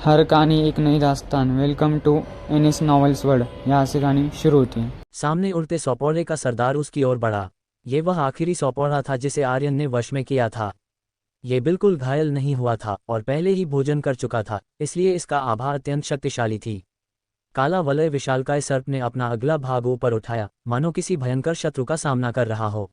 हर कहानी एक नई दास्तान। Welcome to Annie's novels world. यहाँ से कहानी शुरू होती है। सामने उड़ते सौपौरे का सरदार उसकी ओर बढ़ा। ये वह आखिरी सौपौरा था जिसे आर्यन ने वश में किया था। ये बिल्कुल घायल नहीं हुआ था और पहले ही भोजन कर चुका था, इसलिए इसका आभा अत्यंत शक्तिशाली थी। काला वलय विशालकाय सर्प ने अपना अगला भाग ऊपर उठाया, मानो किसी भयंकर शत्रु का सामना कर रहा हो।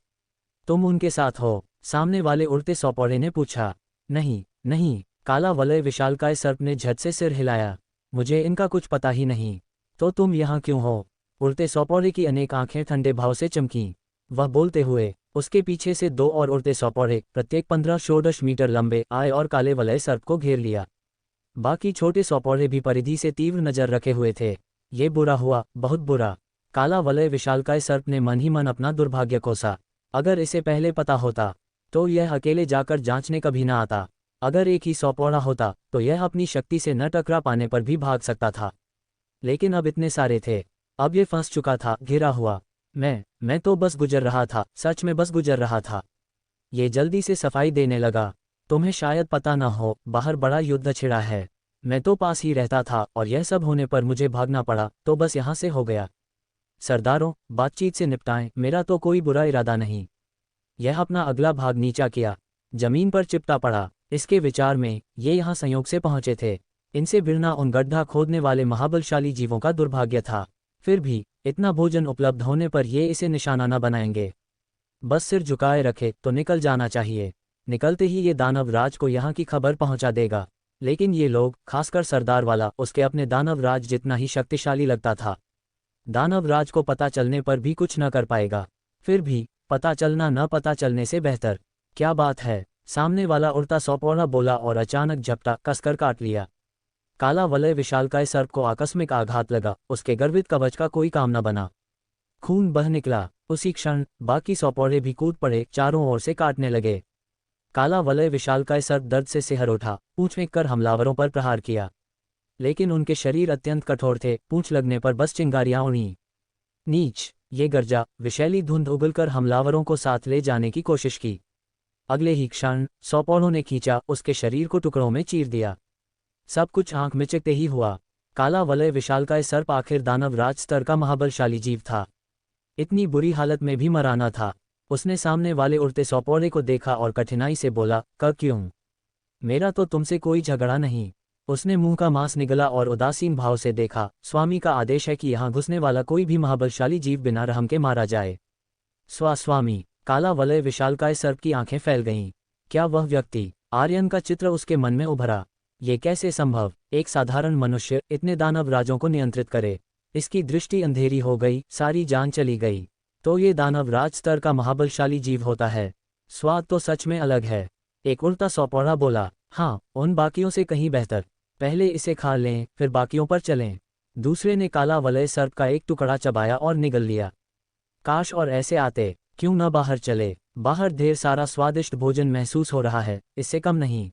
तुम उनके साथ हो? सामने वाले उड़ते सौपौरे ने पूछा। नहीं नहीं, काला वलय विशालकाय सर्प ने झट से सिर हिलाया। मुझे इनका कुछ पता ही नहीं। तो तुम यहाँ क्यों हो? उड़ते सौपौरे की अनेक आंखें ठंडे भाव से चमकीं। वह बोलते हुए उसके पीछे से दो और उड़ते सौपौरे, प्रत्येक 15-16 मीटर लंबे, आए और काले वलय सर्प को घेर लिया। बाकी छोटे सौपौरे भी परिधि से तीव्र नजर रखे हुए थे। ये बुरा हुआ, बहुत बुरा। काला वलय विशालकाय सर्प ने मन ही मन अपना दुर्भाग्य कोसा। अगर इसे पहले पता होता तो यह अकेले जाकर जांचने कभी न आता। अगर एक ही सौपौरा होता तो यह अपनी शक्ति से न टकरा पाने पर भी भाग सकता था, लेकिन अब इतने सारे थे। अब ये फंस चुका था, घिरा हुआ। मैं तो बस गुजर रहा था, सच में बस गुजर रहा था। ये जल्दी से सफाई देने लगा। तुम्हें शायद पता न हो, बाहर बड़ा युद्ध छिड़ा है। मैं तो पास ही रहता था और यह सब होने पर मुझे भागना पड़ा, तो बस यहाँ से हो गया। सरदारों, बातचीत से निपटाएं, मेरा तो कोई बुरा इरादा नहीं। यह अपना अगला भाग नीचा किया, जमीन पर चिपटा पड़ा। इसके विचार में ये यहाँ संयोग से पहुंचे थे। इनसे भिड़ना उन गड्ढा खोदने वाले महाबलशाली जीवों का दुर्भाग्य था। फिर भी इतना भोजन उपलब्ध होने पर ये इसे निशाना न बनाएंगे। बस सिर झुकाए रखे तो निकल जाना चाहिए। निकलते ही ये दानव राज को यहाँ की खबर पहुंचा देगा। लेकिन ये लोग, खासकर सरदार वाला, उसके अपने दानव राज जितना ही शक्तिशाली लगता था। दानव राज को पता चलने पर भी कुछ न कर पाएगा। फिर भी पता चलना न पता चलने से बेहतर। क्या बात है? सामने वाला उड़ता सौपौरा बोला और अचानक झपटा कसकर काट लिया। काला वलय विशालकाय सर्प को आकस्मिक आघात लगा, उसके गर्वित कवच का कोई काम न बना। खून बह निकला। उसी क्षण बाकी सौपौरे भी कूद पड़े, चारों ओर से काटने लगे। काला वलय विशालकाय सर्प दर्द से सिहर उठा, पूंछ फेंक कर हमलावरों पर प्रहार किया। लेकिन उनके शरीर अत्यंत कठोर थे, पूंछ लगने पर बस चिंगारियां उड़ी। नीच! ये गर्जा। विषैली धुंध उगलकर हमलावरों को साथ ले जाने की कोशिश की। अगले ही क्षण सौपौरों ने खींचा, उसके शरीर को टुकड़ों में चीर दिया। सब कुछ आंख मिचकते ही हुआ। काला वलय विशालकाय सर्प आखिर दानव राज स्तर का महाबलशाली जीव था। इतनी बुरी हालत में भी मरा न था। उसने सामने वाले उड़ते सौपौरे को देखा और कठिनाई से बोला, क्यों? मेरा तो तुमसे कोई झगड़ा नहीं। उसने मुंह का मांस निगला और उदासीन भाव से देखा। स्वामी का आदेश है कि यहाँ घुसने वाला कोई भी महाबलशाली जीव बिना रहम के मारा जाए। स्वामी! काला वलय विशालकाय सर्प की आंखें फैल गईं। क्या वह व्यक्ति, आर्यन का चित्र उसके मन में उभरा। ये कैसे संभव? एक साधारण मनुष्य इतने दानव राजों को नियंत्रित करे। इसकी दृष्टि अंधेरी हो गई, सारी जान चली गई। तो ये दानव राज स्तर का महाबलशाली जीव होता है। स्वाद तो सच में अलग है। एक उड़ता सौपौरा बोला। हाँ, उन बाकियों से कहीं बेहतर। पहले इसे खा लें, फिर बाकियों पर चलें। दूसरे ने काला वलय सर्प का एक टुकड़ा चबाया और निगल लिया। काश और ऐसे आते। क्यों न बाहर चले? बाहर ढेर सारा स्वादिष्ट भोजन महसूस हो रहा है, इससे कम नहीं।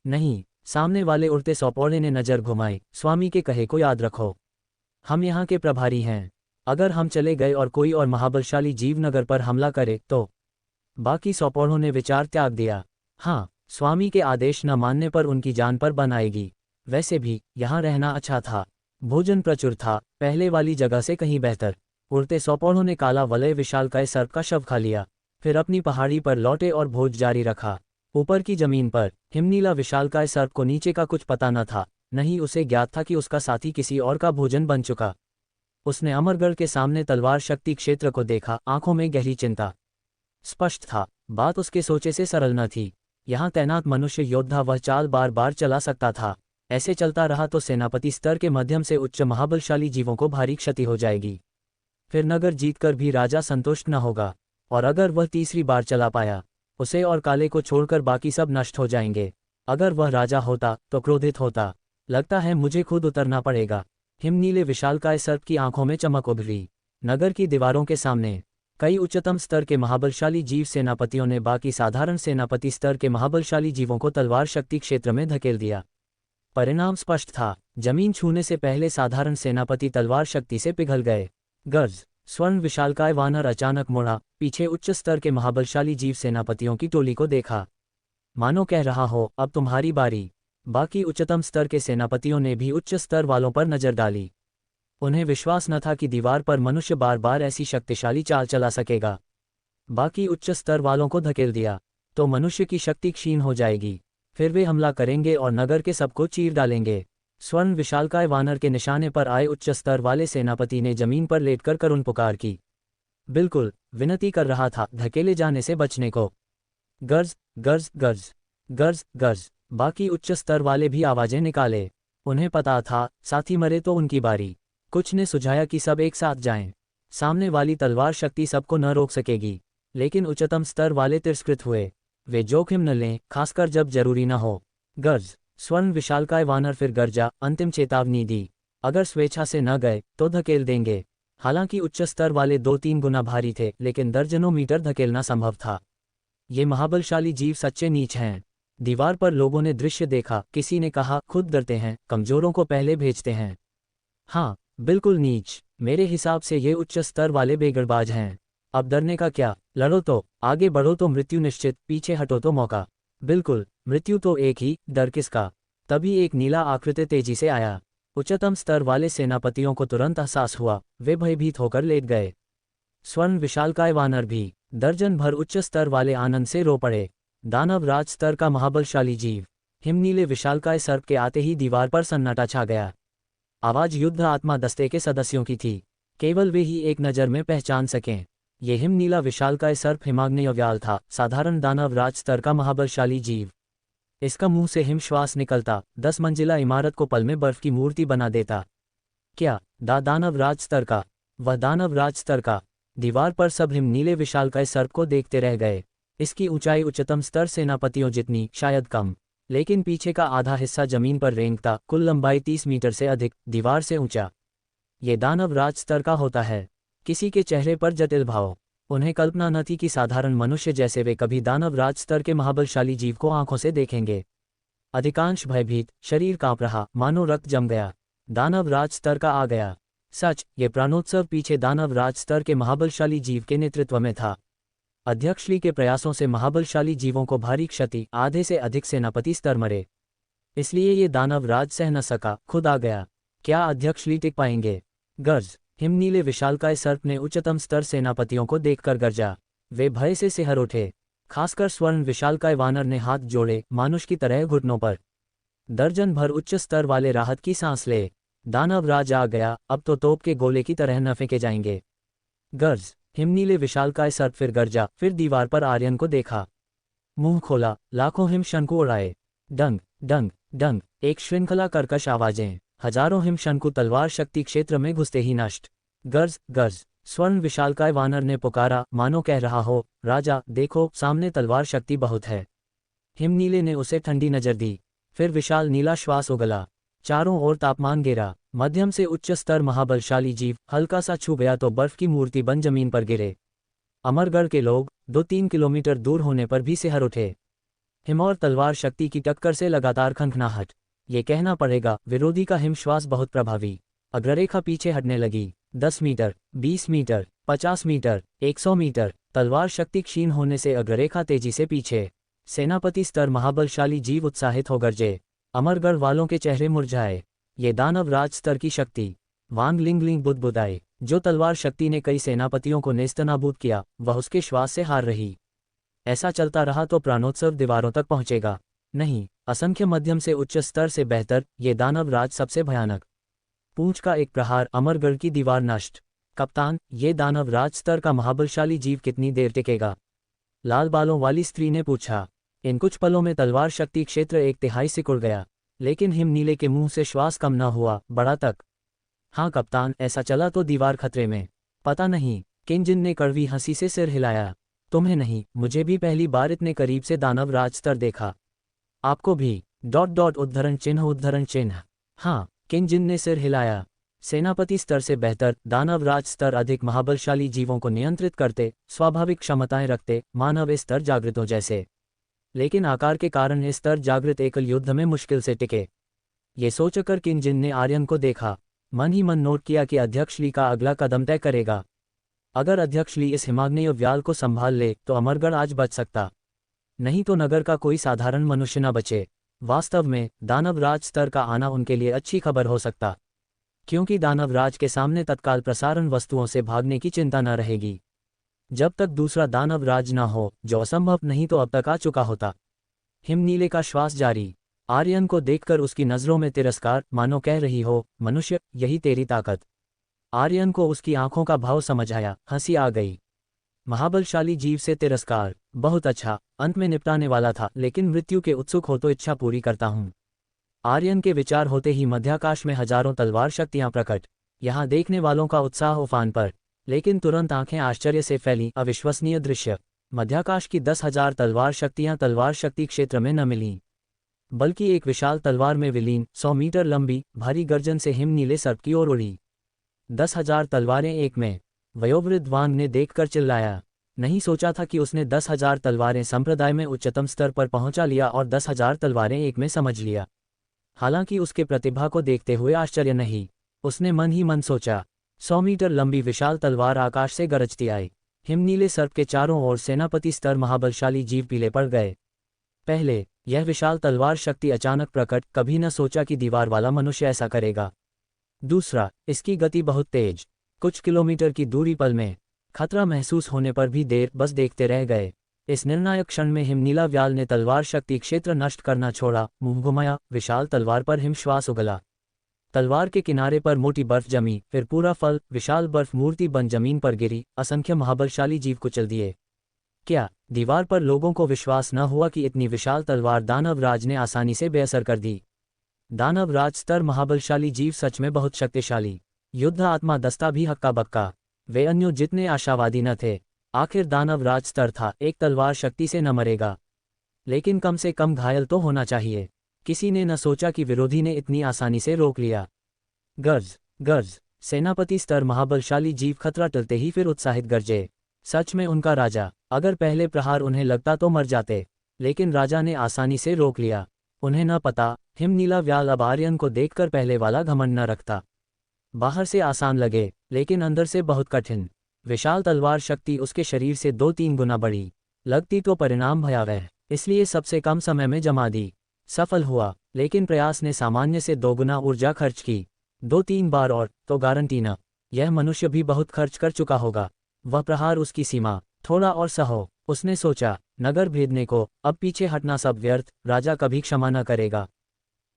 नहीं, सामने वाले उड़ते सौपौरे ने नजर घुमाई। स्वामी के कहे को याद रखो। हम यहाँ के प्रभारी हैं। अगर हम चले गए और कोई और महाबलशाली जीव नगर पर हमला करे तो? बाकी सौपौरों ने विचार त्याग दिया। हाँ, स्वामी के आदेश न मानने पर उनकी जान पर बन आएगी। वैसे भी यहाँ रहना अच्छा था। भोजन प्रचुर था, पहले वाली जगह से कहीं बेहतर। उड़ते सौपौरों ने काला वलय विशालकाय सर्प का शव खा लिया, फिर अपनी पहाड़ी पर लौटे और भोज जारी रखा। ऊपर की जमीन पर हिमनीला विशालकाय सर्प को नीचे का कुछ पता न था, नहीं उसे ज्ञात था कि उसका साथी किसी और का भोजन बन चुका। उसने अमरगढ़ के सामने तलवार शक्ति क्षेत्र को देखा, आंखों में गहरी चिंता। स्पष्ट था, बात उसके सोचे से सरल न थी। यहाँ तैनात मनुष्य योद्धा वह चाल बार बार चला सकता था। ऐसे चलता रहा तो सेनापति स्तर के मध्यम से उच्च महाबलशाली जीवों को भारी क्षति हो जाएगी। फिर नगर जीतकर भी राजा संतुष्ट न होगा, और अगर वह तीसरी बार चला पाया, उसे और काले को छोड़कर बाकी सब नष्ट हो जाएंगे। अगर वह राजा होता तो क्रोधित होता। लगता है मुझे खुद उतरना पड़ेगा। हिमनीले विशालकाय सर्प की आंखों में चमक उभरी। नगर की दीवारों के सामने कई उच्चतम स्तर के महाबलशाली जीव सेनापतियों ने बाकी साधारण सेनापति स्तर के महाबलशाली जीवों को तलवार शक्ति क्षेत्र में धकेल दिया। परिणाम स्पष्ट था, जमीन छूने से पहले साधारण सेनापति तलवार शक्ति से पिघल गए। गर्ज! स्वर्ण विशालकाय वानर अचानक मुड़ा, पीछे उच्च स्तर के महाबलशाली जीव सेनापतियों की टोली को देखा। मानो कह रहा हो, अब तुम्हारी बारी। बाकी उच्चतम स्तर के सेनापतियों ने भी उच्च स्तर वालों पर नजर डाली। उन्हें विश्वास न था कि दीवार पर मनुष्य बार बार ऐसी शक्तिशाली चाल चला सकेगा। बाकी उच्च स्तर वालों को धकेल दिया तो मनुष्य की शक्ति क्षीण हो जाएगी, फिर वे हमला करेंगे और नगर के सबको चीर डालेंगे। स्वर्ण विशालकाय वानर के निशाने पर आए उच्च स्तर वाले सेनापति ने जमीन पर लेटकर करुण पुकार की। बिल्कुल विनती कर रहा था धकेले जाने से बचने को। गर्ज गर्ज गर्ज गर्ज गर्ज। बाकी उच्च स्तर वाले भी आवाजें निकाले। उन्हें पता था साथी मरे तो उनकी बारी। कुछ ने सुझाया कि सब एक साथ जाएं। सामने वाली तलवार शक्ति सबको न रोक सकेगी, लेकिन उच्चतम स्तर वाले तिरस्कृत हुए। वे जोखिम न लें, खासकर जब जरूरी न हो। गर्ज। स्वर्ण विशालकाय वानर फिर गर्जा, अंतिम चेतावनी दी। अगर स्वेच्छा से न गए तो धकेल देंगे। हालांकि उच्च स्तर वाले 2-3 गुना भारी थे, लेकिन दर्जनों मीटर धकेलना संभव था। ये महाबलशाली जीव सच्चे नीच हैं। दीवार पर लोगों ने दृश्य देखा। किसी ने कहा खुद डरते हैं, कमजोरों को पहले भेजते हैं। हाँ, बिल्कुल नीच। मेरे हिसाब से ये उच्च स्तर वाले बेगड़बाज हैं। अब डरने का क्या, लड़ो तो, आगे बढ़ो तो मृत्यु निश्चित, पीछे हटो तो मौका। बिल्कुल, मृत्यु तो एक ही, डर किसका। तभी एक नीला आकृति तेजी से आया। उच्चतम स्तर वाले सेनापतियों को तुरंत एहसास हुआ, वे भयभीत होकर लेट गए। स्वर्ण विशालकाय वानर भी। दर्जन भर उच्च स्तर वाले आनंद से रो पड़े। दानव राज स्तर का महाबलशाली जीव। हिमनीले विशालकाय सर्प के आते ही दीवार पर सन्नाटा छा गया। आवाज युद्ध आत्मा दस्ते के सदस्यों की थी। केवल वे ही एक नज़र में पहचान सकें। ये हिमनीला विशालकाय सर्प हिमाग्नेय व्याल था, साधारण दानव राज स्तर का महाबलशाली जीव। इसका मुंह से हिमश्वास निकलता 10 मंजिला इमारत को पल में बर्फ की मूर्ति बना देता। क्या दानव राज स्तर का, वह दानव राज स्तर का। दीवार पर सब हिमनीले विशालकाय सर्प को देखते रह गए। इसकी ऊंचाई उच्चतम स्तर सेनापतियों जितनी, शायद कम, लेकिन पीछे का आधा हिस्सा जमीन पर रेंगता। कुल लंबाई 30 मीटर से अधिक, दीवार से ऊंचा। ये दानव राज स्तर का होता है। किसी के चेहरे पर जटिल भाव। उन्हें कल्पना न थी कि साधारण मनुष्य जैसे वे कभी दानव राज स्तर के महाबलशाली जीव को आंखों से देखेंगे। अधिकांश भयभीत, शरीर कांप रहा, मानो रक्त जम गया। दानव राज स्तर का आ गया। सच, ये प्राणोत्सव पीछे दानव राज स्तर के महाबलशाली जीव के नेतृत्व में था। अध्यक्ष ली के प्रयासों से महाबलशाली जीवों को भारी क्षति, आधे से अधिक सेनापति स्तर मरे। इसलिए ये दानव राज सह न सका, खुद आ गया। क्या अध्यक्ष ली टिक पाएंगे। गर्ज। हिमनीले विशालकाय सर्प ने उच्चतम स्तर सेनापतियों को देखकर गर्जा। वे भय से सिहर उठे। खासकर स्वर्ण विशालकाय वानर ने हाथ जोड़े, मानुष की तरह घुटनों पर। दर्जन भर उच्च स्तर वाले राहत की सांस ले। दानव राज आ गया, अब तो तोप के गोले की तरह न फेंके जाएंगे। गर्ज। हिमनीले विशालकाय सर्प फिर गर्जा, फिर दीवार पर आर्यन को देखा। मुंह खोला, लाखों हिम शंकु उड़ाए। डंग डंग डंग, एक श्रृंखला कर्कश आवाजें। हजारों हिम शंकु तलवार शक्ति क्षेत्र में घुसते ही नष्ट। गर्ज गर्ज। स्वर्ण विशालकाय वानर ने पुकारा, मानो कह रहा हो, राजा देखो, सामने तलवार शक्ति बहुत है। हिमनीले ने उसे ठंडी नजर दी। फिर विशाल नीला श्वास उगला। चारों ओर तापमान गिरा। मध्यम से उच्च स्तर महाबलशाली जीव हल्का सा छू गया तो बर्फ की मूर्ति बन जमीन पर गिरे। अमरगढ़ के लोग 2-3 किलोमीटर दूर होने पर भी सिहर उठे। हिम और तलवार शक्ति की टक्कर से लगातार खनखनाहट। ये कहना पड़ेगा, विरोधी का हिमश्वास बहुत प्रभावी। अग्ररेखा पीछे हटने लगी। 10 मीटर, 20 मीटर, 50 मीटर, 100 मीटर। तलवार शक्ति क्षीण होने से अग्ररेखा तेजी से पीछे। सेनापति स्तर महाबलशाली जीव उत्साहित हो गरजे। अमरगढ़ वालों के चेहरे मुरझाए। ये दानव राज स्तर की शक्ति। वांग लिंगलिंग बुदबुदाए। जो तलवार शक्ति ने कई सेनापतियों को नेस्तनाबूद किया, वह उसके श्वास से हार रही। ऐसा चलता रहा तो प्राणोत्सव दीवारों तक पहुंचेगा। नहीं, असंख्य मध्यम से उच्च स्तर से बेहतर, ये दानव राज सबसे भयानक। पूंछ का एक प्रहार, अमरगढ़ की दीवार नष्ट। कप्तान, ये दानव राज स्तर का महाबलशाली जीव कितनी देर टिकेगा। लाल बालों वाली स्त्री ने पूछा। इन कुछ पलों में तलवार शक्ति क्षेत्र 1/3 सिकुड़ गया, लेकिन हिमनीले के मुंह से श्वास कम न हुआ, बड़ा तक। हाँ कप्तान, ऐसा चला तो दीवार खतरे में। पता नहीं। किंजन ने कड़वी हंसी से सिर हिलाया। तुम्हें नहीं, मुझे भी पहली बार इतने करीब से दानव राज स्तर देखा। आपको भी। उद्धरण चिन्ह। हाँ, किंजन ने सिर हिलाया। सेनापति स्तर से बेहतर, दानव राज स्तर अधिक महाबलशाली जीवों को नियंत्रित करते, स्वाभाविक क्षमताएं रखते, मानव स्तर जागृतों जैसे। लेकिन आकार के कारण इस स्तर जागृत एकल युद्ध में मुश्किल से टिके। ये सोचकर किंजन ने आर्यन को देखा। मन ही मन नोट किया कि अध्यक्ष ली का अगला कदम तय करेगा। अगर अध्यक्ष ली इस हिमाग्नेय व्याल को संभाल ले तो अमरगढ़ आज बच सकता। नहीं तो नगर का कोई साधारण मनुष्य न बचे। वास्तव में दानवराज स्तर का आना उनके लिए अच्छी खबर हो सकता, क्योंकि दानवराज के सामने तत्काल प्रसारण वस्तुओं से भागने की चिंता न रहेगी। जब तक दूसरा दानवराज न हो, जो असंभव नहीं तो अब तक आ चुका होता। हिमनीले का श्वास जारी। आर्यन को देखकर उसकी नज़रों में तिरस्कार, मानो कह रही हो, मनुष्य, यही तेरी ताकत। आर्यन को उसकी आंखों का भाव समझ आया, हंसी आ गई। महाबलशाली जीव से तिरस्कार, बहुत अच्छा, अंत में निपटाने वाला था, लेकिन मृत्यु के उत्सुक हो तो इच्छा पूरी करता हूँ। आर्यन के विचार होते ही मध्याकाश में हजारों तलवार शक्तियां प्रकट। यहाँ देखने वालों का उत्साह उफान पर, लेकिन तुरंत आंखें आश्चर्य से फैली। अविश्वसनीय दृश्य। मध्याकाश की 10,000 तलवार शक्तियां तलवार शक्ति क्षेत्र में न मिलीं, बल्कि एक विशाल तलवार में विलीन, 100 मीटर लंबी, भारी गर्जन से हिमनीले सर्प की ओर उड़ी। 10,000 तलवारें एक में। वयोवृद्ध वांग ने देखकर चिल्लाया। नहीं सोचा था कि उसने 10,000 तलवारें संप्रदाय में उच्चतम स्तर पर पहुंचा लिया और 10,000 तलवारें एक में समझ लिया। हालांकि उसके प्रतिभा को देखते हुए आश्चर्य नहीं, उसने मन ही मन सोचा। 100 मीटर लंबी विशाल तलवार आकाश से गरजती आई। हिमनीले सर्प के चारों ओर सेनापति स्तर महाबलशाली जीव पीले पड़ गए। पहले, यह विशाल तलवार शक्ति अचानक प्रकट, कभी न सोचा कि दीवार वाला मनुष्य ऐसा करेगा। दूसरा, इसकी गति बहुत तेज, कुछ किलोमीटर की दूरी पल में। खतरा महसूस होने पर भी देर बस देखते रह गए। इस निर्णायक क्षण में हिमनीला व्याल ने तलवार शक्ति क्षेत्र नष्ट करना छोड़ा, मुंह घुमाया, विशाल तलवार पर हिमश्वास उगला। तलवार के किनारे पर मोटी बर्फ जमी, फिर पूरा फल, विशाल बर्फ मूर्ति बन जमीन पर गिरी। असंख्य महाबलशाली जीव कुचल दिए। क्या दीवार पर लोगों को विश्वास न हुआ कि इतनी विशाल तलवार दानवराज ने आसानी से बेअसर कर दी। दानवराज स्तर महाबलशाली जीव सच में बहुत शक्तिशाली। युद्ध आत्मा दस्ता भी हक्का बक्का। वे अन्यों जितने आशावादी न थे। आखिर दानवराज स्तर था, एक तलवार शक्ति से न मरेगा, लेकिन कम से कम घायल तो होना चाहिए। किसी ने न सोचा कि विरोधी ने इतनी आसानी से रोक लिया। गर्ज गर्ज। सेनापति स्तर महाबलशाली जीव खतरा टलते ही फिर उत्साहित गरजे। सच में उनका राजा। अगर पहले प्रहार उन्हें लगता तो मर जाते, लेकिन राजा ने आसानी से रोक लिया। उन्हें न पता, हिमनीला व्याल अब आर्यन को देखकर पहले वाला घमंड न रखता। बाहर से आसान लगे, लेकिन अंदर से बहुत कठिन। विशाल तलवार शक्ति उसके शरीर से 2-3 गुना बढ़ी। लगती तो परिणाम भयावह, इसलिए सबसे कम समय में जमा दी। सफल हुआ, लेकिन प्रयास ने सामान्य से 2 गुना ऊर्जा खर्च की। 2-3 बार और तो गारंटी न। यह मनुष्य भी बहुत खर्च कर चुका होगा। वह प्रहार उसकी सीमा, थोड़ा और सहो। उसने सोचा, नगर भेदने को, अब पीछे हटना सब व्यर्थ, राजा कभी क्षमा न करेगा।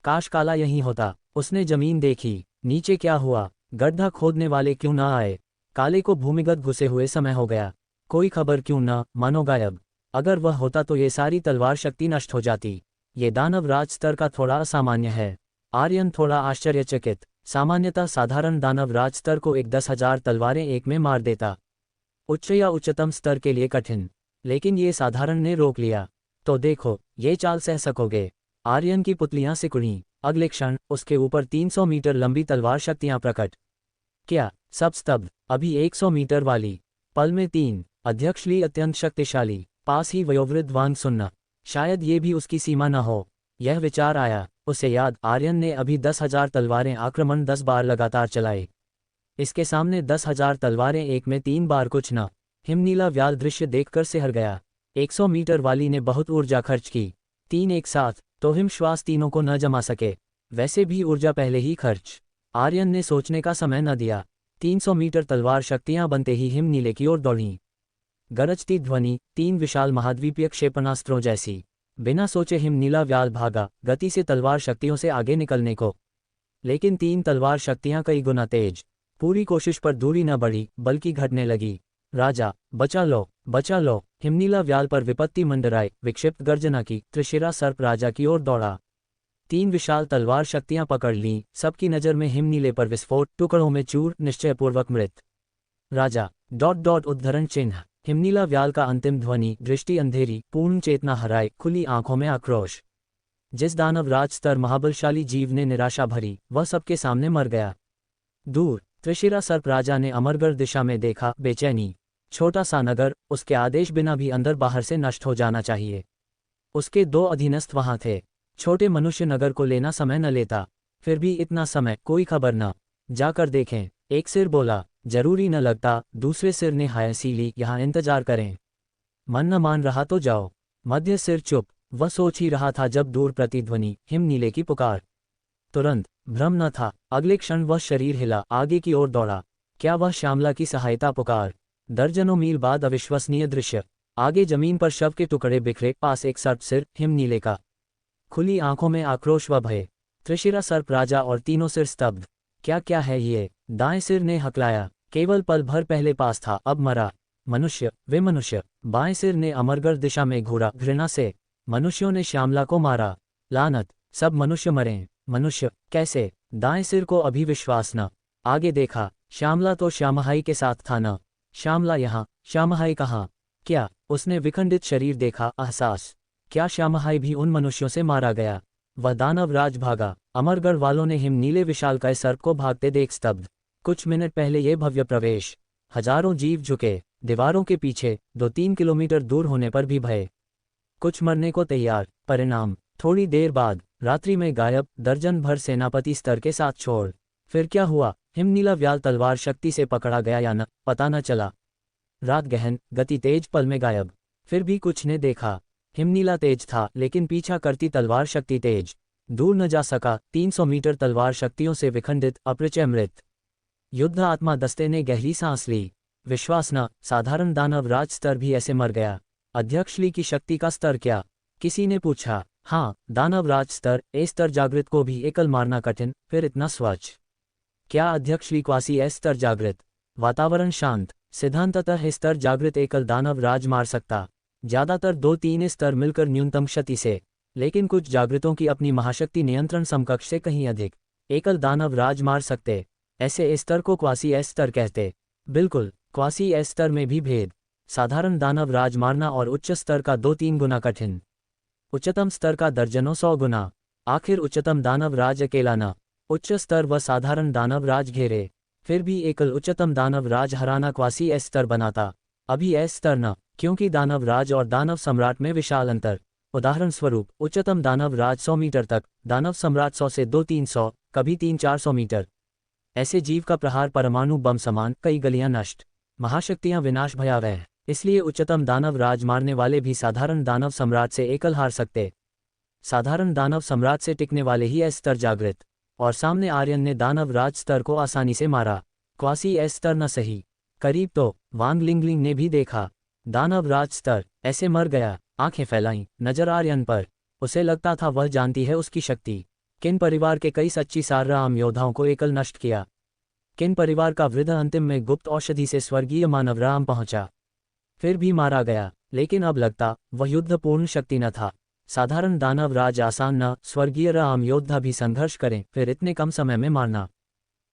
काश काला यहीं होता। उसने जमीन देखी, नीचे क्या हुआ? गड्ढा खोदने वाले क्यों न आए? काले को भूमिगत घुसे हुए समय हो गया। कोई खबर क्यों न, मानो गायब। अगर वह होता तो ये सारी तलवार शक्ति नष्ट हो जाती। ये दानवराज स्तर का थोड़ा असामान्य है। आर्यन थोड़ा आश्चर्यचकित। सामान्यतः साधारण दानवराज स्तर को एक 10,000 तलवारें एक में मार देता। उच्च या उच्चतम स्तर के लिए कठिन, लेकिन ये साधारण ने रोक लिया। तो देखो, ये चाल सह सकोगे। आर्यन की पुतलियां सिकुड़ीं। अगले क्षण उसके ऊपर 300 मीटर लंबी तलवार शक्तियां प्रकट। क्या? सब स्तब्ध। अभी 100 मीटर वाली, पल में 3। अध्यक्ष ली अत्यंत शक्तिशाली, पास ही वयोवृद्ध वांग सुनना। शायद ये भी उसकी सीमा न हो। यह विचार आया उसे याद, आर्यन ने अभी 10,000 तलवारें आक्रमण 10 बार लगातार चलाए। इसके सामने 10,000 तलवारें एक में 3 बार कुछ न। हिमनीला व्याल दृश्य देखकर सिहर गया। 100 मीटर वाली ने बहुत ऊर्जा खर्च की। 3 एक साथ, तो हिमश्वास तीनों को न जमा सके। वैसे भी ऊर्जा पहले ही खर्च। आर्यन ने सोचने का समय न दिया। 300 मीटर तलवार शक्तियां बनते ही हिमनीले की ओर दौड़ीं। गरजती ध्वनि, 3 विशाल महाद्वीपीय क्षेपणास्त्रों जैसी। बिना सोचे हिमनीला व्याल भागा, गति से तलवार शक्तियों से आगे निकलने को। लेकिन 3 तलवार शक्तियां कई गुना तेज। पूरी कोशिश पर दूरी न बढ़ी, बल्कि घटने लगी। राजा, बचा लो, बचा लो। हिमनीला व्याल पर विपत्ति मंडराए, विक्षिप्त गर्जना की। त्रिशिरा सर्प राजा की ओर दौड़ा। 3 विशाल तलवार शक्तियां पकड़ लीं। सबकी नज़र में हिमनीले पर विस्फोट, टुकड़ों में चूर, निश्चयपूर्वक मृत। राजा, उद्धरण चिन्ह। हिमनीला व्याल का अंतिम ध्वनि, दृष्टि अंधेरी, पूर्ण चेतना हराए, खुली आंखों में आक्रोश। जिस दानवराज स्तर महाबलशाली जीव ने निराशा भरी, वह सबके सामने मर गया। दूर, त्रिशिरा सर्प राजा ने अमरगढ़ दिशा में देखा, बेचैनी। छोटा सा नगर, उसके आदेश बिना भी अंदर बाहर से नष्ट हो जाना चाहिए। उसके 2 अधीनस्थ वहां थे। छोटे मनुष्य नगर को लेना समय न लेता, फिर भी इतना समय, कोई खबर न। जाकर देखें। एक सिर बोला, जरूरी न लगता। दूसरे सिर ने हायसी ली, यहाँ इंतजार करें। मन न मान रहा तो जाओ। मध्य सिर चुप। वह सोच ही रहा था जब दूर प्रतिध्वनि हिमनीले की पुकार। तुरंत भ्रम न था, अगले क्षण वह शरीर हिला, आगे की ओर दौड़ा। क्या वह श्यामला की सहायता पुकार? दर्जनों मील बाद अविश्वसनीय दृश्य। आगे जमीन पर शव के टुकड़े बिखरे, पास एक सर्प सिर हिमनीले का, खुली आंखों में आक्रोश व भय। त्रिशिरा सर्प राजा और तीनों सिर स्तब्ध। क्या क्या है ये? दाएं सिर ने हकलाया, केवल पल भर पहले पास था, अब मरा। मनुष्य, वे मनुष्य। बाएं सिर ने अमरगढ़ दिशा में घूरा, घृणा से। मनुष्यों ने श्यामला को मारा, लानत, सब मनुष्य मरें। मनुष्य, कैसे? दाएं सिर को अभी विश्वास न। आगे देखा, श्यामला तो श्यामहाई के साथ था न। श्यामला यहाँ, श्यामहाई कहाँ? क्या? उसने विखंडित शरीर देखा, एहसास। क्या श्यामहाई भी उन मनुष्यों से मारा गया? वह दानव राज भागा। अमरगढ़ वालों ने हिमनीले विशालकाय सर्प को भागते देख स्तब्ध। कुछ मिनट पहले ये भव्य प्रवेश, हजारों जीव झुके, दीवारों के पीछे 2-3 किलोमीटर दूर होने पर भी भय, कुछ मरने को तैयार। परिणाम, थोड़ी देर बाद रात्रि में गायब, दर्जन भर सेनापति स्तर के साथ छोड़। फिर क्या हुआ? हिमनीला व्याल तलवार शक्ति से पकड़ा गया या न, पता न चला। रात गहन, गति तेज, पल में गायब। फिर भी कुछ ने देखा। हिमनीला तेज था, लेकिन पीछा करती तलवार शक्ति तेज। दूर न जा सका, 300 मीटर तलवार शक्तियों से विखंडित, अपरिचय मृत। युद्ध आत्मा दस्ते ने गहरी सांस ली। विश्वास न, साधारण दानव राज स्तर भी ऐसे मर गया। अध्यक्ष ली की शक्ति का स्तर क्या? किसी ने पूछा। हाँ, दानव राज स्तर, ए स्तर जागृत को भी एकल मारना कठिन, फिर इतना स्वच्छ। क्या अध्यक्ष ली क्वासी ए स्तर जागृत? वातावरण शांत, सिद्धांततः स्तर जागृत एकल दानव राज मार सकता, ज्यादातर 2-3 स्तर मिलकर न्यूनतम क्षति से। लेकिन कुछ जागृतों की अपनी महाशक्ति नियंत्रण समकक्ष से कहीं अधिक, एकल दानव राज मार सकते। ऐसे स्तर को क्वासी एस स्तर कहते। बिल्कुल, क्वासी एस स्तर में भी भेद। साधारण दानव राज मारना और उच्च स्तर का 2-3 गुना कठिन, उच्चतम स्तर का दर्जनों 100 गुना। आखिर उच्चतम दानव राज अकेला न, उच्च स्तर व साधारण दानव राज घेरे। फिर भी एकल उच्चतम दानव राज हराना क्वासी एस स्तर बनाता, अभी एस स्तर न, क्योंकि दानव राज और दानव सम्राट में विशाल अंतर। उदाहरण स्वरूप, उच्चतम दानव राज 100 मीटर तक, दानव सम्राट 100 से 2-300, कभी 300-400 मीटर। ऐसे जीव का प्रहार परमाणु बम समान, कई गलियां नष्ट, महाशक्तियां विनाश भयावह। इसलिए उच्चतम दानव राज मारने वाले भी साधारण दानव सम्राट से एकल हार सकते। साधारण दानव सम्राट से टिकने वाले ही एस स्तर जागृत। और सामने आर्यन ने दानव राज स्तर को आसानी से मारा। क्वासी एस स्तर न सही, करीब तो वांग लिंगलिंग ने भी देखा। दानव राज स्तर, ऐसे मर गया। आंखें फैलाईं, नजर आर्यन पर। उसे लगता था वह जानती है उसकी शक्ति। किन परिवार के कई सच्ची सारराम योद्धाओं को एकल नष्ट किया। किन परिवार का वृद्ध अंतिम में गुप्त औषधि से स्वर्गीय मानव राम पहुंचा, फिर भी मारा गया। लेकिन अब लगता वह युद्ध पूर्ण शक्ति न था। साधारण दानव राज आसान न, स्वर्गीय राम योद्धा भी संघर्ष करें, फिर इतने कम समय में मारना,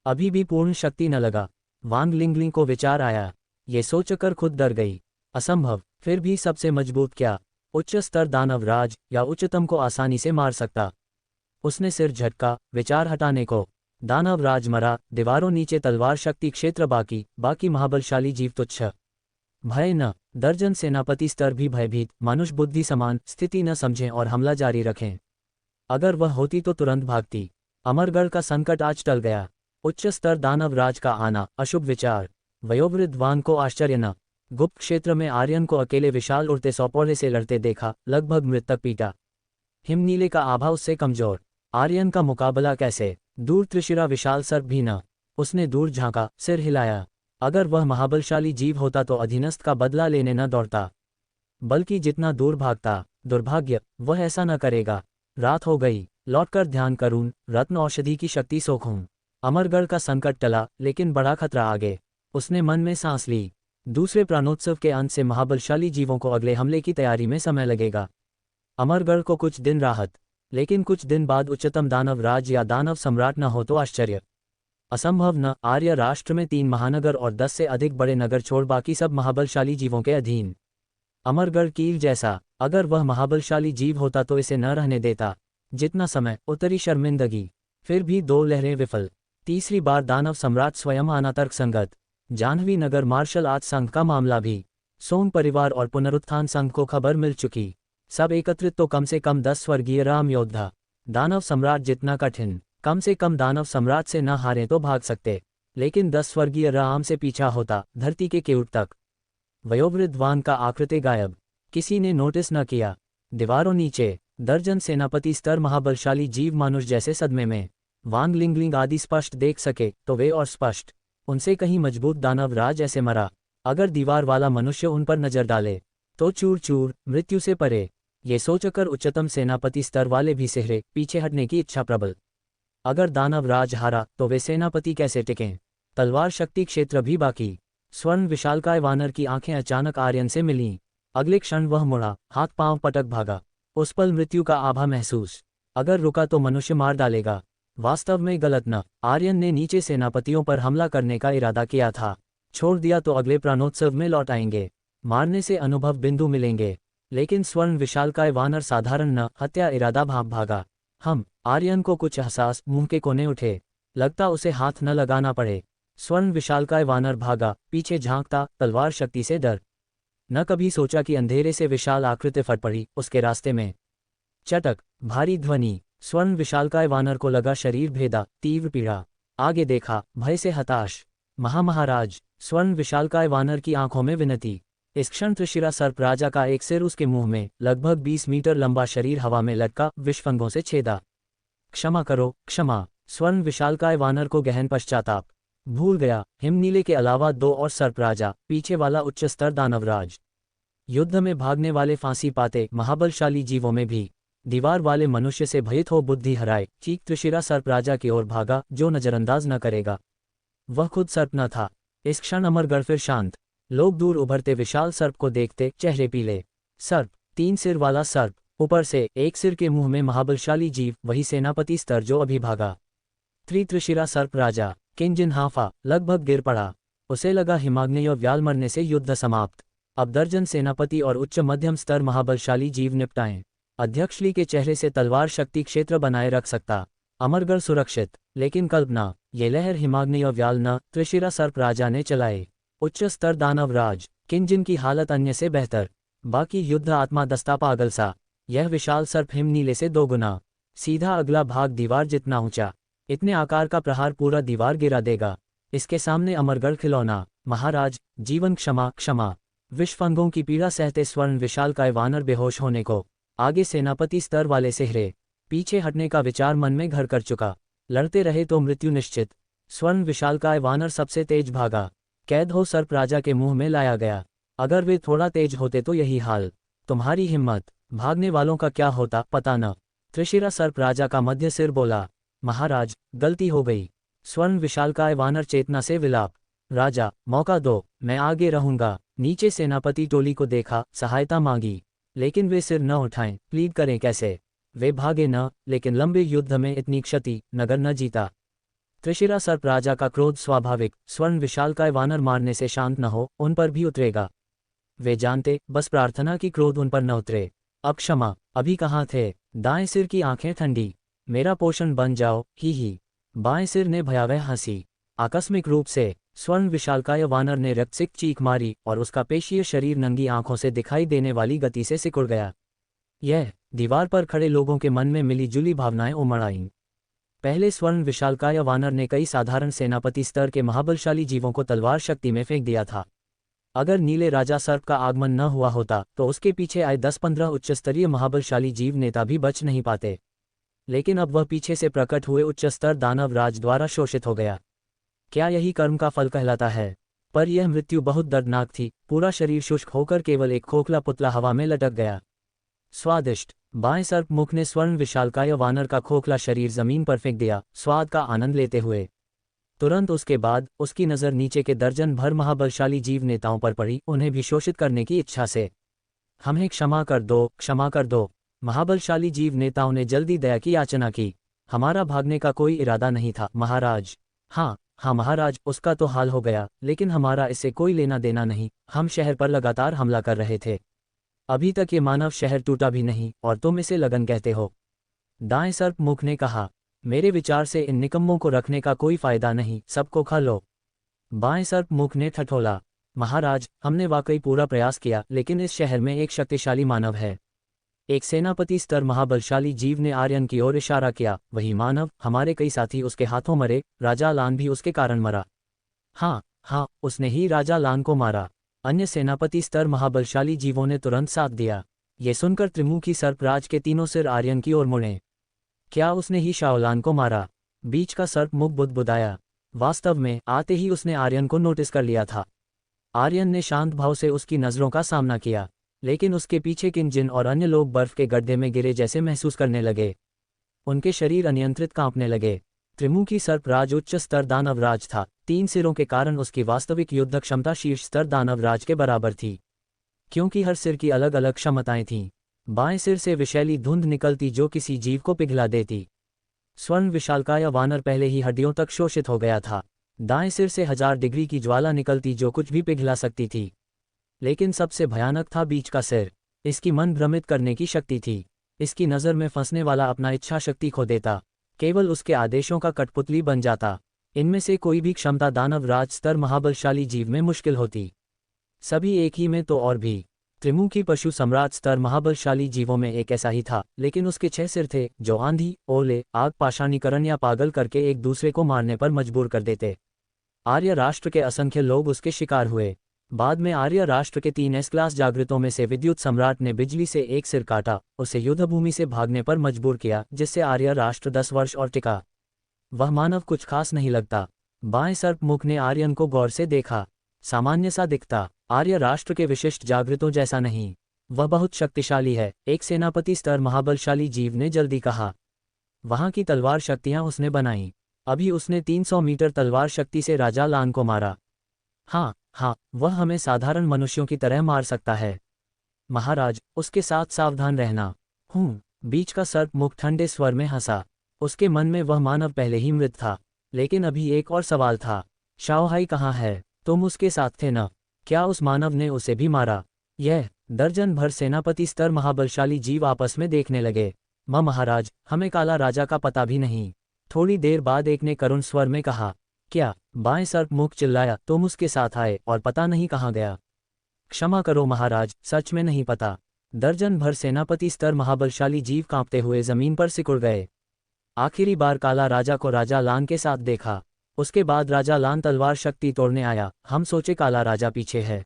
अभी भी पूर्ण शक्ति न लगा। वांग लिंगलिंग को विचार आया, ये सोचकर खुद डर गई। असंभव। फिर भी सबसे मजबूत क्या, उच्च स्तर दानव राज या उच्चतम को आसानी से मार सकता? उसने सिर झटका, विचार हटाने को। दानव राज मरा, दीवारों नीचे तलवार शक्ति क्षेत्र बाकी महाबलशाली जीव तुच्छ। भय न, दर्जन सेनापति स्तर भी भयभीत, मानुष बुद्धि समान, स्थिति न समझें और हमला जारी रखें। अगर वह होती तो तुरंत भागती। अमरगढ़ का संकट आज टल गया। उच्च स्तर दानव राज का आना, अशुभ विचार। वयोवृद्ध वांग को आश्चर्य न। गुप्त क्षेत्र में आर्यन को अकेले विशाल उड़ते सौपौड़े से लड़ते देखा, लगभग मृतक पीटा। हिमनीले का आभा उससे कमजोर। आर्यन का मुकाबला कैसे? दूर त्रिशिरा विशाल सर्प भी न। उसने दूर झांका, सिर हिलाया। अगर वह महाबलशाली जीव होता तो अधीनस्थ का बदला लेने न दौड़ता, बल्कि जितना दूर भागता। दुर्भाग्य, वह ऐसा न करेगा। रात हो गई, लौटकर ध्यान करूं, रत्न औषधि की शक्ति सोखूं। अमरगढ़ का संकट टला, लेकिन बड़ा खतरा आगे। उसने मन में सांस ली। दूसरे प्राणोत्सव के अंत से महाबलशाली जीवों को अगले हमले की तैयारी में समय लगेगा। अमरगढ़ को कुछ दिन राहत, लेकिन कुछ दिन बाद उच्चतम दानव राज या दानव सम्राट न हो तो आश्चर्य। असंभव न, आर्य राष्ट्र में 3 महानगर और 10 से अधिक बड़े नगर छोड़ बाकी सब महाबलशाली जीवों के अधीन। अमरगढ़ कील जैसा, अगर वह महाबलशाली जीव होता तो इसे न रहने देता। जितना समय, उतरी शर्मिंदगी। फिर भी 2 लहरें विफल। तीसरी बार दानव सम्राट स्वयं आना तर्कसंगत। जाह्नवी नगर मार्शल आर्ट संघ का मामला भी। सोम परिवार और पुनरुत्थान संघ को खबर मिल चुकी। सब एकत्रित तो कम से कम 10 स्वर्गीय राम योद्धा। दानव सम्राट जितना कठिन, कम से कम दानव सम्राट से न हारे तो भाग सकते। लेकिन 10 स्वर्गीय राम से पीछा होता, धरती के केउट तक। वयोवृद्ध वांग का आकृति गायब। किसी ने नोटिस न किया। दीवारों नीचे दर्जन सेनापति स्तर महाबलशाली जीव मानुष जैसे सदमे में। वांग लिंगलिंग आदि स्पष्ट देख सके तो वे और स्पष्ट। उनसे कहीं मजबूत दानव राज ऐसे मरा। अगर दीवार वाला मनुष्य उन पर नजर डाले तो चूर चूर, मृत्यु से परे। ये सोचकर उच्चतम सेनापति स्तर वाले भी सिहरे, पीछे हटने की इच्छा प्रबल। अगर दानव राज हारा तो वे सेनापति कैसे टिकें? तलवार शक्ति क्षेत्र भी बाकी। स्वर्ण विशालकाय वानर की आंखें अचानक आर्यन से मिलीं। अगले क्षण वह मुड़ा, हाथ पांव पटक भागा। उस पल मृत्यु का आभा महसूस। अगर रुका तो मनुष्य मार डालेगा। वास्तव में गलत न। आर्यन ने नीचे सेनापतियों पर हमला करने का इरादा किया था। छोड़ दिया तो अगले प्राणोत्सव में लौट आएंगे। मारने से अनुभव बिंदु मिलेंगे। लेकिन स्वर्ण विशालकाय वानर साधारण न, हत्या इरादा भागा। आर्यन को कुछ एहसास, मुंह के कोने उठे। लगता उसे हाथ न लगाना पड़े। स्वर्ण विशालकाय वानर भागा, पीछे झांकता, तलवार शक्ति से डर। न कभी सोचा कि अंधेरे से विशाल आकृति फट पड़ी उसके रास्ते में। चटक, भारी ध्वनि। स्वर्ण विशालकाय वानर को लगा शरीर भेदा, तीव्र पीड़ा। आगे देखा, भय से हताश। महाराज। स्वर्ण विशालकाय वानर की आंखों में विनती। इस क्षण त्रिशिरा सर्प राजा का एक सिर उसके मुंह में, लगभग 20 मीटर लंबा शरीर हवा में लटका, विषफंगों से छेदा। क्षमा करो, क्षमा। स्वर्ण विशालकाय वानर को गहन पश्चाताप। भूल गया, हिमनीले के अलावा 2 और सर्प राजा, पीछे वाला उच्च स्तर दानवराज। युद्ध में भागने वाले फांसी पाते महाबलशाली जीवों में भी। दीवार वाले मनुष्य से भयित हो बुद्धि हराए, चीख त्रिशिरा सर्प राजा की ओर भागा, जो नजरअंदाज न करेगा। वह खुद सर्प न था। इस क्षण अमरगढ़ फिर शांत। लोग दूर उभरते विशाल सर्प को देखते, चेहरे पीले। सर्प, 3 सिर वाला सर्प, ऊपर से एक सिर के मुंह में महाबलशाली जीव, वही सेनापति स्तर जो अभी भागा। त्रिशिरा सर्प राजा। किंजन हांफा, लगभग गिर पड़ा। उसे लगा हिमाग्नेय व्याल मरने से युद्ध समाप्त। अब दर्जन सेनापति और उच्च मध्यम स्तर महाबलशाली जीव निपटाएं। अध्यक्ष ली के चेहरे से तलवार शक्ति क्षेत्र बनाए रख सकता। अमरगढ़ सुरक्षित। लेकिन कल्पना, ये लहर हिमाग्नेय व्याल न, त्रिशिरा सर्प राजा ने चलाए। उच्च स्तर दानव राज, किंजन की हालत अन्य से बेहतर। बाकी युद्ध आत्मा दस्ता पागल सा। यह विशाल सर्प हिमनीले से 2 गुना। सीधा अगला भाग दीवार जितना ऊंचा। इतने आकार का प्रहार पूरा दीवार गिरा देगा। इसके सामने अमरगढ़ खिलौना। महाराज, जीवन क्षमा, क्षमा। विषफंगों की पीड़ा सहते स्वर्ण विशालकाय वानर बेहोश होने को। आगे सेनापति स्तर वाले सिहरे। पीछे हटने का विचार मन में घर कर चुका। लड़ते रहे तो मृत्यु निश्चित। स्वर्ण विशालकाय वानर सबसे तेज भागा। कैद हो सर्प राजा के मुंह में लाया गया। अगर वे थोड़ा तेज होते तो यही हाल। तुम्हारी हिम्मत। भागने वालों का क्या होता पता न। त्रिशिरा सर्प राजा का मध्य सिर बोला, महाराज, गलती हो गई। स्वर्ण विशालकाय वानर चेतना से विलाप। राजा, मौका दो, मैं आगे रहूंगा। नीचे सेनापति टोली को देखा, सहायता मांगी। लेकिन वे सिर न उठाएं, प्लीड करें कैसे? वे भागे न, लेकिन लंबे युद्ध में इतनी क्षति, नगर न जीता। त्रिशिरा सर्प राजा का क्रोध स्वाभाविक। स्वर्ण विशालकाय वानर मारने से शांत न हो, उन पर भी उतरेगा। वे जानते, बस प्रार्थना की क्रोध उन पर न उतरे। अब क्षमा, अभी कहाँ थे? दाएं सिर की आंखें ठंडी। मेरा पोषण बन जाओ, ही। बाएं सिर ने भयावह हंसी। आकस्मिक रूप से स्वर्ण विशालकाय वानर ने रक्तसिक्त चीख मारी और उसका पेशीय शरीर नंगी आंखों से दिखाई देने वाली गति से सिकुड़ गया। यह दीवार पर खड़े लोगों के मन में मिली जुली भावनाएं उमड़ आईं। पहले स्वर्ण विशालकाय वानर ने कई साधारण सेनापति स्तर के महाबलशाली जीवों को तलवार शक्ति में फेंक दिया था। अगर नीले राजा सर्प का आगमन न हुआ होता तो उसके पीछे आए 10-15 उच्चस्तरीय महाबलशाली जीव नेता भी बच नहीं पाते। लेकिन अब वह पीछे से प्रकट हुए उच्चस्तर दानव राज द्वारा शोषित हो गया। क्या यही कर्म का फल कहलाता है? पर यह मृत्यु बहुत दर्दनाक थी। पूरा शरीर शुष्क होकर केवल एक खोखला पुतला हवा में लटक गया। स्वादिष्ट। बाएं सर्प मुख ने स्वर्ण विशालकाय वानर का खोखला शरीर जमीन पर फेंक दिया, स्वाद का आनंद लेते हुए। तुरंत उसके बाद उसकी नज़र नीचे के दर्जन भर महाबलशाली जीव नेताओं पर पड़ी, उन्हें भी शोषित करने की इच्छा से। हमें क्षमा कर दो, क्षमा कर दो। महाबलशाली जीव नेताओं ने जल्दी दया की याचना की। हमारा भागने का कोई इरादा नहीं था महाराज। हाँ महाराज, उसका तो हाल हो गया, लेकिन हमारा इससे कोई लेना देना नहीं। हम शहर पर लगातार हमला कर रहे थे। अभी तक ये मानव शहर टूटा भी नहीं और तुम इसे लगन कहते हो। दाएं सर्प मुख ने कहा, मेरे विचार से इन निकम्मों को रखने का कोई फायदा नहीं, सबको खा लो। बाएं सर्प मुख ने ठठोला, महाराज, हमने वाकई पूरा प्रयास किया, लेकिन इस शहर में एक शक्तिशाली मानव है। एक सेनापति स्तर महाबलशाली जीव ने आर्यन की ओर इशारा किया। वही मानव, हमारे कई साथी उसके हाथों मरे, राजा लान भी उसके कारण मरा। हाँ, उसने ही राजा लान को मारा। अन्य सेनापति स्तर महाबलशाली जीवों ने तुरंत साथ दिया। ये सुनकर त्रिमुखी सर्पराज के तीनों सिर आर्यन की ओर मुड़े। क्या उसने ही शाओलान को मारा? बीच का सर्प मुख बुदबुदाया। वास्तव में आते ही उसने आर्यन को नोटिस कर लिया था। आर्यन ने शांत भाव से उसकी नज़रों का सामना किया, लेकिन उसके पीछे किंजन और अन्य लोग बर्फ के गड्ढे में गिरे जैसे महसूस करने लगे। उनके शरीर अनियंत्रित कांपने लगे। त्रिमुखी सर्पराज उच्च स्तर दानवराज था। 3 सिरों के कारण उसकी वास्तविक युद्ध क्षमता शीर्ष स्तर दानवराज के बराबर थी, क्योंकि हर सिर की अलग अलग क्षमताएं थीं। बाएं सिर से विषैली धुंध निकलती जो किसी जीव को पिघला देती। स्वर्ण विशालकाय वानर पहले ही हड्डियों तक शोषित हो गया था। दाएं सिर से 1000 डिग्री की ज्वाला निकलती जो कुछ भी पिघला सकती थी। लेकिन सबसे भयानक था बीच का सिर। इसकी मन भ्रमित करने की शक्ति थी। इसकी नज़र में फंसने वाला अपना इच्छा शक्ति खो देता, केवल उसके आदेशों का कठपुतली बन जाता। इनमें से कोई भी क्षमता दानवराज स्तर महाबलशाली जीव में मुश्किल होती। सभी एक ही में तो और भी। त्रिमुखी पशु सम्राट स्तर महाबलशाली जीवों में एक ऐसा ही था, लेकिन उसके 6 सिर थे जो आंधी, ओले, आग, पाषाणीकरण या पागल करके एक दूसरे को मारने पर मजबूर कर देते। आर्य राष्ट्र के असंख्य लोग उसके शिकार हुए। बाद में आर्य राष्ट्र के 3 एस क्लास जागृतों में से विद्युत सम्राट ने बिजली से एक सिर काटा, उसे युद्धभूमि से भागने पर मजबूर किया, जिससे आर्य राष्ट्र 10 वर्ष और टिका। वह मानव कुछ खास नहीं लगता। बाएं सर्प मुख ने आर्यन को गौर से देखा। सामान्य सा दिखता, आर्य राष्ट्र के विशिष्ट जागृतों जैसा नहीं। वह बहुत शक्तिशाली है, एक सेनापति स्तर महाबलशाली जीव ने जल्दी कहा। वहां की तलवार शक्तियां उसने बनाई। अभी उसने 300 मीटर तलवार शक्ति से राजा लान को मारा। हाँ, वह हमें साधारण मनुष्यों की तरह मार सकता है। महाराज, उसके साथ सावधान रहना। बीच का सर्प मुख ठंडे स्वर में हंसा। उसके मन में वह मानव पहले ही मृत था। लेकिन अभी एक और सवाल था। शाओहाई कहाँ है? तुम उसके साथ थे न? क्या उस मानव ने उसे भी मारा? यह दर्जन भर सेनापति स्तर महाबलशाली जीव आपस में देखने लगे। महाराज, हमें काला राजा का पता भी नहीं। थोड़ी देर बाद एक ने करुण स्वर में कहा। क्या? बाएं सर्प मुख चिल्लाया। तुम उसके साथ आए और पता नहीं कहाँ गया? क्षमा करो महाराज, सच में नहीं पता। दर्जन भर सेनापति स्तर महाबलशाली जीव कांपते हुए जमीन पर सिकुड़ गए। आखिरी बार काला राजा को राजा लान के साथ देखा। उसके बाद राजा लान तलवार शक्ति तोड़ने आया। हम सोचे काला राजा पीछे है।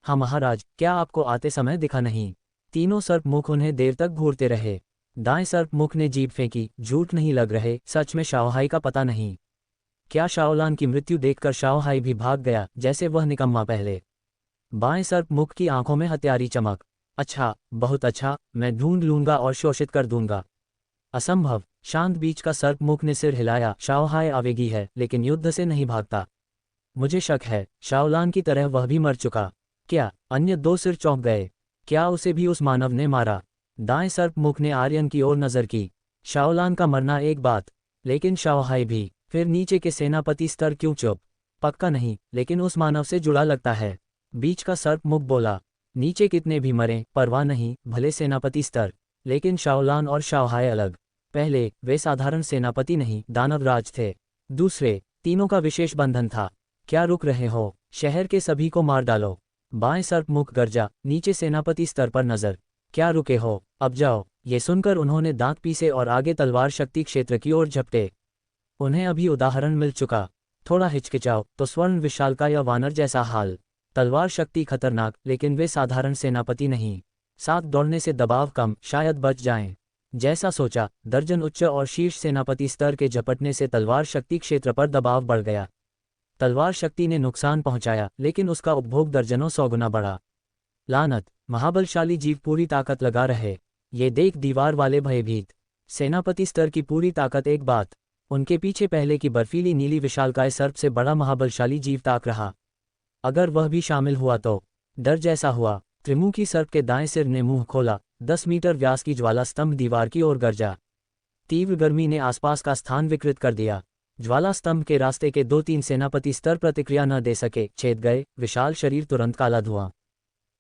हाँ महाराज, क्या आपको आते समय दिखा नहीं? तीनों सर्प मुख उन्हें देर तक घूरते रहे। दाएं सर्प मुख ने जीभ फेंकी। झूठ नहीं लग रहे, सच में शाओहाई का पता नहीं। क्या शाओलान की मृत्यु देखकर शाओहाई भी भाग गया जैसे वह निकम्मा पहले? बाएं सर्प मुख की आंखों में हत्यारी चमक। अच्छा, बहुत अच्छा, मैं ढूंढ लूंगा और शोषित कर दूंगा। असंभव। शांत बीच का सर्प मुख ने सिर हिलाया। शाओहाई आवेगी है, लेकिन युद्ध से नहीं भागता। मुझे शक है, शाओलान की तरह वह भी मर चुका। क्या? अन्य 2 सिर चौंक गए। क्या उसे भी उस मानव ने मारा? दाएं सर्प मुख ने आर्यन की ओर नजर की। शाओलान का मरना एक बात, लेकिन शाओहाई भी। फिर नीचे के सेनापति स्तर क्यों चुप? पक्का नहीं, लेकिन उस मानव से जुड़ा लगता है। बीच का सर्प मुख बोला। नीचे कितने भी मरें, परवाह नहीं, भले सेनापति स्तर, लेकिन शाओलान और शाओहाई अलग। पहले वे साधारण सेनापति नहीं, दानवराज थे। दूसरे, तीनों का विशेष बंधन था। क्या रुक रहे हो? शहर के सभी को मार डालो। बाएं सर्प मुख गर्जा। नीचे सेनापति स्तर पर नजर। क्या रुके हो? अब जाओ। ये सुनकर उन्होंने दांत पीसे और आगे तलवार शक्ति क्षेत्र की ओर झपटे। उन्हें अभी उदाहरण मिल चुका। थोड़ा हिचकिचाओ तो स्वर्ण विशालकाय वानर जैसा हाल। तलवार शक्ति खतरनाक, लेकिन वे साधारण सेनापति नहीं। साथ दौड़ने से दबाव कम, शायद बच जाएं। जैसा सोचा, दर्जन उच्च और शीर्ष सेनापति स्तर के झपटने से तलवार शक्ति क्षेत्र पर दबाव बढ़ गया। तलवार शक्ति ने नुकसान पहुंचाया, लेकिन उसका उपभोग दर्जनों 100 गुना बढ़ा। लानत, महाबलशाली जीव पूरी ताकत लगा रहे। ये देख दीवार वाले भयभीत। सेनापति स्तर की पूरी ताकत एक बात, उनके पीछे पहले की बर्फीली नीली विशालकाय सर्प से बड़ा महाबलशाली जीव ताक रहा। अगर वह भी शामिल हुआ तो? डर जैसा हुआ। त्रिमुखी सर्प के दाएं सिर ने मुंह खोला। 10 मीटर व्यास की ज्वाला स्तंभ दीवार की ओर गरजा। तीव्र गर्मी ने आसपास का स्थान विकृत कर दिया। ज्वाला स्तंभ के रास्ते के 2-3 सेनापति स्तर प्रतिक्रिया न दे सके, छेद गए। विशाल शरीर तुरंत काला धुआं।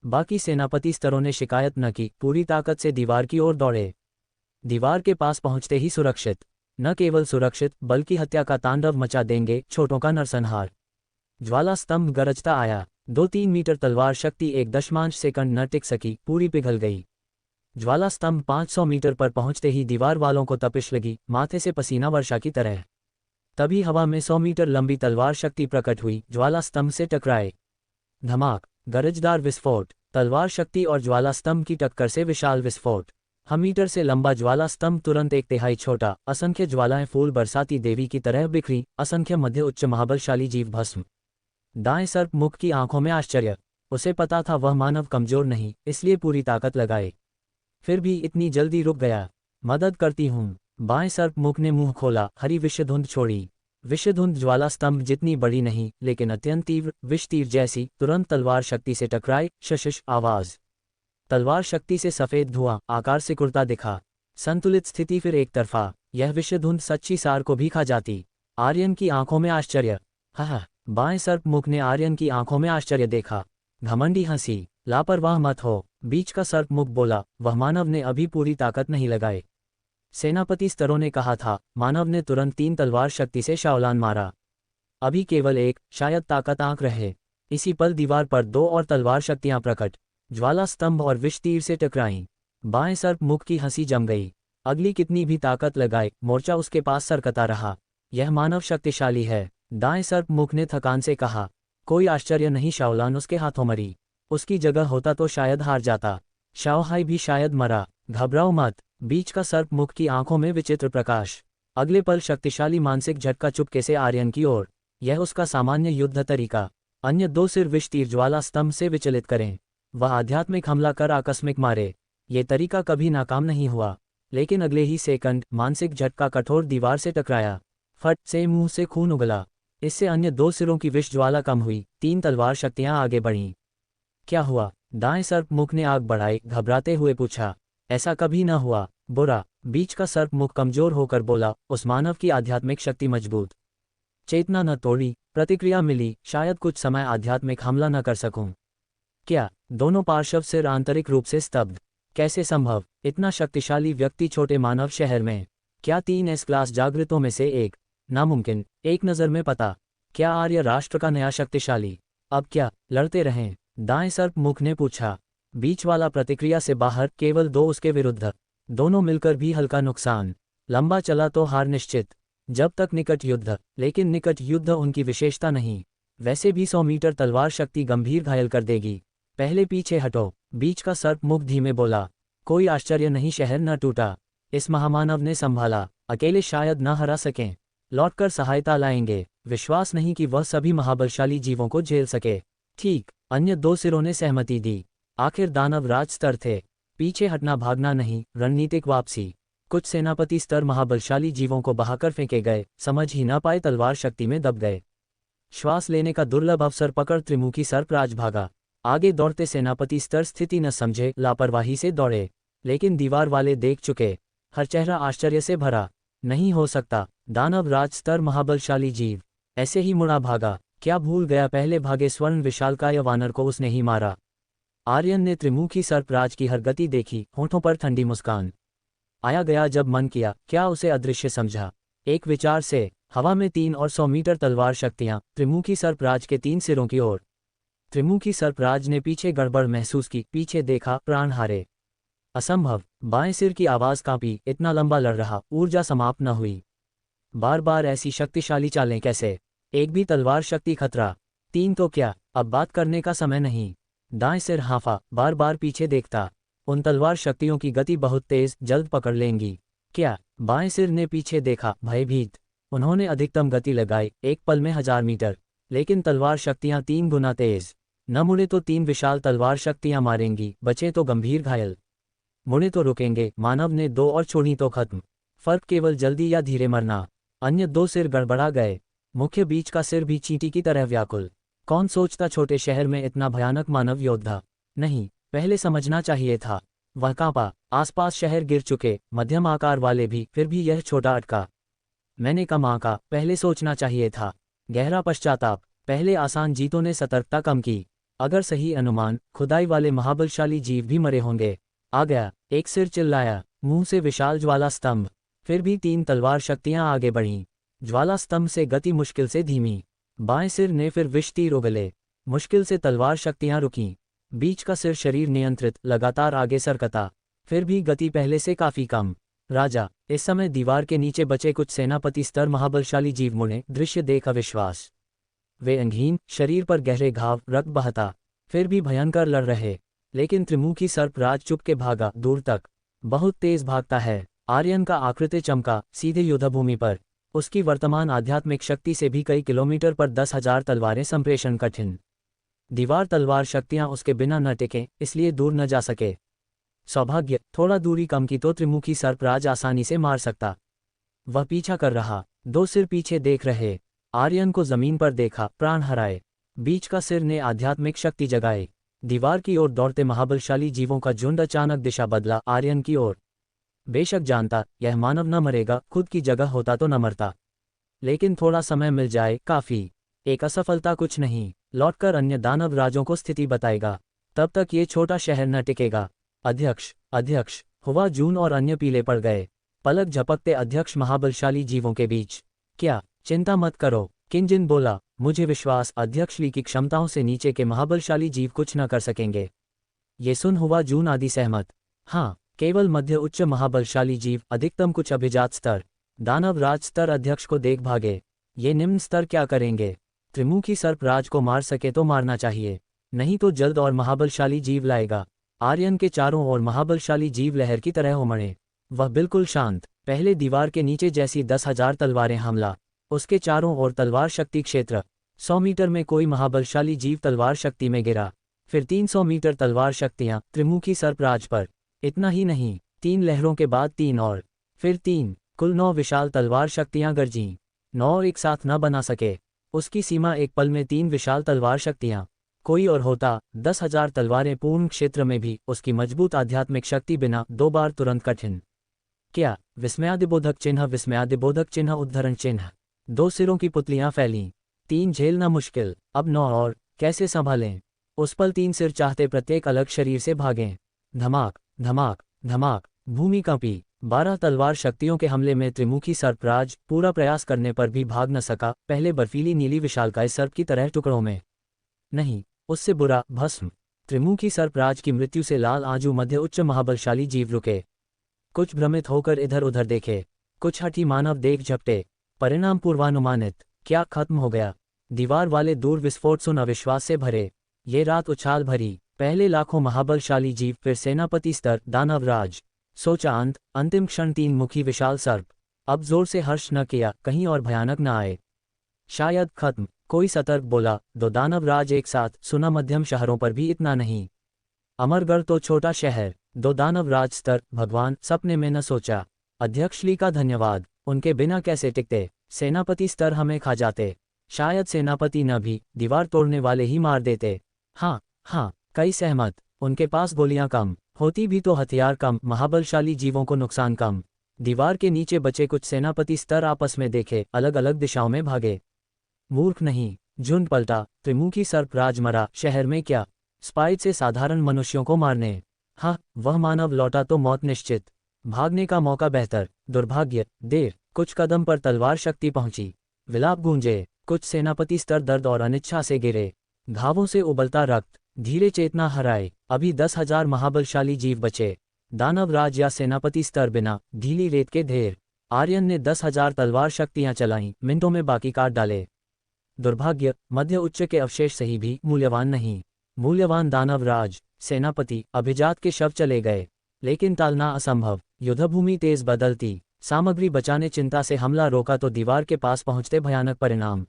बाकी सेनापति स्तरों ने शिकायत न की, पूरी ताकत से दीवार की ओर दौड़े। दीवार के पास पहुंचते ही सुरक्षित, न केवल सुरक्षित बल्कि हत्या का तांडव मचा देंगे, छोटों का नरसंहार। ज्वाला स्तंभ गरजता आया। 2-3 मीटर तलवार शक्ति 1 सेकंड न टिक सकी, पूरी पिघल गई। ज्वाला स्तंभ 500 मीटर पर पहुंचते ही दीवार वालों को तपिश लगी, माथे से पसीना वर्षा की तरह। तभी हवा में 100 मीटर लंबी तलवार शक्ति प्रकट हुई, ज्वाला स्तंभ से टकराए। धमाक, गरजदार विस्फोट। तलवार शक्ति और ज्वाला स्तंभ की टक्कर से विशाल विस्फोट। हम मीटर से लंबा ज्वाला स्तंभ तुरंत एक तिहाई छोटा, असंख्य ज्वालाएं फूल बरसाती देवी की तरह बिखरी, असंख्य मध्य उच्च महाबलशाली जीव भस्म। दाएं सर्प मुख की आंखों में आश्चर्य। उसे पता था वह मानव कमजोर नहीं, इसलिए पूरी ताकत लगाए, फिर भी इतनी जल्दी रुक गया। मदद करती हूँ। बाएं सर्प मुख ने मुंह खोला, हरी विषधुंध छोड़ी। विषधुंध ज्वाला स्तंभ जितनी बड़ी नहीं, लेकिन अत्यंत तीव्र, विष तीर जैसी, तुरंत तलवार शक्ति से टकराई। शशिश आवाज। तलवार शक्ति से सफेद धुआं, आकार सिकुड़ता दिखा। संतुलित स्थिति फिर एक तरफा। यह विषधुंध सच्ची सार को भी खा जाती। आर्यन की आंखों में आश्चर्य। हा। बाएं सर्प मुख ने आर्यन की आंखों में आश्चर्य देखा। घमंडी हंसी। लापरवाह मत हो, बीच का सर्प मुख बोला। वह मानव ने अभी पूरी ताकत नहीं लगाई। सेनापति स्तरों ने कहा था। मानव ने तुरंत 3 तलवार शक्ति से शाओलान मारा। अभी केवल एक, शायद ताकत आंक रहे। इसी पल दीवार पर 2 और तलवार शक्तियां प्रकट, ज्वाला स्तंभ और विष तीर से टकराईं। बाएं सर्प मुख की हंसी जम गई। अगली कितनी भी ताकत लगाए, मोर्चा उसके पास सरकता रहा। यह मानव शक्तिशाली है। दाएं सर्प मुख ने थकान से कहा। कोई आश्चर्य नहीं, शाओलान उसके हाथों मरी। उसकी जगह होता तो शायद हार जाता। शाओहाई भी शायद मरा। घबराओ मत। बीच का सर्प मुख की आंखों में विचित्र प्रकाश। अगले पल शक्तिशाली मानसिक झटका चुपके से आर्यन की ओर। यह उसका सामान्य युद्ध तरीका। अन्य 2 सिर विष तीर ज्वाला स्तंभ से विचलित करें। वह आध्यात्मिक हमला कर आकस्मिक मारे। ये तरीका कभी नाकाम नहीं हुआ, लेकिन अगले ही सेकंड मानसिक झटका कठोर दीवार से टकराया। फट से मुंह से खून उगला। इससे अन्य 2 सिरों की विष ज्वाला कम हुई। 3 तलवार शक्तियां आगे बढ़ीं। क्या हुआ? दाएं सर्प मुख ने आग बढ़ाई, घबराते हुए पूछा। ऐसा कभी न हुआ। बुरा। बीच का सर्प मुख कमजोर होकर बोला। उस मानव की आध्यात्मिक शक्ति मजबूत। चेतना न तोड़ी। प्रतिक्रिया मिली, शायद कुछ समय आध्यात्मिक हमला न कर सकूं। क्या? दोनों पार्श्व सिर आंतरिक रूप से स्तब्ध। कैसे संभव? इतना शक्तिशाली व्यक्ति छोटे मानव शहर में। क्या 3 एस क्लास जागृतों में से एक? नामुमकिन। एक नज़र में पता। क्या आर्य राष्ट्र का नया शक्तिशाली? अब क्या लड़ते रहें? दाएं सर्प मुख ने पूछा। बीच वाला प्रतिक्रिया से बाहर, केवल 2 उसके विरुद्ध। दोनों मिलकर भी हल्का नुकसान। लंबा चला तो हार निश्चित। जब तक निकट युद्ध, लेकिन निकट युद्ध उनकी विशेषता नहीं। वैसे भी 100 मीटर तलवार शक्ति गंभीर घायल कर देगी। पहले पीछे हटो। बीच का सर्प मुख धीमे बोला। कोई आश्चर्य नहीं, शहर न टूटा। इस महामानव ने संभाला। अकेले शायद न हरा सकें, लौटकर सहायता लाएंगे। विश्वास नहीं कि वह सभी महाबलशाली जीवों को झेल सके। ठीक। अन्य 2 सिरों ने सहमति दी। आखिर दानव राज स्तर थे। पीछे हटना भागना नहीं, रणनीतिक वापसी। कुछ सेनापति स्तर महाबलशाली जीवों को बहाकर फेंके गए, समझ ही न पाए तलवार शक्ति में दब गए। श्वास लेने का दुर्लभ अवसर पकड़ त्रिमुखी सर्पराज भागा। आगे दौड़ते सेनापति स्तर स्थिति न समझे, लापरवाही से दौड़े। लेकिन दीवार वाले देख चुके। हर चेहरा आश्चर्य से भरा। नहीं हो सकता। दानव राज स्तर महाबलशाली जीव ऐसे ही मुड़ा भागा। क्या भूल गया पहले भागे स्वर्ण विशालकाय वानर को उसने ही मारा? आर्यन ने त्रिमुखी सर्पराज की हर गति देखी, होठों पर ठंडी मुस्कान। आया गया जब मन किया, क्या उसे अदृश्य समझा? एक विचार से हवा में 3 और 100 मीटर तलवार शक्तियां, त्रिमुखी सर्पराज के 3 सिरों की ओर। त्रिमुखी सर्पराज ने पीछे गड़बड़ महसूस की, पीछे देखा, प्राण हारे। असंभव। बाएं सिर की आवाज कांपी। इतना लंबा लड़ रहा, ऊर्जा समाप्त न हुई। बार बार ऐसी शक्तिशाली चालें कैसे? एक भी तलवार शक्ति खतरा। 3 तो क्या? अब बात करने का समय नहीं। दाएं सिर हांफा, बार बार पीछे देखता। उन तलवार शक्तियों की गति बहुत तेज, जल्द पकड़ लेंगी। क्या? बाएं सिर ने पीछे देखा, भयभीत। उन्होंने अधिकतम गति लगाई, एक पल में 1000 मीटर। लेकिन तलवार शक्तियां 3 गुना तेज। न मुड़े तो 3 विशाल तलवार शक्तियां मारेंगी, बचे तो गंभीर घायल। मुड़े तो रुकेंगे। मानव ने 2 और छोड़ी तो खत्म। फर्क केवल जल्दी या धीरे मरना। अन्य 2 सिर गड़बड़ा गए। मुख्य बीच का सिर भी चींटी की तरह व्याकुल। कौन सोचता छोटे शहर में इतना भयानक मानव योद्धा? नहीं, पहले समझना चाहिए था। वह कांपा। आसपास शहर गिर चुके, मध्यम आकार वाले भी, फिर भी यह छोटा अटका। मैंने कम आंका, पहले सोचना चाहिए था। गहरा पश्चाताप। पहले आसान जीतों ने सतर्कता कम की। अगर सही अनुमान, खुदाई वाले महाबलशाली जीव भी मरे होंगे। आ गया। एक सिर चिल्लाया, मुंह से विशाल ज्वाला स्तंभ। फिर भी 3 तलवार शक्तियां आगे बढ़ीं। ज्वाला स्तंभ से गति मुश्किल से धीमी। बाएं सिर ने फिर विष तीर उगले। मुश्किल से तलवार शक्तियां रुकीं। बीच का सिर शरीर नियंत्रित, लगातार आगे सरकता। फिर भी गति पहले से काफी कम। राजा। इस समय दीवार के नीचे बचे कुछ सेनापति स्तर महाबलशाली जीव मुड़े, दृश्य देख अविश्वास। वे अंगहीन, शरीर पर गहरे घाव, रक्त बहता। फिर भी भयंकर लड़ रहे। लेकिन त्रिमुखी सर्पराज चुप के भागा दूर तक। बहुत तेज भागता है। आर्यन का आकृति चमका सीधे युद्धभूमि पर। उसकी वर्तमान आध्यात्मिक शक्ति से भी कई किलोमीटर पर 10,000 तलवारें संप्रेषण कठिन। दीवार तलवार शक्तियां उसके बिना न टिके, इसलिए दूर न जा सके। सौभाग्य, थोड़ा दूरी कम की तो त्रिमुखी सर्पराज आसानी से मार सकता। वह पीछा कर रहा। 2 सिर पीछे देख रहे। आर्यन को जमीन पर देखा, प्राण हराए। बीच का सिर ने आध्यात्मिक शक्ति जगाई। दीवार की ओर दौड़ते महाबलशाली जीवों का झुंड अचानक दिशा बदला आर्यन की ओर। बेशक जानता, यह मानव न मरेगा, खुद की जगह होता तो न मरता। लेकिन थोड़ा समय मिल जाए काफी। एक असफलता कुछ नहीं, लौटकर अन्य दानव राजों को स्थिति बताएगा। तब तक ये छोटा शहर न टिकेगा। अध्यक्ष, अध्यक्ष, हुआ जून और अन्य पीले पड़ गए। पलक झपकते अध्यक्ष महाबलशाली जीवों के बीच। क्या, चिंता मत करो, किंजिन बोला। मुझे विश्वास, अध्यक्ष ली की क्षमताओं से नीचे के महाबलशाली जीव कुछ न कर सकेंगे। ये सुन हुआ जून आदि सहमत। हाँ, केवल मध्य उच्च महाबलशाली जीव, अधिकतम कुछ अभिजात स्तर। दानव राज स्तर अध्यक्ष को देख भागे। ये निम्न स्तर क्या करेंगे? त्रिमुखी सर्पराज को मार सके तो मारना चाहिए, नहीं तो जल्द और महाबलशाली जीव लाएगा। आर्यन के चारों ओर महाबलशाली जीव लहर की तरह उमड़े। वह बिल्कुल शांत। पहले दीवार के नीचे जैसी 10,000 तलवारें हमला। उसके चारों ओर तलवार शक्ति क्षेत्र। 100 मीटर में कोई महाबलशाली जीव तलवार शक्ति में गिरा। फिर 300 मीटर तलवार शक्तियां त्रिमुखी सर्पराज पर। इतना ही नहीं, 3 लहरों के बाद 3 और फिर 3, कुल 9 विशाल तलवार शक्तियां गरजीं। 9 एक साथ न बना सके। उसकी सीमा एक पल में 3 विशाल तलवार शक्तियां। कोई और होता, 10,000 तलवारें पूर्ण क्षेत्र में भी उसकी मजबूत आध्यात्मिक शक्ति बिना 2 बार तुरंत कठिन। क्या, विस्मयादिबोधक चिन्ह, विस्मयादिबोधक चिन्ह, उद्धरण चिन्ह। 2 सिरों की पुतलियां फैलीं। 3 झेलना मुश्किल, अब 9 और कैसे संभालें? उस पल 3 सिर चाहते प्रत्येक अलग शरीर से भागें। धमाक धमाक धमाक, भूमि कांपी। 12 तलवार शक्तियों के हमले में त्रिमुखी सर्पराज पूरा प्रयास करने पर भी भाग न सका। पहले बर्फीली नीली विशालकाय सर्प की तरह टुकड़ों में नहीं, उससे बुरा, भस्म। त्रिमुखी सर्पराज की मृत्यु से लाल आजू मध्य उच्च महाबलशाली जीव रुके। कुछ भ्रमित होकर इधर उधर देखे, कुछ हठी मानव देख झपटे। परिणाम पूर्वानुमानित। क्या खत्म हो गया? दीवार वाले दूर विस्फोट सुन अविश्वास से भरे। ये रात उछाल भरी। पहले लाखों महाबलशाली जीव, फिर सेनापति स्तर दानवराज। सोचा अंत, अंतिम क्षण 3 मुखी विशाल सर्प। अब जोर से हर्ष न किया, कहीं और भयानक न आए। शायद खत्म, कोई सतर्क बोला। 2 दानवराज एक साथ, सुना मध्यम शहरों पर भी इतना नहीं। अमरगढ़ तो छोटा शहर। 2 दानवराज स्तर, भगवान, सपने में न सोचा। अध्यक्ष ली का धन्यवाद, उनके बिना कैसे टिकते। सेनापति स्तर हमें खा जाते। शायद सेनापति न भी, दीवार तोड़ने वाले ही मार देते। हाँ हाँ, कई सहमत। उनके पास गोलियां कम, होती भी तो हथियार कम, महाबलशाली जीवों को नुकसान कम। दीवार के नीचे बचे कुछ सेनापति स्तर आपस में देखे, अलग अलग दिशाओं में भागे। मूर्ख नहीं, झुंड पलटा। त्रिमुखी सर्पराज मरा, शहर में क्या? स्पाइट से साधारण मनुष्यों को मारने। हाँ, वह मानव लौटा तो मौत निश्चित। भागने का मौका बेहतर, दुर्भाग्य देर। कुछ कदम पर तलवार शक्ति पहुंची। विलाप गूंजे। कुछ सेनापति स्तर दर्द और अनिच्छा से गिरे। घावों से उबलता रक्त। धीरे चेतना हराए। अभी 10,000 महाबलशाली जीव बचे। दानवराज या सेनापति स्तर बिना, ढीली रेत के ढेर। आर्यन ने 10,000 तलवार शक्तियां चलाईं, मिनटों में बाकी काट डाले। दुर्भाग्य, मध्य उच्च के अवशेष सही भी मूल्यवान नहीं। मूल्यवान दानवराज, सेनापति, अभिजात के शव चले गए। लेकिन टालना असंभव। युद्धभूमि तेज बदलती। सामग्री बचाने चिंता से हमला रोका तो दीवार के पास पहुंचते भयानक परिणाम।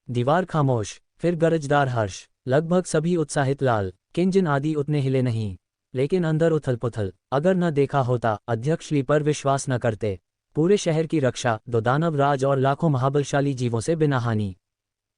दीवार खामोश, फिर गरजदार हर्ष। लगभग सभी उत्साहित। लाल किंजिन आदि उतने हिले नहीं, लेकिन अंदर उथल पुथल। अगर न देखा होता, अध्यक्ष ली पर विश्वास न करते। पूरे शहर की रक्षा, 2 दानवराज और लाखों महाबलशाली जीवों से बिना हानि।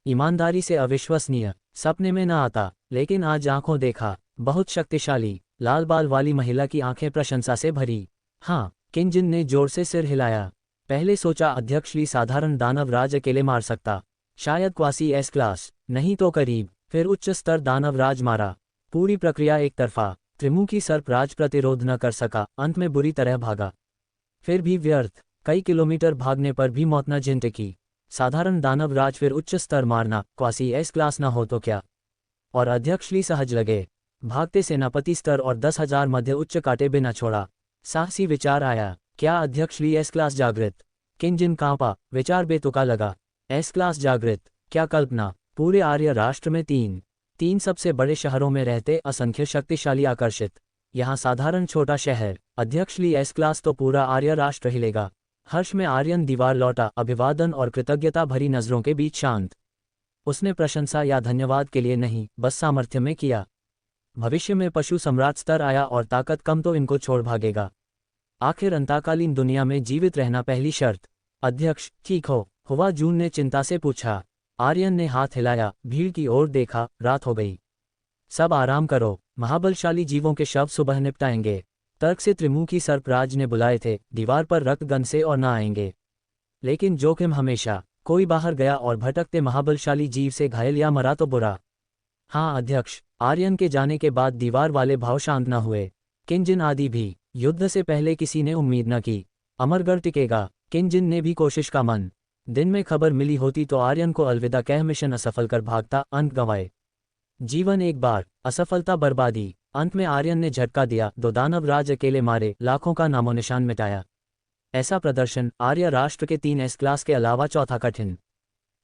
ईमानदारी से अविश्वसनीय। सपने में न आता, लेकिन आज आंखों देखा। बहुत शक्तिशाली। लाल बाल वाली महिला की आंखें प्रशंसा से भरी। हाँ, किंजिन ने जोर से सिर हिलाया। पहले सोचा अध्यक्ष ली साधारण दानवराज अकेले मार सकता, शायद क्वासी एस क्लास, नहीं तो करीब। फिर उच्च स्तर दानवराज मारा। पूरी प्रक्रिया एक तरफा। त्रिमुखी सर्पराज प्रतिरोध न कर सका, अंत में बुरी तरह भागा। फिर भी व्यर्थ। कई किलोमीटर भागने पर भी मौत न झिंटकी। साधारण दानवराज फिर उच्च स्तर मारना, क्वासी एस क्लास न हो तो क्या। और अध्यक्ष ली सहज लगे। भागते सेनापति स्तर और 10,000 मध्य उच्च काटे बिना छोड़ा। साहसी विचार आया, क्या अध्यक्ष ली एस क्लास जागृत? किंजिन कांपा। विचार बेतुका लगा। एस क्लास जागृत, क्या कल्पना। पूरे आर्य राष्ट्र में 3 3 सबसे बड़े शहरों में रहते असंख्य शक्तिशाली आकर्षित। यहाँ साधारण छोटा शहर, अध्यक्ष ली एस क्लास तो पूरा आर्य राष्ट्र हिलेगा। हर्ष में आर्यन दीवार लौटा, अभिवादन और कृतज्ञता भरी नजरों के बीच शांत। उसने प्रशंसा या धन्यवाद के लिए नहीं, बस सामर्थ्य में किया। भविष्य में पशु सम्राट स्तर आया और ताकत कम तो इनको छोड़ भागेगा। आखिर अंतकालीन दुनिया में जीवित रहना पहली शर्त। अध्यक्ष, ठीक हो? हुआ जून ने चिंता से पूछा। आर्यन ने हाथ हिलाया, भीड़ की ओर देखा। रात हो गई, सब आराम करो, महाबलशाली जीवों के शव सुबह निपटाएंगे। तर्क से त्रिमुखी सर्पराज ने बुलाए थे, दीवार पर रक्त गन से और न आएंगे। लेकिन जोखिम हमेशा, कोई बाहर गया और भटकते महाबलशाली जीव से घायल या मरा तो बुरा। हाँ अध्यक्ष, आर्यन के जाने के बाद दीवार वाले भाव शांत न हुए। किंजिन आदि भी। युद्ध से पहले किसी ने उम्मीद न की अमरगढ़ टिकेगा। किंजिन ने भी कोशिश का मन। दिन में खबर मिली होती तो आर्यन को अलविदा कह मिशन असफल कर भागता, अंत गंवाए। जीवन एक बार, असफलता बर्बादी। अंत में आर्यन ने झटका दिया, 2 दानव राज अकेले मारे, लाखों का नामो निशान मिटाया। ऐसा प्रदर्शन आर्य राष्ट्र के 3 एस क्लास के अलावा चौथा कठिन।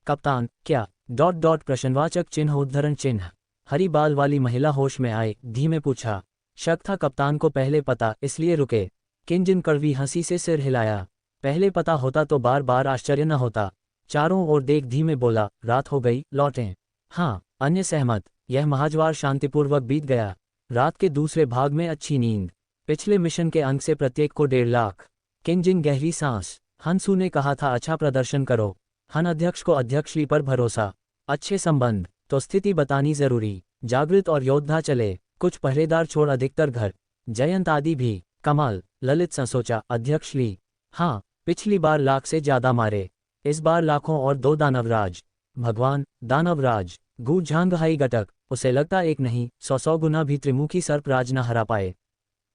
कप्तान, क्या? प्रश्नवाचक चिन्ह उद्धरण चिन्ह। हरी बाल वाली महिला होश में आए, धीमे पूछा। शक था कप्तान को पहले पता, इसलिए रुके। किंजिन कड़वी हंसी से सिर हिलाया। पहले पता होता तो बार बार आश्चर्य न होता। चारों ओर देख धीमे बोला, रात हो गई, लौटें। हाँ, अन्य सहमत। यह महाज्वार शांतिपूर्वक बीत गया। रात के दूसरे भाग में अच्छी नींद। पिछले मिशन के अंक से प्रत्येक को 1.5 लाख। किंजिन गहरी सांस। हंसू ने कहा था अच्छा प्रदर्शन करो। हन अध्यक्ष को अध्यक्षली पर भरोसा, अच्छे संबंध, तो स्थिति बतानी जरूरी। जागृत और योद्धा चले, कुछ पहरेदार छोड़ अधिकतर घर। जयंत आदि भी। कमाल, ललित सा सोचा। अध्यक्षली, हाँ, पिछली बार लाख से ज्यादा मारे, इस बार लाखों और 2 दानवराज। भगवान, दानवराज। गू झांगहाई गटक। उसे लगता एक नहीं, 100 गुना भी त्रिमुखी सर्पराज न हरा पाए।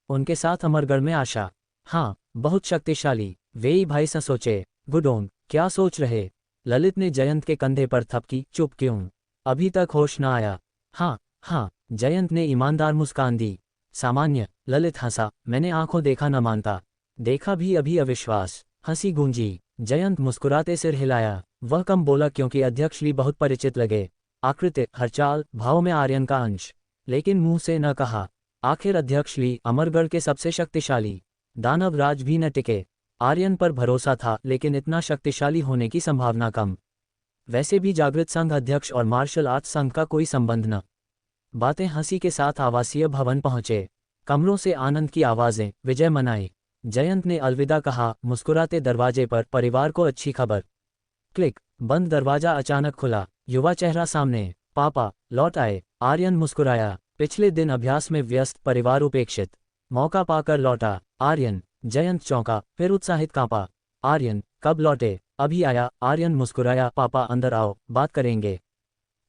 उनके साथ अमरगढ़ में आशा। हाँ, बहुत शक्तिशाली। वेई भाई सा सोचे। गुडोन, क्या सोच रहे? ललित ने जयंत के कंधे पर थपकी। चुप क्यों? अभी तक होश न आया? हाँ हाँ, जयंत ने ईमानदार मुस्कान दी। सामान्य। ललित हंसा। मैंने आंखों देखा न मानता। देखा भी अभी अविश्वास। हंसी गूंजी। जयंत मुस्कुराते सिर हिलाया। वह कम बोला क्योंकि अध्यक्षली बहुत परिचित लगे। आकृति, हरचाल, भाव में आर्यन का अंश। लेकिन मुंह से न कहा। आखिर अध्यक्षली अमरगढ़ के सबसे शक्तिशाली। दानवराज भी न टिके। आर्यन पर भरोसा था, लेकिन इतना शक्तिशाली होने की संभावना कम। वैसे भी जागृत संघ अध्यक्ष और मार्शल आर्ट्स संघ का कोई संबंध न। बातें हंसी के साथ आवासीय भवन पहुंचे। कमरों से आनंद की आवाजें, विजय मनाई। जयंत ने अलविदा कहा, मुस्कुराते दरवाजे पर, परिवार को अच्छी खबर। क्लिक, बंद दरवाजा अचानक खुला। युवा चेहरा सामने। पापा, लौट आए। आर्यन मुस्कुराया। पिछले दिन अभ्यास में व्यस्त, परिवार उपेक्षित। मौका पाकर लौटा। आर्यन। जयंत चौंका, फिर उत्साहित कांपा। आर्यन, कब लौटे? अभी आया। आर्यन मुस्कुराया। पापा अंदर आओ, बात करेंगे।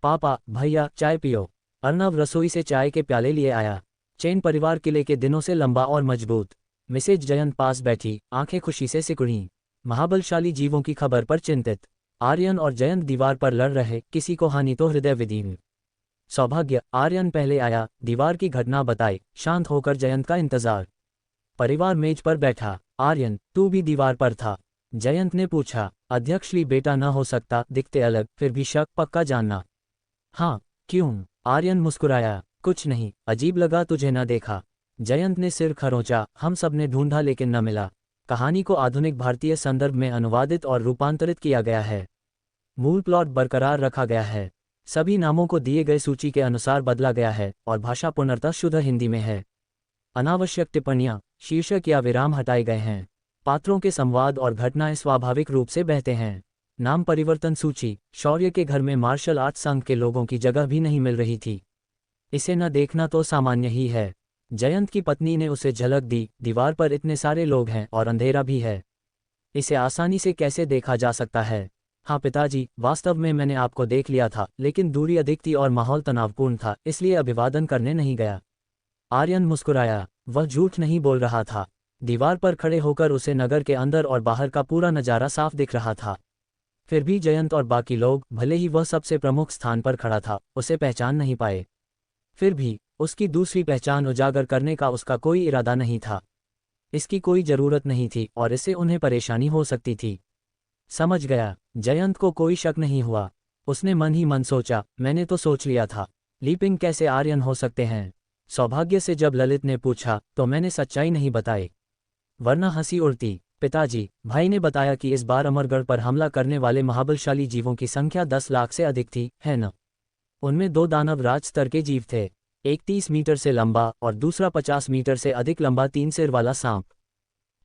पापा, भैया, चाय पियो। अर्नव रसोई से चाय के प्याले लिए आया। चैन परिवार किले के दिनों से लंबा और मजबूत। मिसेज जयंत पास बैठी, आंखें खुशी से सिकुड़ी। महाबलशाली जीवों की खबर पर चिंतित। आर्यन और जयंत दीवार पर लड़ रहे, किसी को हानि तो हृदय विदीर्ण। सौभाग्य, आर्यन पहले आया, दीवार की घटना बताई। शांत होकर जयंत का इंतजार। परिवार मेज पर बैठा। आर्यन, तू भी दीवार पर था? जयंत ने पूछा। अध्यक्षली बेटा न हो सकता, दिखते अलग, फिर भी शक, पक्का जानना। हाँ, क्यों? आर्यन मुस्कुराया। कुछ नहीं, अजीब लगा तुझे न देखा। जयंत ने सिर खरोंचा। हम सब ने ढूंढा लेकिन न मिला। कहानी को आधुनिक भारतीय संदर्भ में अनुवादित और रूपांतरित किया गया है। मूल प्लॉट बरकरार रखा गया है। सभी नामों को दिए गए सूची के अनुसार बदला गया है और भाषा पुनर्तः शुद्ध हिंदी में है। अनावश्यक टिप्पणियां, शीर्षक या विराम हटाए गए हैं। पात्रों के संवाद और घटनाएं स्वाभाविक रूप से बहते हैं। नाम परिवर्तन सूची। शौर्य के घर में मार्शल आर्ट्स संघ के लोगों की जगह भी नहीं मिल रही थी। इसे न देखना तो सामान्य ही है। जयंत की पत्नी ने उसे झलक दी। दीवार पर इतने सारे लोग हैं और अंधेरा भी है, इसे आसानी से कैसे देखा जा सकता है? हाँ पिताजी, वास्तव में मैंने आपको देख लिया था, लेकिन दूरी अधिक थी और माहौल तनावपूर्ण था, इसलिए अभिवादन करने नहीं गया। आर्यन मुस्कुराया। वह झूठ नहीं बोल रहा था। दीवार पर खड़े होकर उसे नगर के अंदर और बाहर का पूरा नज़ारा साफ दिख रहा था। फिर भी जयंत और बाकी लोग, भले ही वह सबसे प्रमुख स्थान पर खड़ा था, उसे पहचान नहीं पाए। फिर भी उसकी दूसरी पहचान उजागर करने का उसका कोई इरादा नहीं था। इसकी कोई जरूरत नहीं थी और इससे उन्हें परेशानी हो सकती थी। समझ गया। जयंत को कोई शक नहीं हुआ। उसने मन ही मन सोचा, मैंने तो सोच लिया था, लीपिंग कैसे आर्यन हो सकते हैं? सौभाग्य से जब ललित ने पूछा तो मैंने सच्चाई नहीं बताई, वरना हंसी उड़ती। पिताजी, भाई ने बताया कि इस बार अमरगढ़ पर हमला करने वाले महाबलशाली जीवों की संख्या 10 लाख से अधिक थी, है न? उनमें 2 दानव राज स्तर के जीव थे, एक 30 मीटर से लंबा और दूसरा 50 मीटर से अधिक लंबा 3 सिर वाला सांप।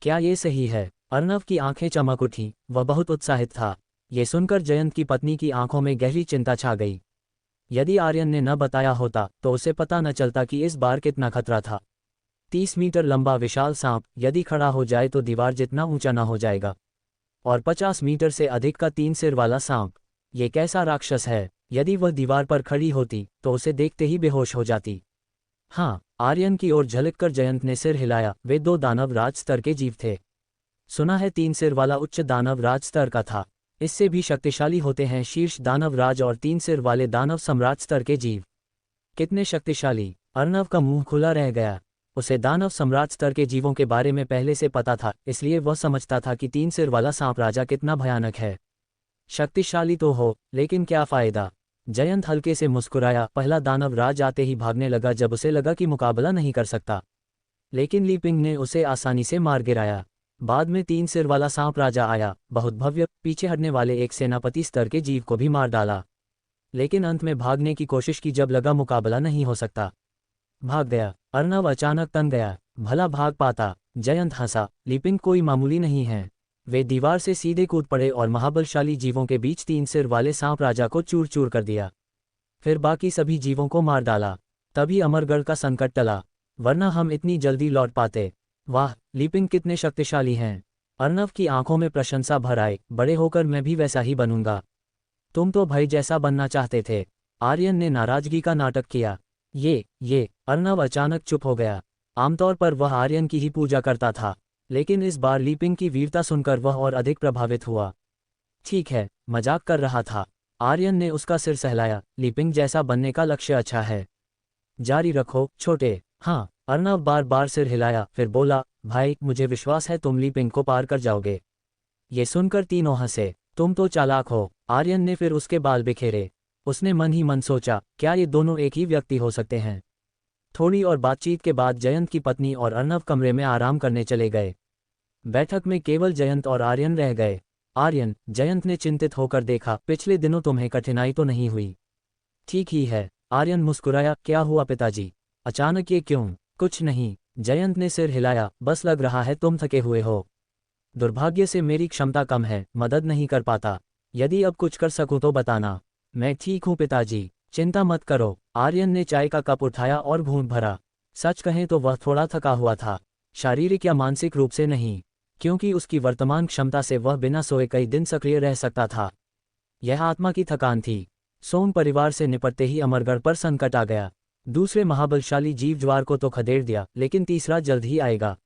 क्या ये सही है? अर्णव की आंखें चमक उठी, वह बहुत उत्साहित था। ये सुनकर जयंत की पत्नी की आंखों में गहरी चिंता छा गई। यदि आर्यन ने न बताया होता तो उसे पता न चलता कि इस बार कितना खतरा था। 30 मीटर लंबा विशाल सांप यदि खड़ा हो जाए तो दीवार जितना ऊंचा न हो जाएगा, और 50 मीटर से अधिक का 3 सिर वाला सांप, ये कैसा राक्षस है? यदि वह दीवार पर खड़ी होती तो उसे देखते ही बेहोश हो जाती। हाँ, आर्यन की ओर झलककर जयंत ने सिर हिलाया। वे 2 दानव राज स्तर के जीव थे। सुना है 3 सिर वाला उच्च दानव राज स्तर का था, इससे भी शक्तिशाली होते हैं शीर्ष दानव राज और 3 सिर वाले दानव सम्राट स्तर के जीव। कितने शक्तिशाली! अर्णव का मुंह खुला रह गया। उसे दानव सम्राट स्तर के जीवों के बारे में पहले से पता था, इसलिए वह समझता था कि 3 सिर वाला सांप राजा कितना भयानक है। शक्तिशाली तो हो, लेकिन क्या फायदा? जयंत हल्के से मुस्कुराया। पहला दानव राज आते ही भागने लगा जब उसे लगा कि मुकाबला नहीं कर सकता, लेकिन लीपिंग ने उसे आसानी से मार गिराया। बाद में 3 सिर वाला सांप राजा आया, बहुत भव्य, पीछे हटने वाले एक सेनापति स्तर के जीव को भी मार डाला, लेकिन अंत में भागने की कोशिश की जब लगा मुकाबला नहीं हो सकता, भाग गया। अर्णव अचानक तन गया, भला भाग पाता? जयंत हंसा, लीपिंग कोई मामूली नहीं है। वे दीवार से सीधे कूद पड़े और महाबलशाली जीवों के बीच 3 सिर वाले सांप राजा को चूर चूर कर दिया, फिर बाकी सभी जीवों को मार डाला। तभी अमरगढ़ का संकट टला, वरना हम इतनी जल्दी लौट पाते। वाह, लीपिंग कितने शक्तिशाली हैं! अर्णव की आंखों में प्रशंसा भर आई। बड़े होकर मैं भी वैसा ही बनूंगा। तुम तो भाई जैसा बनना चाहते थे। आर्यन ने नाराजगी का नाटक किया। ये अर्णव अचानक चुप हो गया। आमतौर पर वह आर्यन की ही पूजा करता था, लेकिन इस बार लीपिंग की वीरता सुनकर वह और अधिक प्रभावित हुआ। ठीक है, मजाक कर रहा था। आर्यन ने उसका सिर सहलाया। लीपिंग जैसा बनने का लक्ष्य अच्छा है, जारी रखो छोटे। हाँ, अर्णव बार बार सिर हिलाया, फिर बोला, भाई मुझे विश्वास है तुम लीपिंग को पार कर जाओगे। ये सुनकर तीनों हंसे। तुम तो चालाक हो। आर्यन ने फिर उसके बाल बिखेरे। उसने मन ही मन सोचा, क्या ये दोनों एक ही व्यक्ति हो सकते हैं? थोड़ी और बातचीत के बाद जयंत की पत्नी और अर्णव कमरे में आराम करने चले गए। बैठक में केवल जयंत और आर्यन रह गए। आर्यन, जयंत ने चिंतित होकर देखा, पिछले दिनों तुम्हें कठिनाई तो नहीं हुई? ठीक ही है, आर्यन मुस्कुराया। क्या हुआ पिताजी, अचानक ये क्यों? कुछ नहीं, जयंत ने सिर हिलाया, बस लग रहा है तुम थके हुए हो। दुर्भाग्य से मेरी क्षमता कम है, मदद नहीं कर पाता। यदि अब कुछ कर सकूं तो बताना। मैं ठीक हूं पिताजी, चिंता मत करो। आर्यन ने चाय का कप उठाया और घूंट भरा। सच कहें तो वह थोड़ा थका हुआ था, शारीरिक या मानसिक रूप से नहीं, क्योंकि उसकी वर्तमान क्षमता से वह बिना सोए कई दिन सक्रिय रह सकता था। यह आत्मा की थकान थी। सोम परिवार से निपटते ही अमरगढ़ पर संकट आ गया। दूसरे महाबलशाली जीव ज्वार को तो खदेड़ दिया, लेकिन तीसरा जल्द ही आएगा।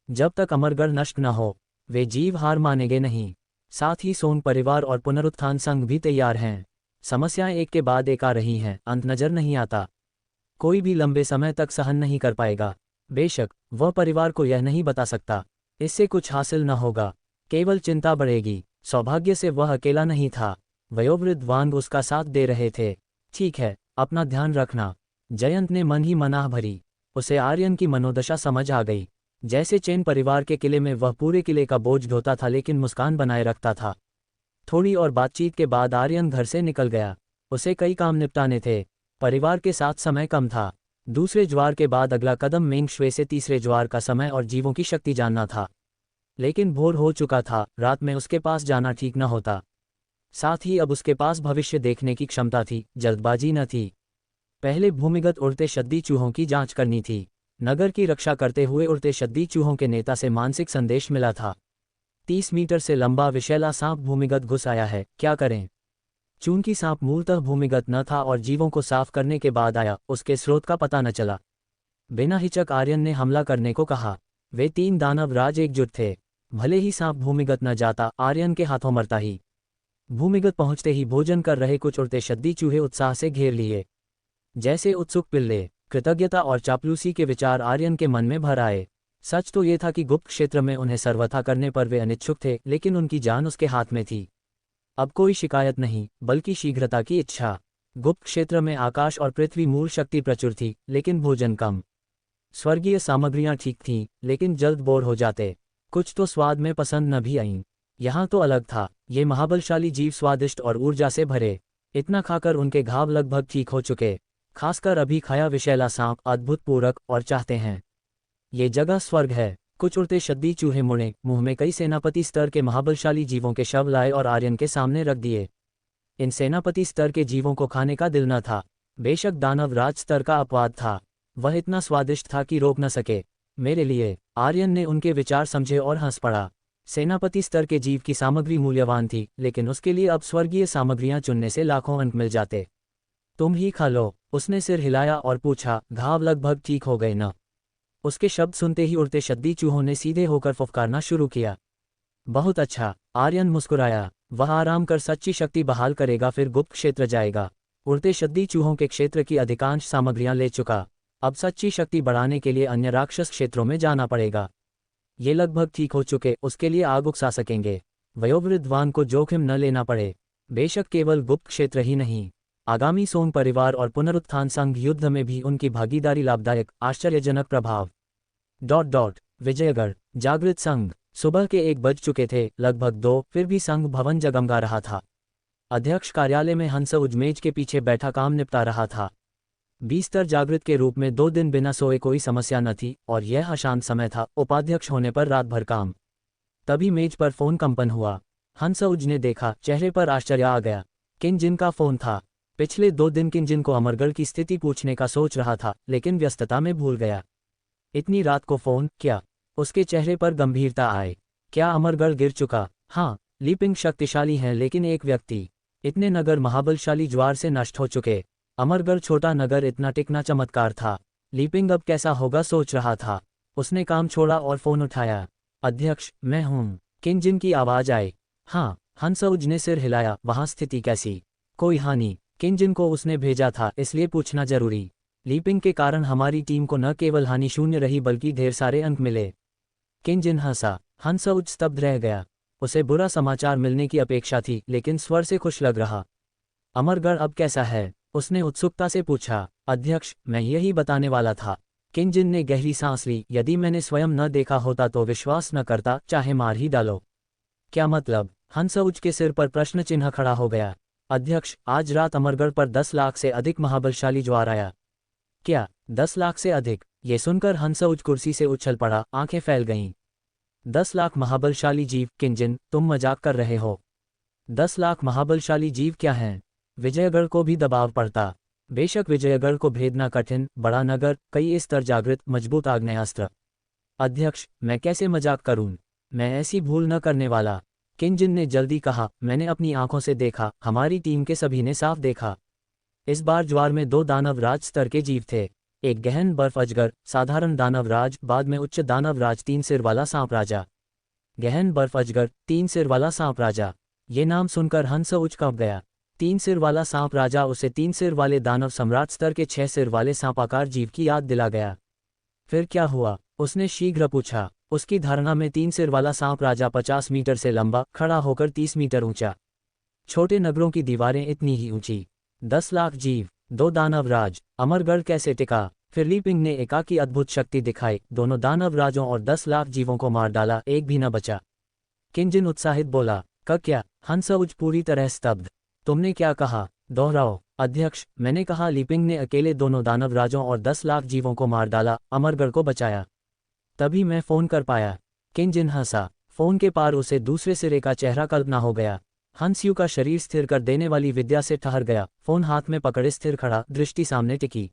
जब तक अमरगढ़ नष्ट न हो, वे जीव हार मानेंगे नहीं। साथ ही सोन परिवार और पुनरुत्थान संघ भी तैयार हैं। समस्याएं एक के बाद एक आ रही हैं, अंत नजर नहीं आता। कोई भी लंबे समय तक सहन नहीं कर पाएगा। बेशक वह परिवार को यह नहीं बता सकता, इससे कुछ हासिल न होगा, केवल चिंता बढ़ेगी। सौभाग्य से वह अकेला नहीं था, वयोवृद्ध वांग उसका साथ दे रहे थे। ठीक है, अपना ध्यान रखना। जयंत ने मन ही मनाह भरी। उसे आर्यन की मनोदशा समझ आ गई। जैसे चैन परिवार के किले में वह पूरे किले का बोझ ढोता था, लेकिन मुस्कान बनाए रखता था। थोड़ी और बातचीत के बाद आर्यन घर से निकल गया। उसे कई काम निपटाने थे, परिवार के साथ समय कम था। दूसरे ज्वार के बाद अगला कदम मेंगश्वे से तीसरे ज्वार का समय और जीवों की शक्ति जानना था। लेकिन भोर हो चुका था, रात में उसके पास जाना ठीक न होता। साथ ही अब उसके पास भविष्य देखने की क्षमता थी, जल्दबाजी न थी। पहले भूमिगत उड़ते शद्दी चूहों की जांच करनी थी। नगर की रक्षा करते हुए उड़ते शद्दी चूहों के नेता से मानसिक संदेश मिला था। 30 मीटर से लंबा विषैला सांप भूमिगत घुस आया है, क्या करें? चूंकि सांप मूलतः भूमिगत न था और जीवों को साफ करने के बाद आया, उसके स्रोत का पता न चला। बिना हिचक आर्यन ने हमला करने को कहा। वे 3 दानव राज एकजुट थे। भले ही सांप भूमिगत न जाता, आर्यन के हाथों मरता ही। भूमिगत पहुंचते ही भोजन कर रहे कुछ उड़ते शद्दी चूहे उत्साह से घेर लिए, जैसे उत्सुक पिल्ले। कृतज्ञता और चापलूसी के विचार आर्यन के मन में भर आए। सच तो ये था कि गुप्त क्षेत्र में उन्हें सर्वथा करने पर वे अनिच्छुक थे, लेकिन उनकी जान उसके हाथ में थी। अब कोई शिकायत नहीं, बल्कि शीघ्रता की इच्छा। गुप्त क्षेत्र में आकाश और पृथ्वी मूल शक्ति प्रचुर थी, लेकिन भोजन कम। स्वर्गीय सामग्रियां ठीक थीं, लेकिन जल्द बोर हो जाते। कुछ तो स्वाद में पसंद न भी आईं। यहाँ तो अलग था, ये महाबलशाली जीव स्वादिष्ट और ऊर्जा से भरे। इतना खाकर उनके घाव लगभग ठीक हो चुके। खासकर अभी खाया विषैला सांप अद्भुत पूरक और चाहते हैं। ये जगह स्वर्ग है। कुछ उड़ते शद्दी चूहे मुड़े मुंह में कई सेनापति स्तर के महाबलशाली जीवों के शव लाए और आर्यन के सामने रख दिए। इन सेनापति स्तर के जीवों को खाने का दिल न था। बेशक दानव राज स्तर का अपवाद था, वह इतना स्वादिष्ट था कि रोक न सके। मेरे लिए। आर्यन ने उनके विचार समझे और हंस पड़ा। सेनापति स्तर के जीव की सामग्री मूल्यवान थी, लेकिन उसके लिए अब स्वर्गीय सामग्रियां चुनने से लाखों अंक मिल जाते। तुम ही खा लो। उसने सिर हिलाया और पूछा, घाव लगभग ठीक हो गए न? उसके शब्द सुनते ही उड़ते शद्दी चूहों ने सीधे होकर फुफकारना शुरू किया। बहुत अच्छा। आर्यन मुस्कुराया। वह आराम कर सच्ची शक्ति बहाल करेगा, फिर गुप्त क्षेत्र जाएगा। उड़ते शद्दी चूहों के क्षेत्र की अधिकांश सामग्रियां ले चुका। अब सच्ची शक्ति बढ़ाने के लिए अन्य राक्षस क्षेत्रों में जाना पड़ेगा। ये लगभग ठीक हो चुके, उसके लिए आग उकसा सकेंगे। वयोवृद्धवान को जोखिम न लेना पड़े। बेशक केवल गुप्त क्षेत्र ही नहीं, आगामी सोंग परिवार और पुनरुत्थान संघ युद्ध में भी उनकी भागीदारी लाभदायक। आश्चर्यजनक प्रभाव। विजयगढ़ जागृत संघ। सुबह के 1 बज चुके थे, लगभग 2, फिर भी संघ भवन जगमगा रहा था। अध्यक्ष कार्यालय में हंस उजमेज के पीछे बैठा काम निपटा रहा था। 20 स्तर जागृत के रूप में 2 दिन बिना सोए कोई समस्या न थी, और यह अशांत समय था। उपाध्यक्ष होने पर रात भर काम। तभी मेज पर फोन कंपन हुआ। हंस उज ने देखा, चेहरे पर आश्चर्य आ गया। किंजन का फोन था। पिछले 2 दिन किंजन को अमरगढ़ की स्थिति पूछने का सोच रहा था, लेकिन व्यस्तता में भूल गया। इतनी रात को फोन क्या? उसके चेहरे पर गंभीरता आए। क्या अमरगढ़ गिर चुका? हाँ, लीपिंग शक्तिशाली हैं, लेकिन एक व्यक्ति। इतने नगर महाबलशाली ज्वार से नष्ट हो चुके। अमरगढ़ छोटा नगर, इतना टिकना चमत्कार था। लीपिंग अब कैसा होगा सोच रहा था। उसने काम छोड़ा और फोन उठाया। अध्यक्ष, मैं हूँ। किंजन की आवाज आई। हाँ। हंसउज ने सिर हिलाया। वहाँ स्थिति कैसी? कोई हानि? किंजन को उसने भेजा था, इसलिए पूछना जरूरी। लीपिंग के कारण हमारी टीम को न केवल हानि शून्य रही, बल्कि ढेर सारे अंक मिले। किंजन हंसा। हंसउज स्तब्ध रह गया। उसे बुरा समाचार मिलने की अपेक्षा थी, लेकिन स्वर से खुश लग रहा। अमरगढ़ अब कैसा है? उसने उत्सुकता से पूछा। अध्यक्ष, मैं यही बताने वाला था। किंजन ने गहरी सांस ली। यदि मैंने स्वयं न देखा होता तो विश्वास न करता, चाहे मार ही डालो। क्या मतलब? हंसउज के सिर पर प्रश्न चिन्ह खड़ा हो गया। अध्यक्ष, आज रात अमरगढ़ पर 10 लाख से अधिक महाबलशाली ज्वार आया। क्या 10 लाख से अधिक? ये सुनकर हंसउज कुर्सी से उछल पड़ा, आंखें फैल गईं। 10 लाख महाबलशाली जीव? किंजन, तुम मजाक कर रहे हो। 10 लाख महाबलशाली जीव क्या हैं? विजयगढ़ को भी दबाव पड़ता। बेशक विजयगढ़ को भेदना कठिन, बड़ा नगर, कई स्तर जागृत, मजबूत आग्नेयास्त्र। अध्यक्ष, मैं कैसे मजाक करूं? मैं ऐसी भूल न करने वाला। किंजन ने जल्दी कहा, मैंने अपनी आंखों से देखा, हमारी टीम के सभी ने साफ देखा। इस बार ज्वार में 2 दानव राज स्तर के जीव थे। एक गहन बर्फ अजगर, साधारण दानव राज, बाद में उच्च दानव राज 3 सिर वाला सांप राजा। गहन बर्फ अजगर, 3 सिर वाला सांप राजा। ये नाम सुनकर हंसउज कँप गया। 3 सिर वाला सांप राजा उसे 3 सिर वाले दानव सम्राट स्तर के 6 सिर वाले सांपाकार जीव की याद दिला गया। फिर क्या हुआ? उसने शीघ्र पूछा। उसकी धारणा में 3 सिर वाला सांप राजा 50 मीटर से लंबा, खड़ा होकर 30 मीटर ऊंचा। छोटे नगरों की दीवारें इतनी ही ऊंची। 10 लाख जीव, 2 दानव राज, अमरगढ़ कैसे टिका? फिर लीपिंग ने एकाकी अद्भुत शक्ति दिखाई, दोनों दानव राजों और 10 लाख जीवों को मार डाला, एक भी न बचा। किंजन उत्साहित बोला। क्या? हंसउज पूरी तरह स्तब्ध। तुमने क्या कहा? दोहराओ। अध्यक्ष, मैंने कहा लीपिंग ने अकेले दोनों दानव राजों और 10 लाख जीवों को मार डाला, अमरगढ़ को बचाया। तभी मैं फोन कर पाया। किंजन हंसा। फोन के पार उसे दूसरे सिरे का चेहरा कल्पना हो गया। हंसयू का शरीर स्थिर कर देने वाली विद्या से ठहर गया। फोन हाथ में पकड़े स्थिर खड़ा, दृष्टि सामने टिकी।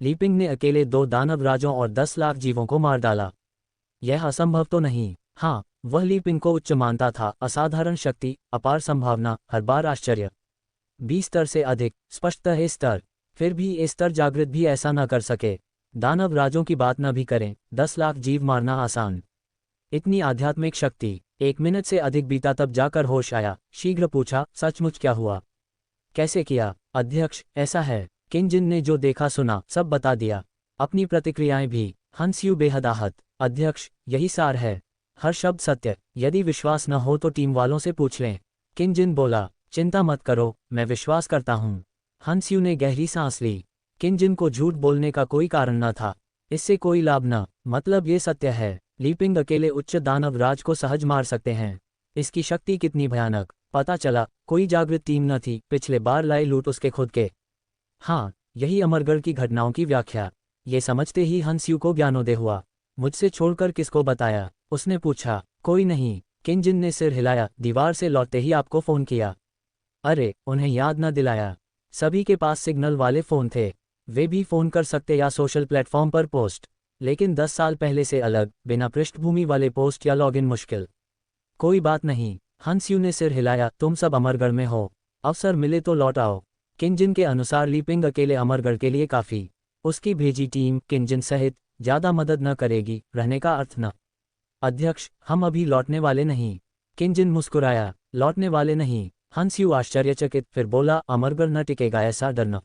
लीपिंग ने अकेले 2 दानव राजों और 10 लाख जीवों को मार डाला। यह असंभव तो नहीं? हाँ, वह लीपिंग को उच्च मानता था। असाधारण शक्ति, अपार संभावना, हर बार आश्चर्य। 20 स्तर से अधिक, स्पष्टतः स्तर। फिर भी ये स्तर जागृत भी ऐसा न कर सके। दानव राजों की बात न भी करें, 10 लाख जीव मारना आसान। इतनी आध्यात्मिक शक्ति। 1 मिनट से अधिक बीता, तब जाकर होश आया। शीघ्र पूछा, सचमुच क्या हुआ? कैसे किया? अध्यक्ष, ऐसा है। किंजन ने जो देखा सुना सब बता दिया, अपनी प्रतिक्रियाएं भी। हंसयू बेहद आहत। अध्यक्ष, यही सार है, हर शब्द सत्य। यदि विश्वास न हो तो टीम वालों से पूछ लें। किंजन बोला। चिंता मत करो, मैं विश्वास करता हूँ। हंस्यू ने गहरी सांस ली। किंजन को झूठ बोलने का कोई कारण न था, इससे कोई लाभ न, मतलब ये सत्य है, लीपिंग अकेले उच्च दानव राज को सहज मार सकते हैं। इसकी शक्ति कितनी भयानक, पता चला कोई जागृत टीम न थी, पिछले बार लाई लूट उसके खुद के। हाँ, यही अमरगढ़ की घटनाओं की व्याख्या। ये समझते ही हंस्यू को ज्ञानोदय हुआ। मुझसे छोड़कर किसको बताया, उसने पूछा। कोई नहीं, किंजन ने सिर हिलाया। दीवार से लौटते ही आपको फोन किया। अरे, उन्हें याद न दिलाया। सभी के पास सिग्नल वाले फ़ोन थे, वे भी फ़ोन कर सकते या सोशल प्लेटफॉर्म पर पोस्ट, लेकिन 10 साल पहले से अलग, बिना पृष्ठभूमि वाले पोस्ट या लॉगिन मुश्किल। कोई बात नहीं, हंस्यू ने सिर हिलाया। तुम सब अमरगढ़ में हो, अवसर मिले तो लौट आओ। किंजन के अनुसार लीपिंग अकेले अमरगढ़ के लिए काफ़ी। उसकी भेजी टीम किंजन सहित ज़्यादा मदद न करेगी, रहने का अर्थ न। अध्यक्ष, हम अभी लौटने वाले नहीं। किंजन मुस्कुराया। लौटने वाले नहीं? हंस्यू आश्चर्यचकित, फिर बोला, अमरगढ़ न टिकेगा ऐसा डर न।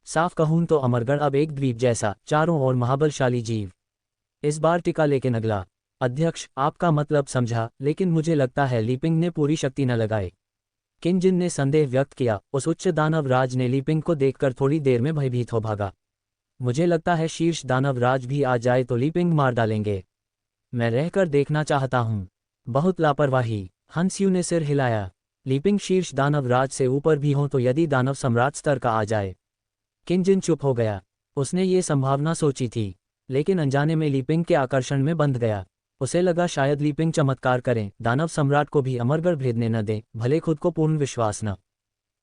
साफ कहूं तो अमरगढ़ अब एक द्वीप जैसा, चारों ओर महाबलशाली जीव। इस बार टिका, लेकिन अगला। अध्यक्ष, आपका मतलब समझा, लेकिन मुझे लगता है लीपिंग ने पूरी शक्ति न लगाई। किंजन ने संदेह व्यक्त किया। उस उच्च दानव राज ने लीपिंग को देखकर थोड़ी देर में भयभीत हो भागा। मुझे लगता है शीर्ष दानव राज भी आ जाए तो लीपिंग मार डालेंगे। मैं रहकर देखना चाहता हूँ। बहुत लापरवाही। हंस्यू ने सिर हिलाया। लीपिंग शीर्ष दानव राज से ऊपर भी हो तो यदि दानव सम्राट स्तर का आ जाए। किंजन चुप हो गया। उसने ये संभावना सोची थी, लेकिन अनजाने में लीपिंग के आकर्षण में बंध गया। उसे लगा शायद लीपिंग चमत्कार करें, दानव सम्राट को भी अमरगढ़ भेदने न दें, भले खुद को पूर्ण विश्वास न।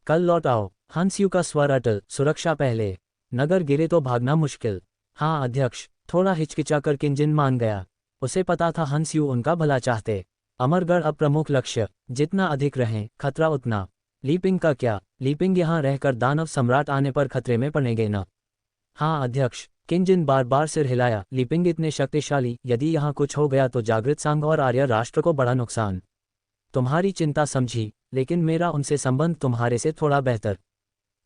कल लौट आओ। हंस्यू का स्वर अटल। सुरक्षा पहले, नगर गिरे तो भागना मुश्किल। हाँ अध्यक्ष। थोड़ा हिचकिचाकर किंजन मान गया। उसे पता था हंस्यू उनका भला चाहते। अमरगढ़ अब प्रमुख लक्ष्य, जितना अधिक रहें खतरा उतना। लीपिंग का क्या? लीपिंग यहाँ रहकर दानव सम्राट आने पर खतरे में पड़ेंगे न। हाँ अध्यक्ष। किंजन बार बार सिर हिलाया। लीपिंग इतने शक्तिशाली, यदि यहाँ कुछ हो गया तो जागृत संघ और आर्य राष्ट्र को बड़ा नुकसान। तुम्हारी चिंता समझी, लेकिन मेरा उनसे संबंध तुम्हारे से थोड़ा बेहतर।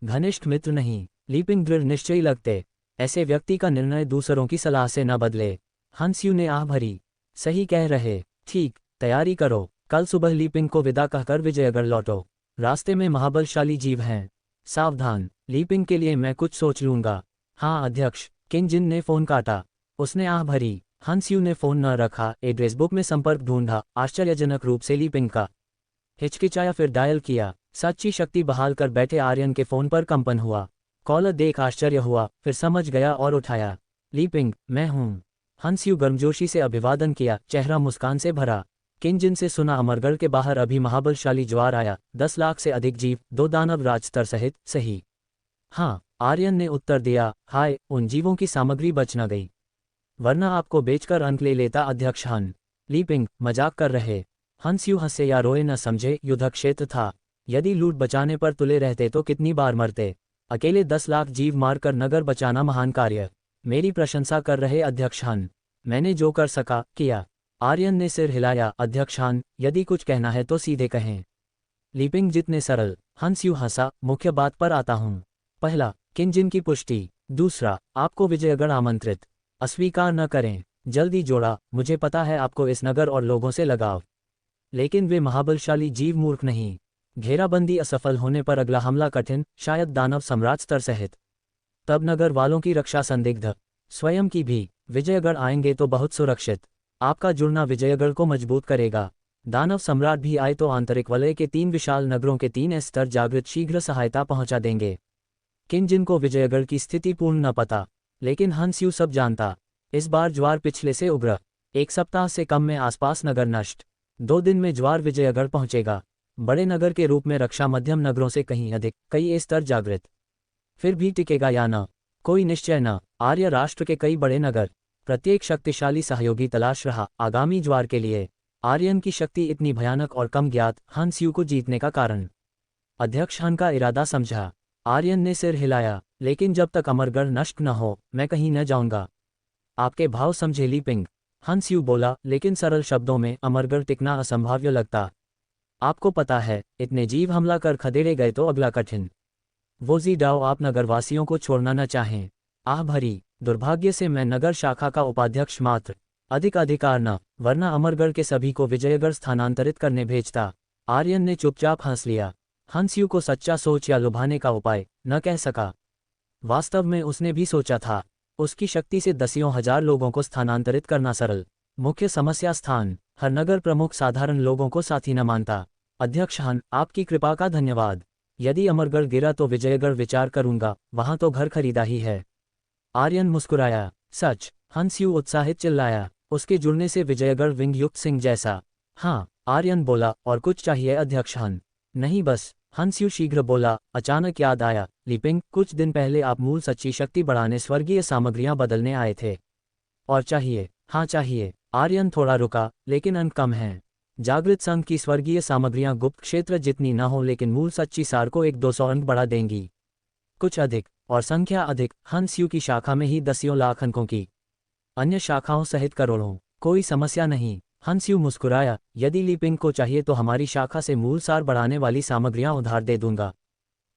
घनिष्ठ मित्र नहीं, लीपिंग दृढ़ निश्चयी लगते। ऐसे व्यक्ति का निर्णय दूसरों की सलाह से न बदले। हंस्यू ने आह भरी। सही कह रहे। ठीक, तैयारी करो। कल सुबह लीपिंग को विदा कहकर विजयगढ़ लौटो। रास्ते में महाबलशाली जीव हैं, सावधान। लीपिंग के लिए मैं कुछ सोच लूंगा। हाँ अध्यक्ष। किंजन ने फोन काटा। उसने आह भरी। हंस्यू ने फोन न रखा, एड्रेस बुक में संपर्क ढूंढा, आश्चर्यजनक रूप से लीपिंग का। हिचकिचाया, फिर डायल किया। सच्ची शक्ति बहाल कर बैठे आर्यन के फोन पर कंपन हुआ। कॉलर देख आश्चर्य हुआ, फिर समझ गया और उठाया। लीपिंग, मैं हूँ। हंस्यू गर्मजोशी से अभिवादन किया, चेहरा मुस्कान से भरा। किंजन से सुना अमरगढ़ के बाहर अभी महाबलशाली ज्वार आया, 10 लाख से अधिक जीव, 2 दानव राजस्तर सहित। सही? हाँ, आर्यन ने उत्तर दिया। हाय, उन जीवों की सामग्री बच न गई, वरना आपको बेचकर अंक ले लेता अध्यक्ष। हन लीपिंग, मजाक कर रहे? हंस्यू हंसे या रोए न समझे, युद्ध क्षेत्र था। यदि लूट बचाने पर तुले रहते तो कितनी बार मरते। अकेले 10 लाख जीव मारकर नगर बचाना महान कार्य। मेरी प्रशंसा कर रहे अध्यक्ष हन? मैंने जो कर सका किया। आर्यन ने सिर हिलाया। अध्यक्ष हन, यदि कुछ कहना है तो सीधे कहें। लीपिंग जितने सरल। हंस्यू हंसा। मुख्य बात पर आता हूँ। पहला, किंजन की पुष्टि। दूसरा, आपको विजयगढ़ आमंत्रित। अस्वीकार न करें। जल्दी जोड़ा, मुझे पता है आपको इस नगर और लोगों से लगाव, लेकिन वे महाबलशाली जीव मूर्ख नहीं। घेराबंदी असफल होने पर अगला हमला कठिन, शायद दानव सम्राट स्तर सहित। तब नगर वालों की रक्षा संदिग्ध, स्वयं की भी। विजयगढ़ आएंगे तो बहुत सुरक्षित। आपका जुड़ना विजयगढ़ को मजबूत करेगा। दानव सम्राट भी आए तो आंतरिक वलय के 3 विशाल नगरों के 3 स्तर जागृत शीघ्र सहायता पहुंचा देंगे। किंजन को विजयगढ़ की स्थिति पूर्ण न पता, लेकिन हंस्यू सब जानता। इस बार ज्वार पिछले से उग्र। 1 सप्ताह से कम में आसपास नगर नष्ट। 2 दिन में ज्वार विजयगढ़ पहुंचेगा। बड़े नगर के रूप में रक्षा मध्यम नगरों से कहीं अधिक, कई स्तर जागृत। फिर भी टिकेगा या न, कोई निश्चय न। आर्य राष्ट्र के कई बड़े नगर, प्रत्येक शक्तिशाली सहयोगी तलाश रहा आगामी ज्वार के लिए। आर्यन की शक्ति इतनी भयानक और कम ज्ञात, हंस्यू को जीतने का कारण। अध्यक्ष हन का इरादा समझा। आर्यन ने सिर हिलाया। लेकिन जब तक अमरगढ़ नष्ट न हो, मैं कहीं न जाऊंगा। आपके भाव समझे लीपिंग? हंस्यू बोला, लेकिन सरल शब्दों में, अमरगढ़ टिकना असंभाव्य लगता। आपको पता है, इतने जीव हमला कर खदेड़े गए तो अगला कठिन। वो जी डाओ आप नगरवासियों को छोड़ना न चाहें। आह भरी। दुर्भाग्य से मैं नगर शाखा का उपाध्यक्ष मात्र, अधिक अधिकार न, वरना अमरगढ़ के सभी को विजयगढ़ स्थानांतरित करने भेजता। आर्यन ने चुपचाप हंस लिया। हंस्यू को सच्चा सोच या लुभाने का उपाय न कह सका। वास्तव में उसने भी सोचा था, उसकी शक्ति से दसियों हजार लोगों को स्थानांतरित करना सरल। मुख्य समस्या स्थान, हर नगर प्रमुख साधारण लोगों को साथी न मानता। अध्यक्ष हन, आपकी कृपा का धन्यवाद। यदि अमरगढ़ गिरा तो विजयगढ़ विचार करूंगा, वहां तो घर खरीदा ही है। आर्यन मुस्कुराया। सच? हंस्यू उत्साहित चिल्लाया। उसके जुड़ने से विजयगढ़ विंग युक्त सिंह जैसा। हाँ, आर्यन बोला, और कुछ चाहिए अध्यक्ष हन? नहीं बस, हंस्यू शीघ्र बोला। अचानक याद आया, लीपिंग, कुछ दिन पहले आप मूल सच्ची शक्ति बढ़ाने स्वर्गीय सामग्रियां बदलने आए थे। और चाहिए? हाँ चाहिए। आर्यन थोड़ा रुका, लेकिन अंक कम है। जागृत संघ की स्वर्गीय सामग्रियां गुप्त क्षेत्र जितनी न हो, लेकिन मूल सच्ची सार को 100-200 अंक बढ़ा देंगी। कुछ अधिक, और संख्या अधिक। हंस्यू की शाखा में ही दसियों लाख अंकों की, अन्य शाखाओं सहित करोड़ों। कोई समस्या नहीं। हंस्यू मुस्कुराया। यदि लीपिंग को चाहिए तो हमारी शाखा से मूल सार बढ़ाने वाली सामग्रियां उधार दे दूंगा,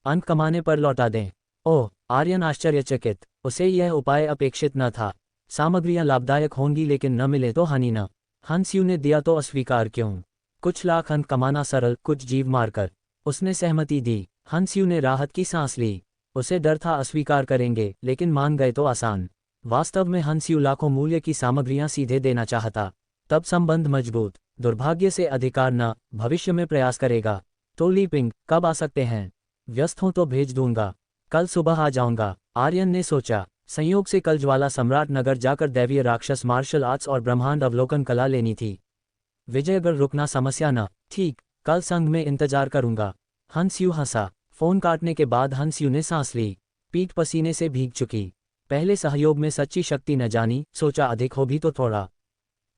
अंक कमाने पर लौटा दें। ओह! आर्यन आश्चर्यचकित। उसे यह उपाय अपेक्षित न था। सामग्रियां लाभदायक होंगी, लेकिन न मिले तो हानि न। हंस्यू ने दिया तो अस्वीकार क्यों? कुछ लाख अंक कमाना सरल, कुछ जीव मारकर। उसने सहमति दी। हंस्यू ने राहत की सांस ली। उसे डर था अस्वीकार करेंगे, लेकिन मान गए तो आसान। वास्तव में हंस्यू लाखों मूल्य की सामग्रियां सीधे देना चाहता। तब संबंध मजबूत। दुर्भाग्य से अधिकार न, भविष्य में प्रयास करेगा। तो लीपिंग, कब आ सकते हैं? व्यस्त हों तो भेज दूंगा। कल सुबह आ जाऊंगा। आर्यन ने सोचा। संयोग से कल ज्वाला सम्राट नगर जाकर दैवीय राक्षस मार्शल आर्ट्स और ब्रह्मांड अवलोकन कला लेनी थी। विजयगढ़ रुकना समस्या न। ठीक, कल संघ में इंतजार करूंगा। हंस्यू हंसा। फोन काटने के बाद हंस्यू ने सांस ली। पीठ पसीने से भीग चुकी। पहले सहयोग में सच्ची शक्ति न जानी, सोचा अधिक हो भी तो थोड़ा।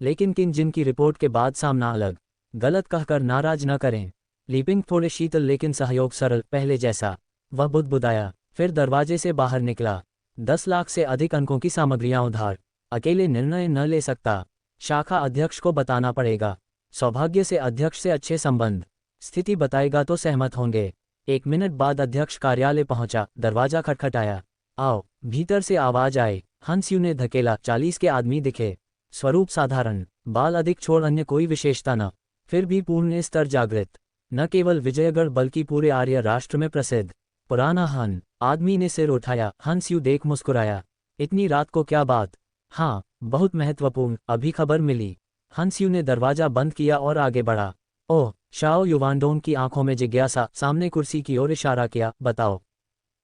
लेकिन किन जिन की रिपोर्ट के बाद सामना अलग। गलत कहकर नाराज न करें। लीपिंग थोड़े शीतल, लेकिन सहयोग सरल, पहले जैसा। वह बुदबुदाया, फिर दरवाजे से बाहर निकला। 10 लाख से अधिक अंकों की सामग्रियां उधार। अकेले निर्णय न ले सकता। शाखा अध्यक्ष को बताना पड़ेगा। सौभाग्य से अध्यक्ष से अच्छे संबंध। स्थिति बताएगा तो सहमत होंगे। 1 मिनट बाद अध्यक्ष कार्यालय पहुंचा। दरवाजा खटखटाया। आओ। भीतर से आवाज आए। हंस्यू ने धकेला। 40 के आदमी दिखे। स्वरूप साधारण, बाल अधिक छोड़ अन्य कोई विशेषता न। फिर भी पूर्ण स्तर जागृत। न केवल विजयगढ़ बल्कि पूरे आर्य राष्ट्र में प्रसिद्ध। पुराना हन। आदमी ने सिर उठाया। हंस्यू देख मुस्कुराया। इतनी रात को क्या बात? हाँ, बहुत महत्वपूर्ण, अभी खबर मिली। हंस्यू ने दरवाजा बंद किया और आगे बढ़ा। ओह! शाओ युवानडोंग की आंखों में जिज्ञासा। सामने कुर्सी की ओर इशारा किया। बताओ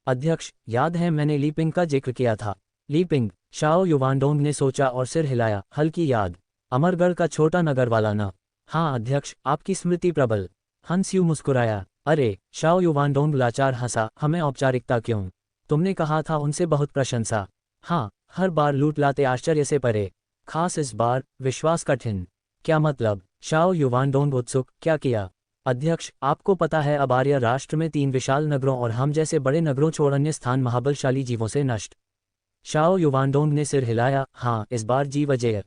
अध्यक्ष, याद है मैंने लीपिंग का जिक्र किया था? लीपिंग? शाओ युवानडोंग ने सोचा और सिर हिलाया। हल्की याद। अमरगढ़ का छोटा नगर वाला न? हाँ अध्यक्ष, आपकी स्मृति प्रबल। हंस्यू मुस्कुराया। अरे! शाओ युवानडोंग लाचार हंसा। हमें औपचारिकता क्यों? तुमने कहा था उनसे बहुत प्रशंसा। हाँ, हर बार लूट लाते आश्चर्य से परे। खास इस बार, विश्वास कठिन। क्या मतलब? शाओ युवानडोंग उत्सुक। क्या किया? अध्यक्ष, आपको पता है अब आर्य राष्ट्र में 3 विशाल नगरों और हम जैसे बड़े नगरों छोड़ अन्य स्थान महाबलशाली जीवों से नष्ट। शाओ युवानडोंग ने सिर हिलाया। हाँ, इस बार जीव अजेय।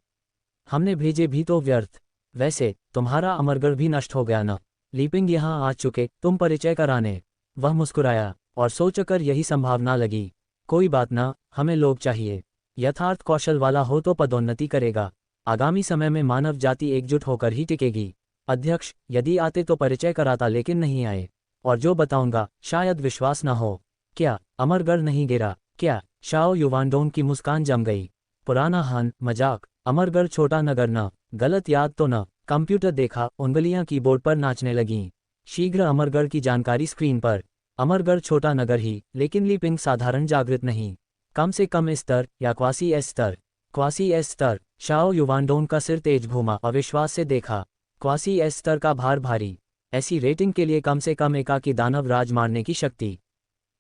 हमने भेजे भी तो व्यर्थ। वैसे तुम्हारा अमरगढ़ भी नष्ट हो गया न? लीपिंग यहाँ आ चुके, तुम परिचय कराने। वह मुस्कुराया, और सोचकर यही संभावना लगी। कोई बात न, हमें लोग चाहिए। यथार्थ कौशल वाला हो तो पदोन्नति करेगा। आगामी समय में मानव जाति एकजुट होकर ही टिकेगी। अध्यक्ष, यदि आते तो परिचय कराता, लेकिन नहीं आए। और जो बताऊंगा, शायद विश्वास न हो। क्या अमरगढ़ नहीं गिरा? क्या? शाओ युवानडोंग की मुस्कान जम गई। पुराना हान, मजाक। अमरगढ़ छोटा नगर न? गलत याद तो न? कंप्यूटर देखा। उंगलियां कीबोर्ड पर नाचने लगीं। शीघ्र अमरगढ़ की जानकारी स्क्रीन पर। अमरगढ़ छोटा नगर ही, लेकिन लीपिंग साधारण जागृत नहीं। कम से कम इस स्तर, या क्वासी एस स्तर। क्वासी एस स्तर। शाओ युवानडोंग का सिर तेज घूमा। अविश्वास से देखा। क्वासी एस स्तर का भार भारी। ऐसी रेटिंग के लिए कम से कम एकाकी दानव राज मारने की शक्ति।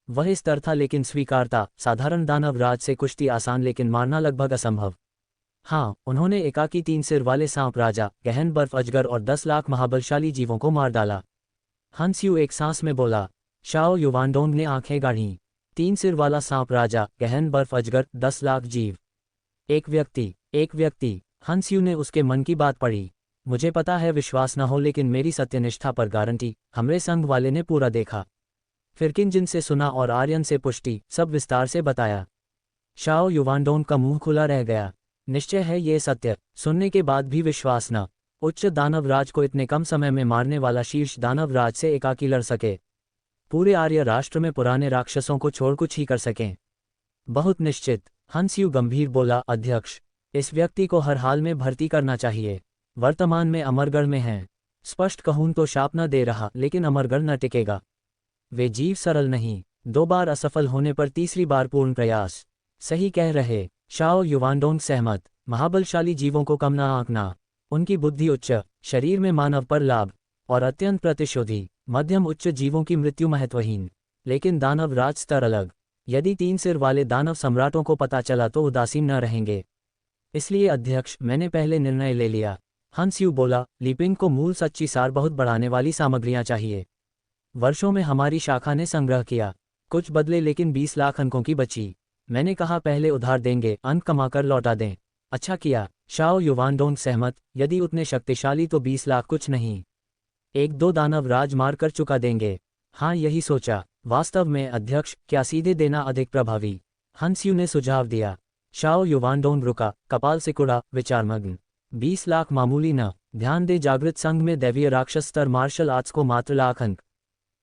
वह स्तर था, लेकिन स्वीकारता। साधारण दानव राज से कुश्ती आसान, लेकिन मारना लगभग असंभव। हाँ, उन्होंने एकाकी 3 सिर वाले सांप राजा, गहन बर्फ अजगर और 10 लाख महाबलशाली जीवों को मार डाला। हंस्यू एक सांस में बोला। शाओ युवानडोंग ने आंखें गाढ़ीं। 3 सिर वाला सांप राजा, गहन बर्फ अजगर, 10 लाख जीव। एक व्यक्ति, एक व्यक्ति। हंस्यू ने उसके मन की बात पढ़ी। मुझे पता है विश्वास न हो, लेकिन मेरी सत्यनिष्ठा पर गारंटी। हमरे संघ वाले ने पूरा देखा। फिर किन जिन से सुना और आर्यन से पुष्टि, सब विस्तार से बताया। शाओ युवानडोंग का मुंह खुला रह गया। निश्चय है ये सत्य। सुनने के बाद भी विश्वास न। उच्च दानव राज को इतने कम समय में मारने वाला शीर्ष दानव राज से एकाकी लड़ सके। पूरे आर्य राष्ट्र में पुराने राक्षसों को छोड़ कुछ ही कर सकें। बहुत निश्चित, हंसयू गंभीर बोला। अध्यक्ष, इस व्यक्ति को हर हाल में भर्ती करना चाहिए। वर्तमान में अमरगढ़ में हैं। स्पष्ट कहूं तो शाप न दे रहा, लेकिन अमरगढ़ न टिकेगा। वे जीव सरल नहीं। 2 बार असफल होने पर तीसरी बार पूर्ण प्रयास। सही कह रहे शाओ युवानडोंग सहमत। महाबलशाली जीवों को कम न आंकना। उनकी बुद्धि उच्च, शरीर में मानव पर लाभ और अत्यंत प्रतिशोधी। मध्यम उच्च जीवों की मृत्यु महत्वहीन, लेकिन दानव राज स्तर अलग। यदि 3 सिर वाले दानव सम्राटों को पता चला तो उदासीन न रहेंगे। इसलिए अध्यक्ष, मैंने पहले निर्णय ले लिया। हंसयू बोला। लीपिंग को मूल सच्ची सार बहुत बढ़ाने वाली सामग्रियां चाहिए। वर्षों में हमारी शाखा ने संग्रह किया, कुछ बदले, लेकिन 20 लाख अंकों की बची। मैंने कहा पहले उधार देंगे, अंक कमाकर लौटा दें। अच्छा किया। शाओ युवानडोंग सहमत। यदि उतने शक्तिशाली तो 20 लाख कुछ नहीं, 1-2 दानव राज मार कर चुका देंगे। हाँ, यही सोचा। वास्तव में अध्यक्ष, क्या सीधे देना अधिक प्रभावी? हंसयू ने सुझाव दिया। शाओ युवानडोंग रुका, कपाल सिकुड़ा, विचारमग्न। 20 लाख मामूली न। ध्यान दे, जागृत संघ में दैवीय राक्षस स्तर मार्शल आर्ट्स को मात्र लाख अंक,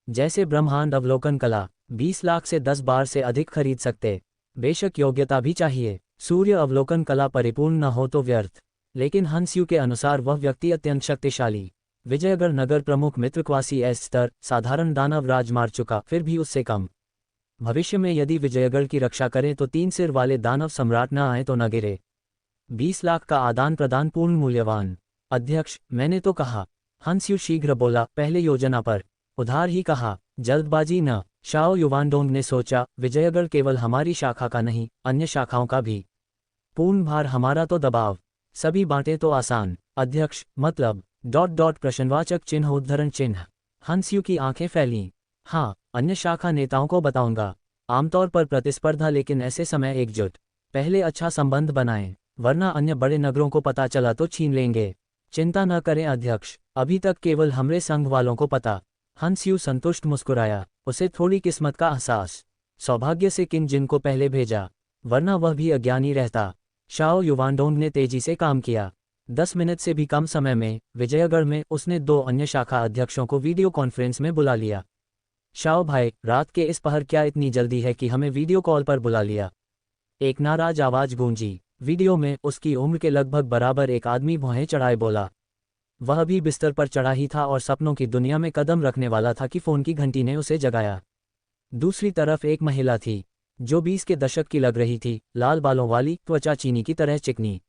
जैसे ब्रह्मांड अवलोकन कला 20 लाख से 10 बार से अधिक खरीद सकते। बेशक योग्यता भी चाहिए। सूर्य अवलोकन कला परिपूर्ण न हो तो व्यर्थ। लेकिन हंसयू के अनुसार वह व्यक्ति अत्यंत शक्तिशाली। विजयगढ़ नगर प्रमुख मित्रक्वासी एस स्तर, साधारण दानव राज मार चुका, फिर भी उससे कम। भविष्य में यदि विजयगढ़ की रक्षा करें तो 3 सिर वाले दानव सम्राट न आए तो न गिरे। 20 लाख का आदान प्रदान पूर्ण मूल्यवान। अध्यक्ष, मैंने तो कहा। हंसयू शीघ्र बोला। पहले योजना पर। उधार ही कहा, जल्दबाजी न। शाओ युवानडोंग ने सोचा, विजयगढ़ केवल हमारी शाखा का नहीं, अन्य शाखाओं का भी। पूर्ण भार हमारा तो दबाव, सभी बांटे तो आसान। अध्यक्ष, मतलब? ... प्रश्नवाचक चिन्ह उद्धरण चिन्ह। हंसयू की आंखें फैलीं। हाँ, अन्य शाखा नेताओं को बताऊंगा। आमतौर पर प्रतिस्पर्धा, लेकिन ऐसे समय एकजुट। पहले अच्छा संबंध बनाएं, वरना अन्य बड़े नगरों को पता चला तो छीन लेंगे। चिंता न करें अध्यक्ष, अभी तक केवल हमरे संघ वालों को पता। हंसयू संतुष्ट मुस्कुराया। उसे थोड़ी किस्मत का एहसास। सौभाग्य से किन जिनको पहले भेजा, वरना वह भी अज्ञानी रहता। शाओ युवानडोंग ने तेजी से काम किया। 10 मिनट से भी कम समय में विजयगढ़ में उसने 2 अन्य शाखा अध्यक्षों को वीडियो कॉन्फ्रेंस में बुला लिया। शाओ भाई, रात के इस पहर क्या इतनी जल्दी है कि हमें वीडियो कॉल पर बुला लिया? एक नाराज आवाज गूंजी। वीडियो में उसकी उम्र के लगभग बराबर एक आदमी भौहें चढ़ाए बोला। वह भी बिस्तर पर चढ़ा ही था और सपनों की दुनिया में कदम रखने वाला था कि फोन की घंटी ने उसे जगाया। दूसरी तरफ एक महिला थी, जो 20 के दशक की लग रही थी, लाल बालों वाली, त्वचा चीनी की तरह चिकनी।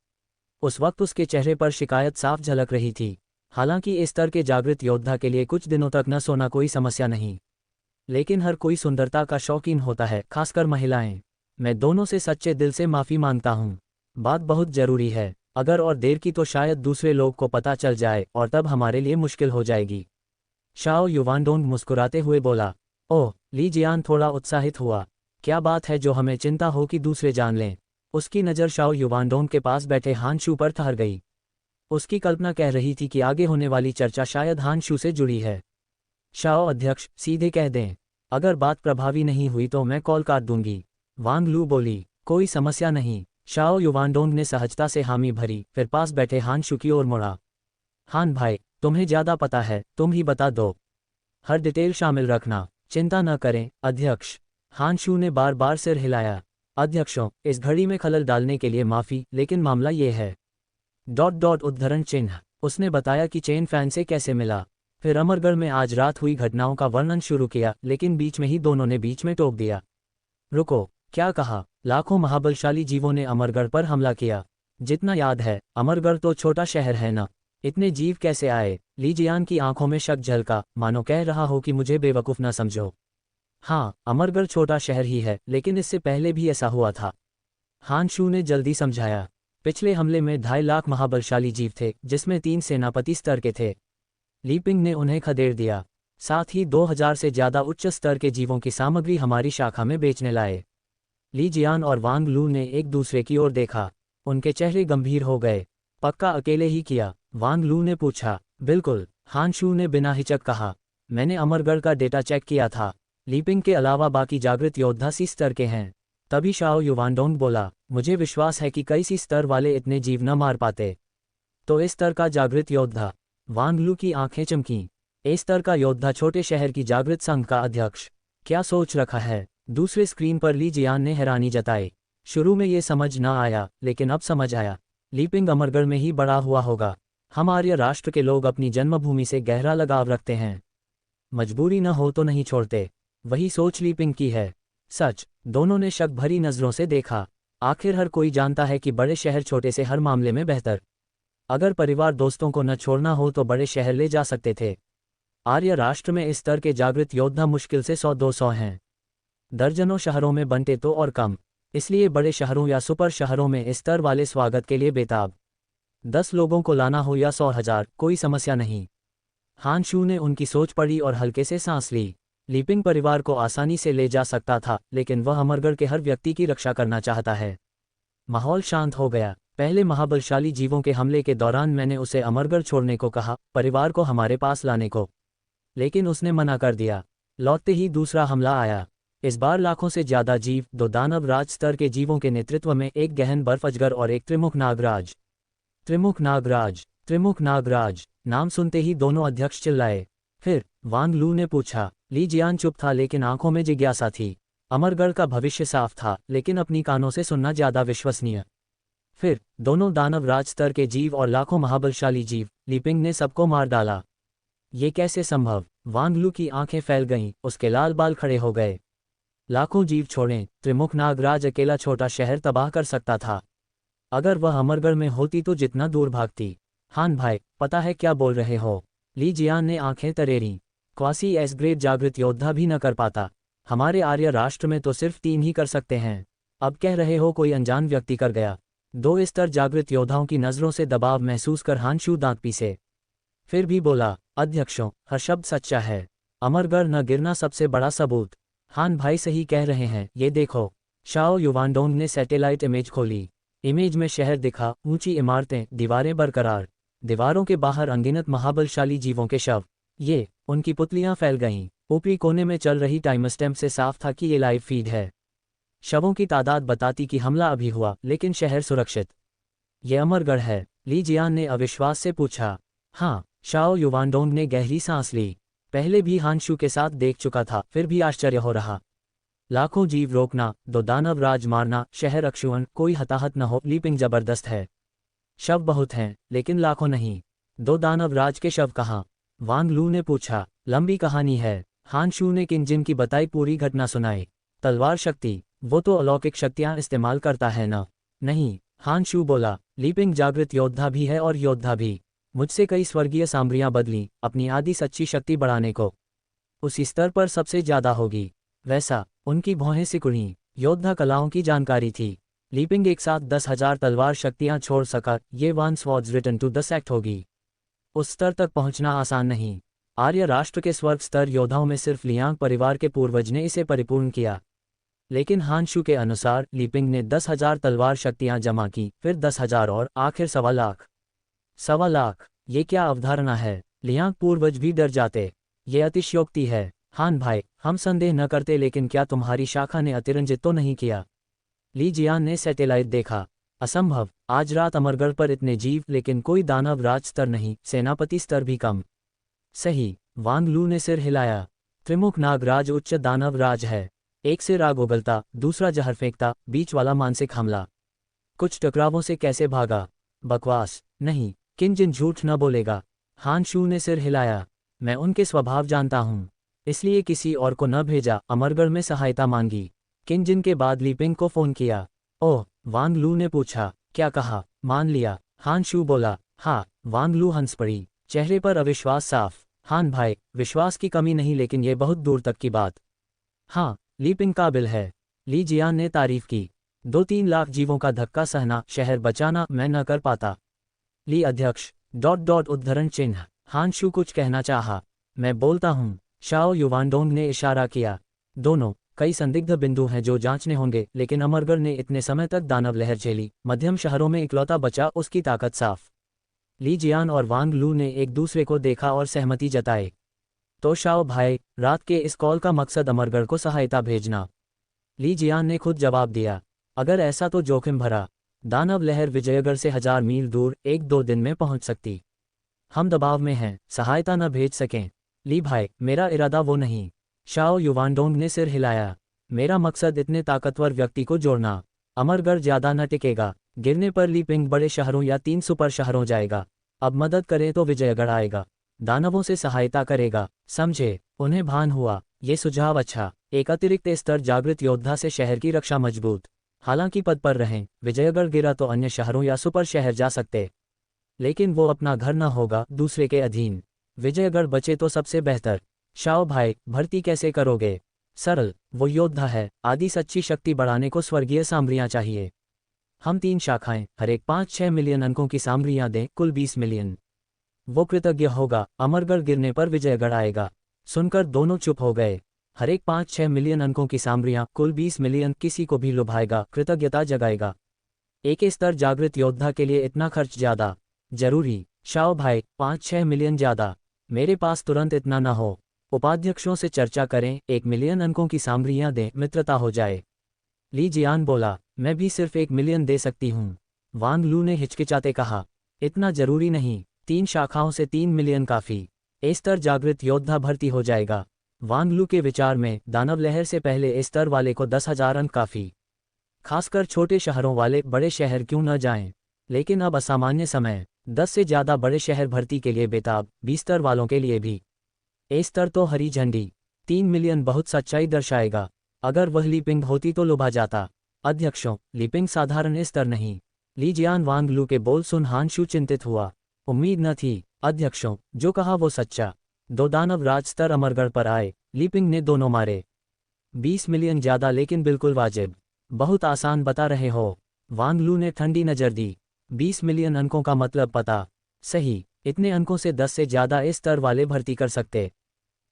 उस वक्त उसके चेहरे पर शिकायत साफ झलक रही थी। हालांकि इस स्तर के जागृत योद्धा के लिए कुछ दिनों तक न सोना कोई समस्या नहीं, लेकिन हर कोई सुंदरता का शौकीन होता है, खासकर महिलाएं। मैं दोनों से सच्चे दिल से माफी मांगता हूं। बात बहुत जरूरी है। अगर और देर की तो शायद दूसरे लोग को पता चल जाए और तब हमारे लिए मुश्किल हो जाएगी। शाओ युवानडोंग मुस्कुराते हुए बोला। ओह, ली जियान थोड़ा उत्साहित हुआ। क्या बात है जो हमें चिंता हो कि दूसरे जान लें? उसकी नज़र शाओ युवानडोंग के पास बैठे हानशू पर ठहर गई। उसकी कल्पना कह रही थी कि आगे होने वाली चर्चा शायद हानशू से जुड़ी है। शाओ अध्यक्ष, सीधे कह दें, अगर बात प्रभावी नहीं हुई तो मैं कॉल काट दूंगी। वांग लू बोली। कोई समस्या नहीं। शाओ युवानडोंग ने सहजता से हामी भरी, फिर पास बैठे हानशू की ओर मुड़ा। हान भाई, तुम्हें ज्यादा पता है, तुम ही बता दो। हर डिटेल शामिल रखना। चिंता न करें अध्यक्ष। हानशू ने बार बार सिर हिलाया। अध्यक्षों, इस घड़ी में खलल डालने के लिए माफी, लेकिन मामला ये है... ... उद्धरण चिन्ह। उसने बताया कि चेन फैन से कैसे मिला। फिर अमरगढ़ में आज रात हुई घटनाओं का वर्णन शुरू किया, लेकिन बीच में ही दोनों ने बीच में टोक दिया। रुको, क्या कहा? लाखों महाबलशाली जीवों ने अमरगढ़ पर हमला किया। जितना याद है, अमरगढ़ तो छोटा शहर है ना। इतने जीव कैसे आए? ली जियान की आंखों में शक झलका, मानो कह रहा हो कि मुझे बेवकूफ न समझो। हाँ, अमरगढ़ छोटा शहर ही है, लेकिन इससे पहले भी ऐसा हुआ था। हानशू ने जल्दी समझाया। पिछले हमले में 2.5 लाख महाबलशाली जीव थे, जिसमें 3 सेनापति स्तर के थे। लीपिंग ने उन्हें खदेड़ दिया। साथ ही 2000 से ज्यादा उच्च स्तर के जीवों की सामग्री हमारी शाखा में बेचने लाए। ली जियान और वांग लू ने एक दूसरे की ओर देखा। उनके चेहरे गंभीर हो गए। पक्का अकेले ही किया? वांग लू ने पूछा। बिल्कुल, हानशू ने बिना हिचक कहा। मैंने अमरगढ़ का डेटा चेक किया था। लीपिंग के अलावा बाकी जागृत योद्धा सी स्तर के हैं। तभी शाओ युवानडोंग बोला, मुझे विश्वास है कि कई सी स्तर वाले इतने जीव न मार पाते। तो इस स्तर का जागृत योद्धा? वांग लू की आंखें चमकीं। ए स्तर का योद्धा छोटे शहर की जागृत संघ का अध्यक्ष, क्या सोच रखा है? दूसरे स्क्रीन पर ली जियान ने हैरानी जताई। शुरू में ये समझ न आया, लेकिन अब समझ आया। लीपिंग अमरगढ़ में ही बड़ा हुआ होगा। हम आर्य राष्ट्र के लोग अपनी जन्मभूमि से गहरा लगाव रखते हैं। मजबूरी न हो तो नहीं छोड़ते। वही सोच लीपिंग की है। सच। दोनों ने शक भरी नजरों से देखा। आखिर हर कोई जानता है कि बड़े शहर छोटे से हर मामले में बेहतर। अगर परिवार दोस्तों को न छोड़ना हो तो बड़े शहर ले जा सकते थे। आर्य राष्ट्र में इस स्तर के जागृत योद्धा मुश्किल से 100-200 हैं। दर्जनों शहरों में बंटे तो और कम। इसलिए बड़े शहरों या सुपर शहरों में इस स्तर वाले स्वागत के लिए बेताब। 10 लोगों को लाना हो या 100,000, कोई समस्या नहीं। हान शू ने उनकी सोच पढ़ी और हल्के से सांस ली। लीपिंग परिवार को आसानी से ले जा सकता था, लेकिन वह अमरगढ़ के हर व्यक्ति की रक्षा करना चाहता है। माहौल शांत हो गया। पहले महाबलशाली जीवों के हमले के दौरान मैंने उसे अमरगढ़ छोड़ने को कहा, परिवार को हमारे पास लाने को, लेकिन उसने मना कर दिया। लौटते ही दूसरा हमला आया। इस बार लाखों से ज्यादा जीव, 2 दानव राज स्तर के जीवों के नेतृत्व में, एक गहन बर्फ अजगर और एक त्रिमुख नागराज। त्रिमुख नागराज, त्रिमुख नागराज, नाम सुनते ही दोनों अध्यक्ष चिल्लाए। फिर वांग लू ने पूछा। ली जियान चुप था, लेकिन आंखों में जिज्ञासा थी। अमरगढ़ का भविष्य साफ था, लेकिन अपनी कानों से सुनना ज्यादा विश्वसनीय। फिर दोनों दानव राज स्तर के जीव और लाखों महाबलशाली जीव, लीपिंग ने सबको मार डाला। ये कैसे संभव? वांग लू की आंखें फैल गईं, उसके लाल बाल खड़े हो गए। लाखों जीव छोड़ें, त्रिमुख नागराज अकेला छोटा शहर तबाह कर सकता था। अगर वह अमरगढ़ में होती तो जितना दूर भागती। हान भाई, पता है क्या बोल रहे हो? ली जियान ने आंखें तरेरी। क्वासी एस ग्रेड जागृत योद्धा भी न कर पाता। हमारे आर्य राष्ट्र में तो सिर्फ 3 ही कर सकते हैं। अब कह रहे हो कोई अनजान व्यक्ति कर गया? 2 स्तर जागृत योद्धाओं की नजरों से दबाव महसूस कर हान शू दांत पीसे। फिर भी बोला, अध्यक्षों, हर शब्द सच्चा है। अमरगढ़ न गिरना सबसे बड़ा सबूत। हान भाई सही कह रहे हैं, ये देखो। शाओ युवानडोंग ने सैटेलाइट इमेज खोली। इमेज में शहर दिखा, ऊंची इमारतें, दीवारें बरकरार। दीवारों के बाहर अनगिनत महाबलशाली जीवों के शव। ये उनकी पुतलियां फैल गईं। ऊपरी कोने में चल रही टाइमस्टैम्प से साफ था कि ये लाइव फीड है। शवों की तादाद बताती कि हमला अभी हुआ, लेकिन शहर सुरक्षित। ये अमरगढ़ है? ली जियान ने अविश्वास से पूछा। हाँ। शाओ युवानडोंग ने गहरी सांस ली। पहले भी हान शू के साथ देख चुका था, फिर भी आश्चर्य हो रहा। लाखों जीव रोकना, 2 दानव राज मारना, शहर अक्षुण, कोई हताहत न हो। लीपिंग जबरदस्त है। शव बहुत हैं, लेकिन लाखों नहीं। 2 दानव राज के शव कहाँ? वांग लू ने पूछा। लंबी कहानी है। हान शू ने किंजिन की बताई पूरी घटना सुनाई। तलवार शक्ति, वो तो अलौकिक शक्तियां इस्तेमाल करता है ना? नहीं, हान शू बोला। लीपिंग जागृत योद्धा भी है और योद्धा भी। मुझसे कई स्वर्गीय सामरियां बदली, अपनी आदि सच्ची शक्ति बढ़ाने को। उसी स्तर पर सबसे ज्यादा होगी। वैसा? उनकी भौहें सिकुड़ी। योद्धा कलाओं की जानकारी थी। लीपिंग एक साथ 10,000 तलवार शक्तियां छोड़ सका। ये 1 swords return to the sect होगी। उस स्तर तक पहुंचना आसान नहीं। आर्य राष्ट्र के स्वर्ग स्तर योद्धाओं में सिर्फ लियांग परिवार के पूर्वज ने इसे परिपूर्ण किया। लेकिन हान शू के अनुसार लीपिंग ने 10,000 तलवार शक्तियां जमा की, फिर 10,000 और आखिर 1.25 लाख। 1.25 लाख, ये क्या अवधारणा है? लियांग पूर्वज भी डर जाते। ये अतिशयोक्ति है। हान भाई, हम संदेह न करते, लेकिन क्या तुम्हारी शाखा ने अतिरंजित तो नहीं किया? ली जियान ने सैटेलाइट देखा। असंभव। आज रात अमरगढ़ पर इतने जीव, लेकिन कोई दानव राज स्तर नहीं, सेनापति स्तर भी कम। सही। वांग लू ने सिर हिलाया। त्रिमुख नागराज उच्च दानव राज है। एक सिर आग उगलता, दूसरा जहर फेंकता, बीच वाला मानसिक हमला। कुछ टकरावों से कैसे भागा? बकवास नहीं, किंजिन झूठ न बोलेगा। हान शू ने सिर हिलाया। मैं उनके स्वभाव जानता हूँ, इसलिए किसी और को न भेजा, अमरगढ़ में सहायता मांगी। किंजिन के बाद लीपिंग को फोन किया। ओह, वांग लू ने पूछा। क्या कहा? मान लिया, हान शू बोला। हाँ। वांग लू हंस पड़ी, चेहरे पर अविश्वास साफ। हान भाई, विश्वास की कमी नहीं, लेकिन ये बहुत दूर तक की बात। हाँ, लीपिंग काबिल है। ली जियान ने तारीफ की। 2-3 लाख जीवों का धक्का सहना, शहर बचाना, मैं न कर पाता। ली अध्यक्ष, उद्धरण चिन्ह। हान शू कुछ कहना चाहा। मैं बोलता हूँ, शाओ युवानडोंग ने इशारा किया। दोनों, कई संदिग्ध बिंदु हैं जो जांचने होंगे, लेकिन अमरगढ़ ने इतने समय तक दानव लहर झेली, मध्यम शहरों में इकलौता बचा उसकी ताकत साफ। ली जियान और वांग लू ने एक दूसरे को देखा और सहमति जताए। तो शाओ भाई, रात के इस कॉल का मकसद अमरगढ़ को सहायता भेजना। ली जियान ने खुद जवाब दिया। अगर ऐसा तो जोखिम भरा। दानव लहर विजयगढ़ से 1000 मील दूर 1-2 दिन में पहुंच सकती। हम दबाव में हैं, सहायता न भेज सकें। ली भाई, मेरा इरादा वो नहीं। शाओ युवानडोंग ने सिर हिलाया। मेरा मकसद इतने ताकतवर व्यक्ति को जोड़ना। अमरगढ़ ज्यादा न टिकेगा। गिरने पर ली पिंग बड़े शहरों या 3 सुपर शहरों जाएगा। अब मदद करें तो विजयगढ़ आएगा। दानवों से सहायता करेगा, समझे? उन्हें भान हुआ, ये सुझाव अच्छा। एक अतिरिक्त स्तर जागृत योद्धा से शहर की रक्षा मजबूत। हालांकि पद पर रहें, विजयगढ़ गिरा तो अन्य शहरों या सुपर शहर जा सकते, लेकिन वो अपना घर न होगा, दूसरे के अधीन। विजयगढ़ बचे तो सबसे बेहतर। शाओ भाई, भर्ती कैसे करोगे? सरल, वो योद्धा है। आदि सच्ची शक्ति बढ़ाने को स्वर्गीय सामग्रियां चाहिए। हम 3 शाखाएं, हर एक 5-6 मिलियन अंकों की सामग्रियां दें, कुल 20 मिलियन। वो कृतज्ञ होगा। अमरगढ़ गिरने पर विजयगढ़ आएगा। सुनकर दोनों चुप हो गए। हर एक 5-6 मिलियन अंकों की सामग्रियां, कुल 20 मिलियन, किसी को भी लुभाएगा, कृतज्ञता जगाएगा। एक स्तर जागृत योद्धा के लिए इतना खर्च ज्यादा जरूरी। शाओ भाई, 5-6 मिलियन ज्यादा। मेरे पास तुरंत इतना ना हो। उपाध्यक्षों से चर्चा करें, 1 मिलियन अंकों की सामग्रियां दें, मित्रता हो जाए। ली जियान बोला, मैं भी सिर्फ 1 मिलियन दे सकती हूँ। वांग लू ने हिचकिचाते कहा, इतना जरूरी नहीं। 3 शाखाओं से 3 मिलियन काफी। ए स्तर जागृत योद्धा भर्ती हो जाएगा। वांग लू के विचार में दानव लहर से पहले ए स्तर वाले को 10,000 अंक काफी। खासकर छोटे शहरों वाले बड़े शहर क्यों न जाएं। लेकिन अब असामान्य समय, 10 से ज्यादा बड़े शहर भर्ती के लिए बेताब, 20 स्तर वालों के लिए भी। ए स्तर तो हरी झंडी। 3 मिलियन बहुत सच्चाई दर्शाएगा। अगर वह लीपिंग होती तो लुभा जाता। अध्यक्षों, लीपिंग साधारण स्तर नहीं। ली जियान वांग लू के बोल सुन हानशू चिंतित हुआ। उम्मीद न थी। अध्यक्षों, जो कहा वो सच्चा। 2 दानव राज स्तर अमरगढ़ पर आए। लीपिंग ने दोनों मारे। 20 मिलियन ज्यादा, लेकिन बिल्कुल वाजिब। बहुत आसान बता रहे हो। वांग लू ने ठंडी नजर दी। 20 मिलियन अंकों का मतलब पता। सही, इतने अंकों से 10 से ज्यादा इस स्तर वाले भर्ती कर सकते।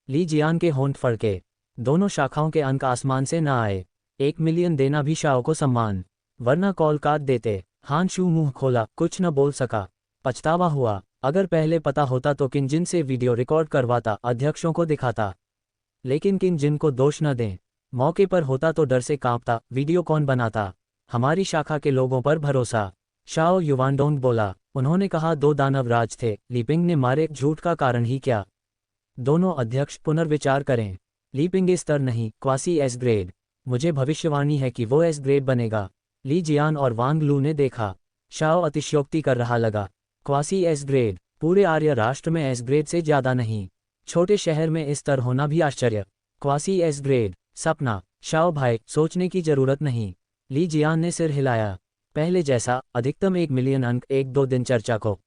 ली जियान के होंठ फड़के। दोनों शाखाओं के अंक आसमान से न आए। 1 मिलियन देना भी शाओ को सम्मान, वरना कॉल काट देते। हानशू मुंह खोला, कुछ न बोल सका। पछतावा हुआ। अगर पहले पता होता तो किंजिन से वीडियो रिकॉर्ड करवाता, अध्यक्षों को दिखाता। लेकिन किंजिन को दोष न दें। मौके पर होता तो डर से कांपता, वीडियो कौन बनाता? हमारी शाखा के लोगों पर भरोसा। शाओ युवानडोंग बोला, उन्होंने कहा 2 दानव राज थे, लीपिंग ने मारे, झूठ का कारण ही क्या? दोनों अध्यक्ष पुनर्विचार करें। लीपिंग स्तर नहीं, क्वासी एस ग्रेड। मुझे भविष्यवाणी है कि वो एस ग्रेड बनेगा। ली जियान और वांग लू ने देखा। शाओ अतिशयोक्ति कर रहा लगा। क्वासी एस ग्रेड, पूरे आर्य राष्ट्र में एस ग्रेड से ज्यादा नहीं। छोटे शहर में इस स्तर होना भी आश्चर्य। क्वासी एस ग्रेड, सपना। शाओ भाई, सोचने की जरूरत नहीं। ली जियान ने सिर हिलाया। पहले जैसा, अधिकतम 1 मिलियन अंक, 1-2 दिन चर्चा को।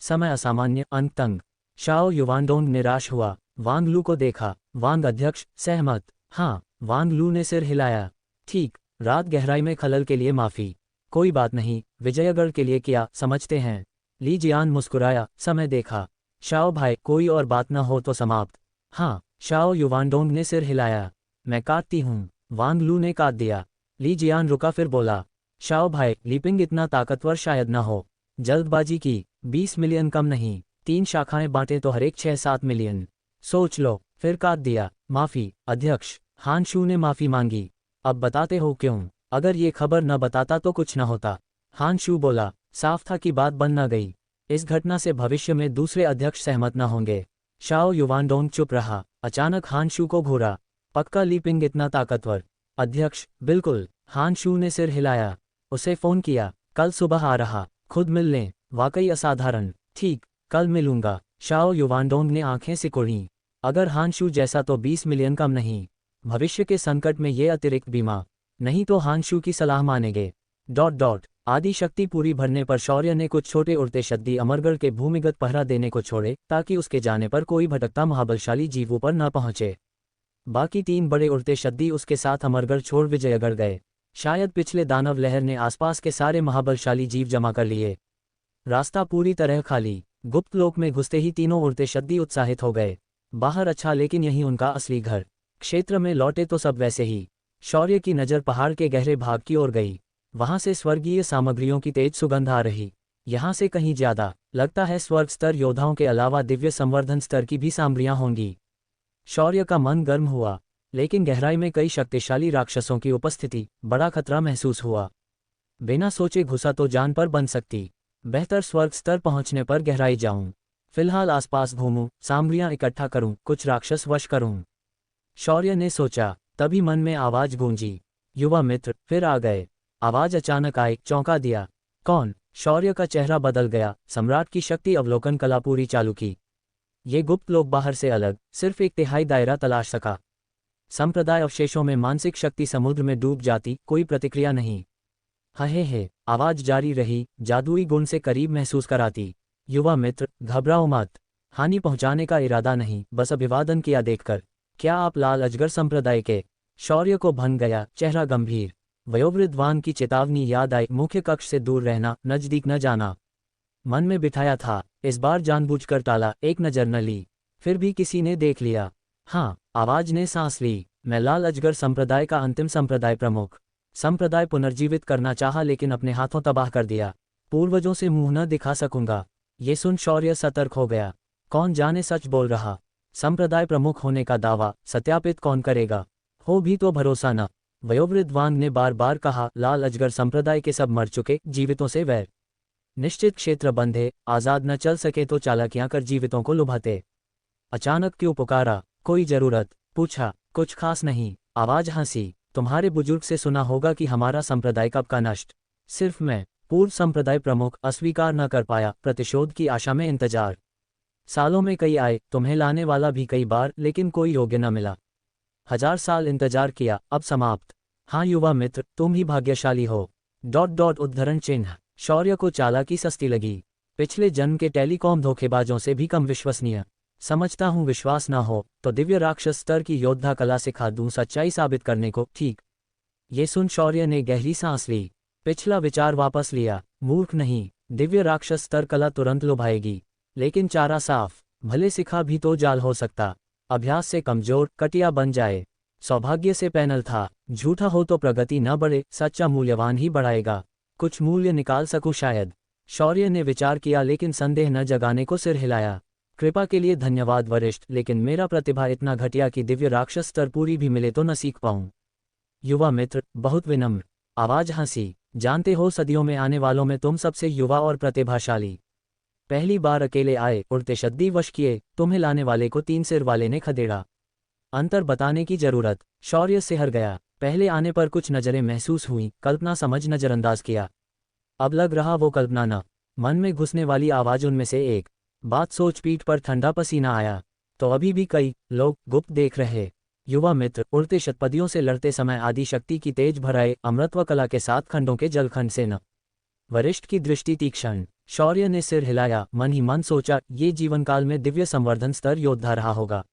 समय असामान्य, अंक तंग। शाओ युवानडोंग निराश हुआ। वांग लू को देखा। वांग अध्यक्ष, सहमत? हाँ। वांग लू ने सिर हिलाया। ठीक। रात गहराई में खलल के लिए माफी। कोई बात नहीं, विजयगढ़ के लिए क्या समझते हैं? ली जियान मुस्कुराया, समय देखा। शाओ भाई, कोई और बात न हो तो समाप्त। हाँ। शाओ युवानडोंग ने सिर हिलाया। मैं काटती हूँ। वांग लू ने काट दिया। ली जियान रुका, फिर बोला, शाओ भाई, लीपिंग इतना ताकतवर शायद न हो। जल्दबाजी की। 20 मिलियन कम नहीं। 3 शाखाएं बांटें तो हर एक 6-7 मिलियन। सोच लो। फिर काट दिया। माफी अध्यक्ष। हानशू ने माफी मांगी। अब बताते हो क्यों? अगर ये खबर न बताता तो कुछ न होता। हानशू बोला, साफ था कि बात बन न गई। इस घटना से भविष्य में दूसरे अध्यक्ष सहमत न होंगे। शाओ युवानडोंग चुप रहा। अचानक हानशू को घूरा। पक्का लीपिंग इतना ताकतवर? अध्यक्ष, बिल्कुल। हानशू ने सिर हिलाया। उसे फोन किया, कल सुबह आ रहा, खुद मिल लें। वाकई असाधारण। ठीक, कल मिलूंगा। शाओ युवानडोंग ने आंखें सिकुड़ीं। अगर हानशू जैसा तो 20 मिलियन कम नहीं। भविष्य के संकट में ये अतिरिक्त बीमा। नहीं तो हानशू की सलाह मानेंगे। आदि शक्ति पूरी भरने पर शौर्य ने कुछ छोटे उड़ते शद्दी अमरगढ़ के भूमिगत पहरा देने को छोड़े, ताकि उसके जाने पर कोई भटकता महाबलशाली जीव ऊपर न पहुंचे। बाकी 3 बड़े उड़ते शद्दी उसके साथ अमरगढ़ छोड़ विजयगढ़ गए। शायद पिछले दानव लहर ने आसपास के सारे महाबलशाली जीव जमा कर लिए। रास्ता पूरी तरह खाली। गुप्त लोक में घुसते ही तीनों उड़ते शद्दी उत्साहित हो गए। बाहर अच्छा, लेकिन यही उनका असली घर। क्षेत्र में लौटे तो सब वैसे ही। शौर्य की नज़र पहाड़ के गहरे भाग की ओर गई। वहां से स्वर्गीय सामग्रियों की तेज सुगंध आ रही। यहाँ से कहीं ज्यादा। लगता है स्वर्ग स्तर योद्धाओं के अलावा दिव्य संवर्धन स्तर की भी सामग्रियां होंगी। शौर्य का मन गर्म हुआ, लेकिन गहराई में कई शक्तिशाली राक्षसों की उपस्थिति, बड़ा खतरा महसूस हुआ। बिना सोचे घुसा तो जान पर बन सकती। बेहतर स्वर्ग स्तर पहुंचने पर गहराई जाऊं। फिलहाल आसपास घूमूं, सामग्रियां इकट्ठा करूं, कुछ राक्षस वश करूं। शौर्य ने सोचा, तभी मन में आवाज गूंजी, युवा मित्र फिर आ गए। आवाज अचानक आई, चौंका दिया। कौन? शौर्य का चेहरा बदल गया। सम्राट की शक्ति अवलोकन कला पूरी चालू की। ये गुप्त लोग बाहर से अलग, सिर्फ एक तिहाई दायरा तलाश सका। संप्रदाय अवशेषों में मानसिक शक्ति समुद्र में डूब जाती, कोई प्रतिक्रिया नहीं। हे, आवाज जारी रही, जादुई गुण से करीब महसूस कराती। युवा मित्र, घबराओ मत। हानि पहुंचाने का इरादा नहीं, बस अभिवादन किया देखकर। क्या आप लाल अजगर संप्रदाय के? शौर्य को भन गया, चेहरा गंभीर। वयोवृद्धवान की चेतावनी याद आई, मुख्य कक्ष से दूर रहना, नजदीक न जाना। मन में बिठाया था, इस बार जानबूझकर टाला, एक नजर न ली। फिर भी किसी ने देख लिया। हाँ, आवाज ने सांस ली। मैं लाल अजगर संप्रदाय का अंतिम संप्रदाय प्रमुख। संप्रदाय पुनर्जीवित करना चाहा लेकिन अपने हाथों तबाह कर दिया। पूर्वजों से मुंह न दिखा सकूंगा। ये सुन शौर्य सतर्क हो गया। कौन जाने सच बोल रहा। संप्रदाय प्रमुख होने का दावा सत्यापित कौन करेगा? हो भी तो भरोसा न। वयोवृद्धवान ने बार बार कहा, लाल अजगर संप्रदाय के सब मर चुके, जीवितों से वैर। निश्चित क्षेत्र बंधे, आजाद न चल सके तो चालाकियां कर जीवितों को लुभाते। अचानक क्यों पुकारा? कोई जरूरत? पूछा। कुछ खास नहीं। आवाज हंसी। तुम्हारे बुजुर्ग से सुना होगा कि हमारा संप्रदाय कब का नष्ट। सिर्फ मैं, पूर्व संप्रदाय प्रमुख, अस्वीकार न कर पाया, प्रतिशोध की आशा में इंतजार। सालों में कई आए, तुम्हें लाने वाला भी कई बार, लेकिन कोई योग्य न मिला। 1000 साल इंतजार किया, अब समाप्त। हाँ युवा मित्र, तुम ही भाग्यशाली हो। उद्धरण चिन्ह। शौर्य को चालाकी सस्ती लगी। पिछले जन्म के टेलीकॉम धोखेबाजों से भी कम विश्वसनीय। समझता हूँ विश्वास ना हो तो दिव्य राक्षस स्तर की योद्धा कला सिखा दूं सच्चाई साबित करने को, ठीक? ये सुन शौर्य ने गहरी सांस ली। पिछला विचार वापस लिया। मूर्ख नहीं, दिव्य राक्षस स्तर कला तुरंत लुभाएगी। लेकिन चारा साफ, भले सिखा भी तो जाल हो सकता। अभ्यास से कमजोर, कटिया बन जाए। सौभाग्य से पैनल था। झूठा हो तो प्रगति न बढ़े, सच्चा मूल्यवान ही बढ़ाएगा। कुछ मूल्य निकाल सकूं शायद। शौर्य ने विचार किया लेकिन संदेह न जगाने को सिर हिलाया। कृपा के लिए धन्यवाद वरिष्ठ, लेकिन मेरा प्रतिभा इतना घटिया कि दिव्य राक्षस स्तर पूरी भी मिले तो न सीख पाऊं। युवा मित्र, बहुत विनम्र। आवाज हंसी। जानते हो, सदियों में आने वालों में तुम सबसे युवा और प्रतिभाशाली। पहली बार अकेले आए, उड़ते शद्दी वश किए, तुम्हें लाने वाले को 3 सिर वाले ने खदेड़ा। अंतर बताने की जरूरत। शौर्य सिहर गया। पहले आने पर कुछ नजरें महसूस हुई, कल्पना समझ नजरअंदाज किया। अब लग रहा वो कल्पना न। मन में घुसने वाली आवाज उनमें से एक। बात सोच पीठ पर ठंडा पसीना आया। तो अभी भी कई लोग गुप्त देख रहे। युवा मित्र, उड़ते शतपदियों से लड़ते समय आदि शक्ति की तेज भराए अमृतत्व कला के साथ खंडों के जलखंड से न। वरिष्ठ की दृष्टि तीक्ष्ण। शौर्य ने सिर हिलाया, मन ही मन सोचा, ये जीवन काल में दिव्य संवर्धन स्तर योद्धा रहा होगा।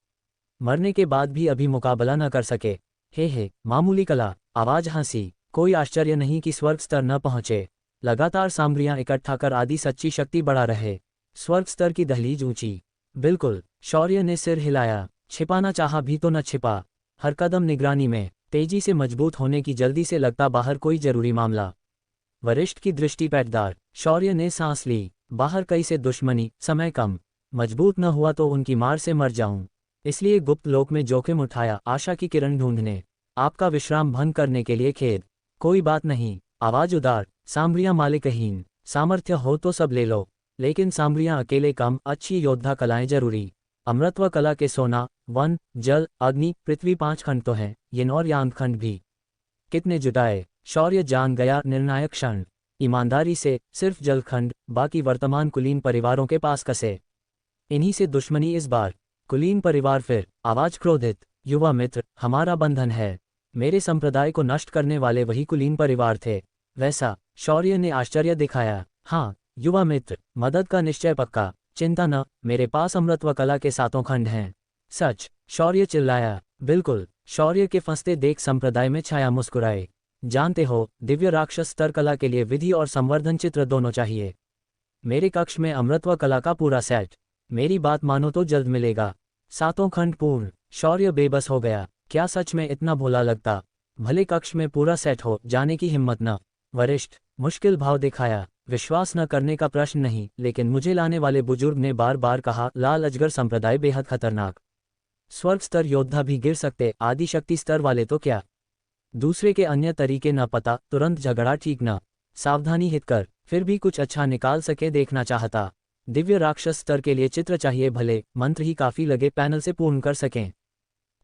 मरने के बाद भी अभी मुकाबला न कर सके। हे, मामूली कला। आवाज हंसी। कोई आश्चर्य नहीं कि स्वर्ग स्तर न पहुंचे। लगातार सामग्रियां इकट्ठा कर आदि सच्ची शक्ति बढ़ा रहे। स्वर्ग स्तर की दहलीज ऊंची। बिल्कुल। शौर्य ने सिर हिलाया। छिपाना चाहा भी तो न छिपा। हर कदम निगरानी में। तेजी से मजबूत होने की जल्दी से लगता बाहर कोई जरूरी मामला। वरिष्ठ की दृष्टि पैटदार। शौर्य ने सांस ली। बाहर कई से दुश्मनी, समय कम। मजबूत न हुआ तो उनकी मार से मर जाऊं। इसलिए गुप्त लोक में जोखिम उठाया, आशा की किरण ढूंढने। आपका विश्राम भंग करने के लिए खेद। कोई बात नहीं। आवाज उदार। सामग्रियां मालिकहीन। सामर्थ्य हो तो सब ले लो, लेकिन सामग्रियां अकेले कम, अच्छी योद्धा कलाएं जरूरी। अमृतत्व कला के सोना, वन, जल, अग्नि, पृथ्वी 5 खंड तो हैं, ये और यांत खंड भी। कितने जुटाए? शौर्य जान गया, निर्णायक क्षण। ईमानदारी से सिर्फ जलखंड, बाकी वर्तमान कुलीन परिवारों के पास कसे। इन्हीं से दुश्मनी इस बार। कुलीन परिवार फिर। आवाज क्रोधित। युवा मित्र, हमारा बंधन है। मेरे संप्रदाय को नष्ट करने वाले वही कुलीन परिवार थे। वैसा? शौर्य ने आश्चर्य दिखाया। हाँ युवा मित्र, मदद का निश्चय पक्का। चिंता न, मेरे पास अमृतत्व कला के 7 खंड हैं। सच? शौर्य चिल्लाया। बिल्कुल। शौर्य के फंसते देख संप्रदाय में छाया मुस्कुराए। जानते हो, दिव्य राक्षस स्तर कला के लिए विधि और संवर्धन चित्र दोनों चाहिए। मेरे कक्ष में अमृतत्व कला का पूरा सेट। मेरी बात मानो तो जल्द मिलेगा। 7 खंड पूर्ण। शौर्य बेबस हो गया। क्या सच में इतना भोला लगता? भले कक्ष में पूरा सेट हो, जाने की हिम्मत न। वरिष्ठ, मुश्किल भाव दिखाया। विश्वास न करने का प्रश्न नहीं, लेकिन मुझे लाने वाले बुजुर्ग ने बार बार कहा, लाल अजगर संप्रदाय बेहद खतरनाक। स्वर्ग स्तर योद्धा भी गिर सकते, आदि शक्ति स्तर वाले तो क्या। दूसरे के अन्य तरीके न पता, तुरंत झगड़ा ठीक न। सावधानी हित कर, फिर भी कुछ अच्छा निकाल सके देखना चाहता। दिव्य राक्षस स्तर के लिए चित्र चाहिए, भले मंत्र ही काफी लगे पैनल से पूर्ण कर सकें।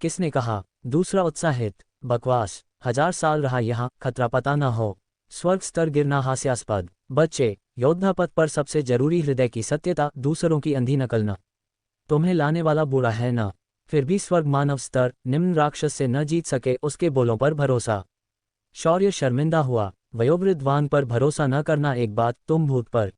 किसने कहा? दूसरा उत्साहित। बकवास, 1000 साल रहा यहाँ, खतरा पता न हो। स्वर्ग स्तर गिरना हास्यास्पद। बच्चे, योद्धा पद पर सबसे जरूरी हृदय की सत्यता, दूसरों की अंधी नकल न। तुम्हें लाने वाला बुरा है न, फिर भी स्वर्ग मानव स्तर निम्न राक्षस से न जीत सके, उसके बोलों पर भरोसा। शौर्य शर्मिंदा हुआ। वयोवृद्धवान पर भरोसा न करना एक बात, तुम भूत पर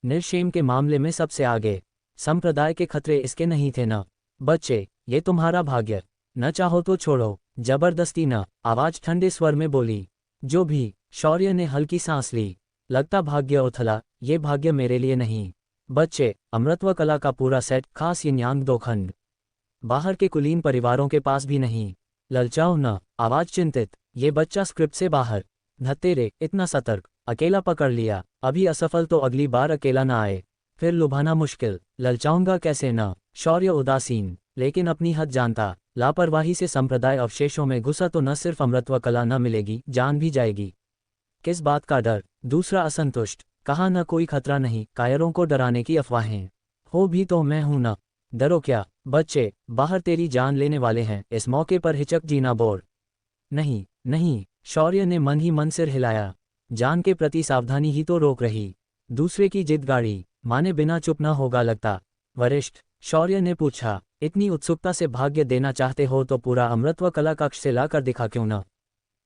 निर्शेम के मामले में सबसे आगे। संप्रदाय के खतरे इसके नहीं थे न। बच्चे, ये तुम्हारा भाग्य, न चाहो तो छोड़ो, जबरदस्ती न। आवाज ठंडे स्वर में बोली। जो भी। शौर्य ने हल्की सांस ली। लगता भाग्य उथला, ये भाग्य मेरे लिए नहीं। बच्चे, अमृतत्व कला का पूरा सेट, खास यिन यांग 2 खंड। बाहर के कुलीन परिवारों के पास भी नहीं। ललचाओ न। आवाज चिंतित। ये बच्चा स्क्रिप्ट से बाहर। धत्तेरे, इतना सतर्क। अकेला पकड़ लिया, अभी असफल तो अगली बार अकेला न आए। फिर लुभाना मुश्किल। ललचाऊंगा कैसे न। शौर्य उदासीन, लेकिन अपनी हद जानता। लापरवाही से संप्रदाय अवशेषों में घुसा तो न सिर्फ अमृतत्व कला न मिलेगी, जान भी जाएगी। किस बात का डर? दूसरा असंतुष्ट। कहा न कोई खतरा नहीं, कायरों को डराने की अफवाहें। हो भी तो मैं हूं न। डरो क्या? बच्चे, बाहर तेरी जान लेने वाले हैं, इस मौके पर हिचक जीना बोर नहीं। नहीं। शौर्य ने मन ही मन सिर हिलाया। जान के प्रति सावधानी ही तो रोक रही। दूसरे की जिद गाड़ी, माने बिना चुप न होगा लगता। वरिष्ठ। शौर्य ने पूछा, इतनी उत्सुकता से भाग्य देना चाहते हो तो पूरा अमृतत्व कला कक्ष से लाकर दिखा क्यों न?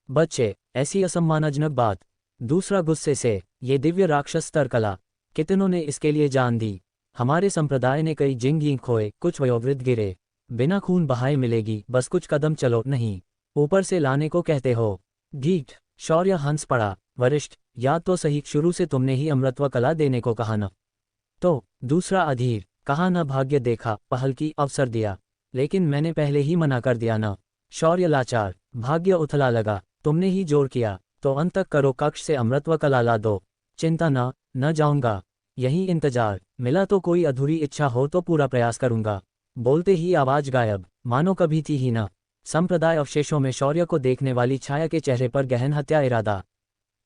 बच्चे, ऐसी असम्मानजनक बात। दूसरा गुस्से से, ये दिव्य राक्षस स्तर कला, कितनों ने इसके लिए जान दी। हमारे संप्रदाय ने कई जिंग खोए, कुछ वयोवृद्ध गिरे। बिना खून बहाए मिलेगी, बस कुछ कदम चलो। नहीं, ऊपर से लाने को कहते हो? ढीठ। शौर्य हंस पड़ा। वरिष्ठ, याद तो सही, शुरू से तुमने ही अमृतत्व कला देने को कहा न। तो? दूसरा अधीर। कहा न भाग्य देखा, पहल की, अवसर दिया, लेकिन मैंने पहले ही मना कर दिया न। शौर्य लाचार। भाग्य उथला लगा, तुमने ही जोर किया, तो अंत तक करो, कक्ष से अमृतत्व कला ला दो। चिंता न जाऊंगा, यही इंतजार। मिला तो कोई अधूरी इच्छा हो तो पूरा प्रयास करूंगा। बोलते ही आवाज गायब, मानो कभी थी ही न। संप्रदाय अवशेषों में शौर्य को देखने वाली छाया के चेहरे पर गहन हत्या इरादा।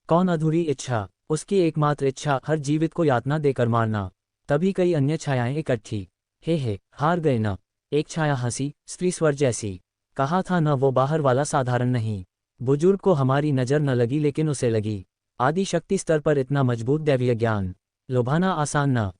कौन अधूरी इच्छा? उसकी एकमात्र इच्छा, हर जीवित को यातना देकर मारना। तभी कई अन्य छायाएं इकट्ठी। हे, हार गए न। एक छाया हंसी, स्त्री स्वर जैसी। कहा था न, वो बाहर वाला साधारण नहीं। बुजुर्ग को हमारी नजर न लगी, लेकिन उसे लगी। आदि शक्ति स्तर पर इतना मजबूत दैवीय ज्ञान, लुभाना आसान न।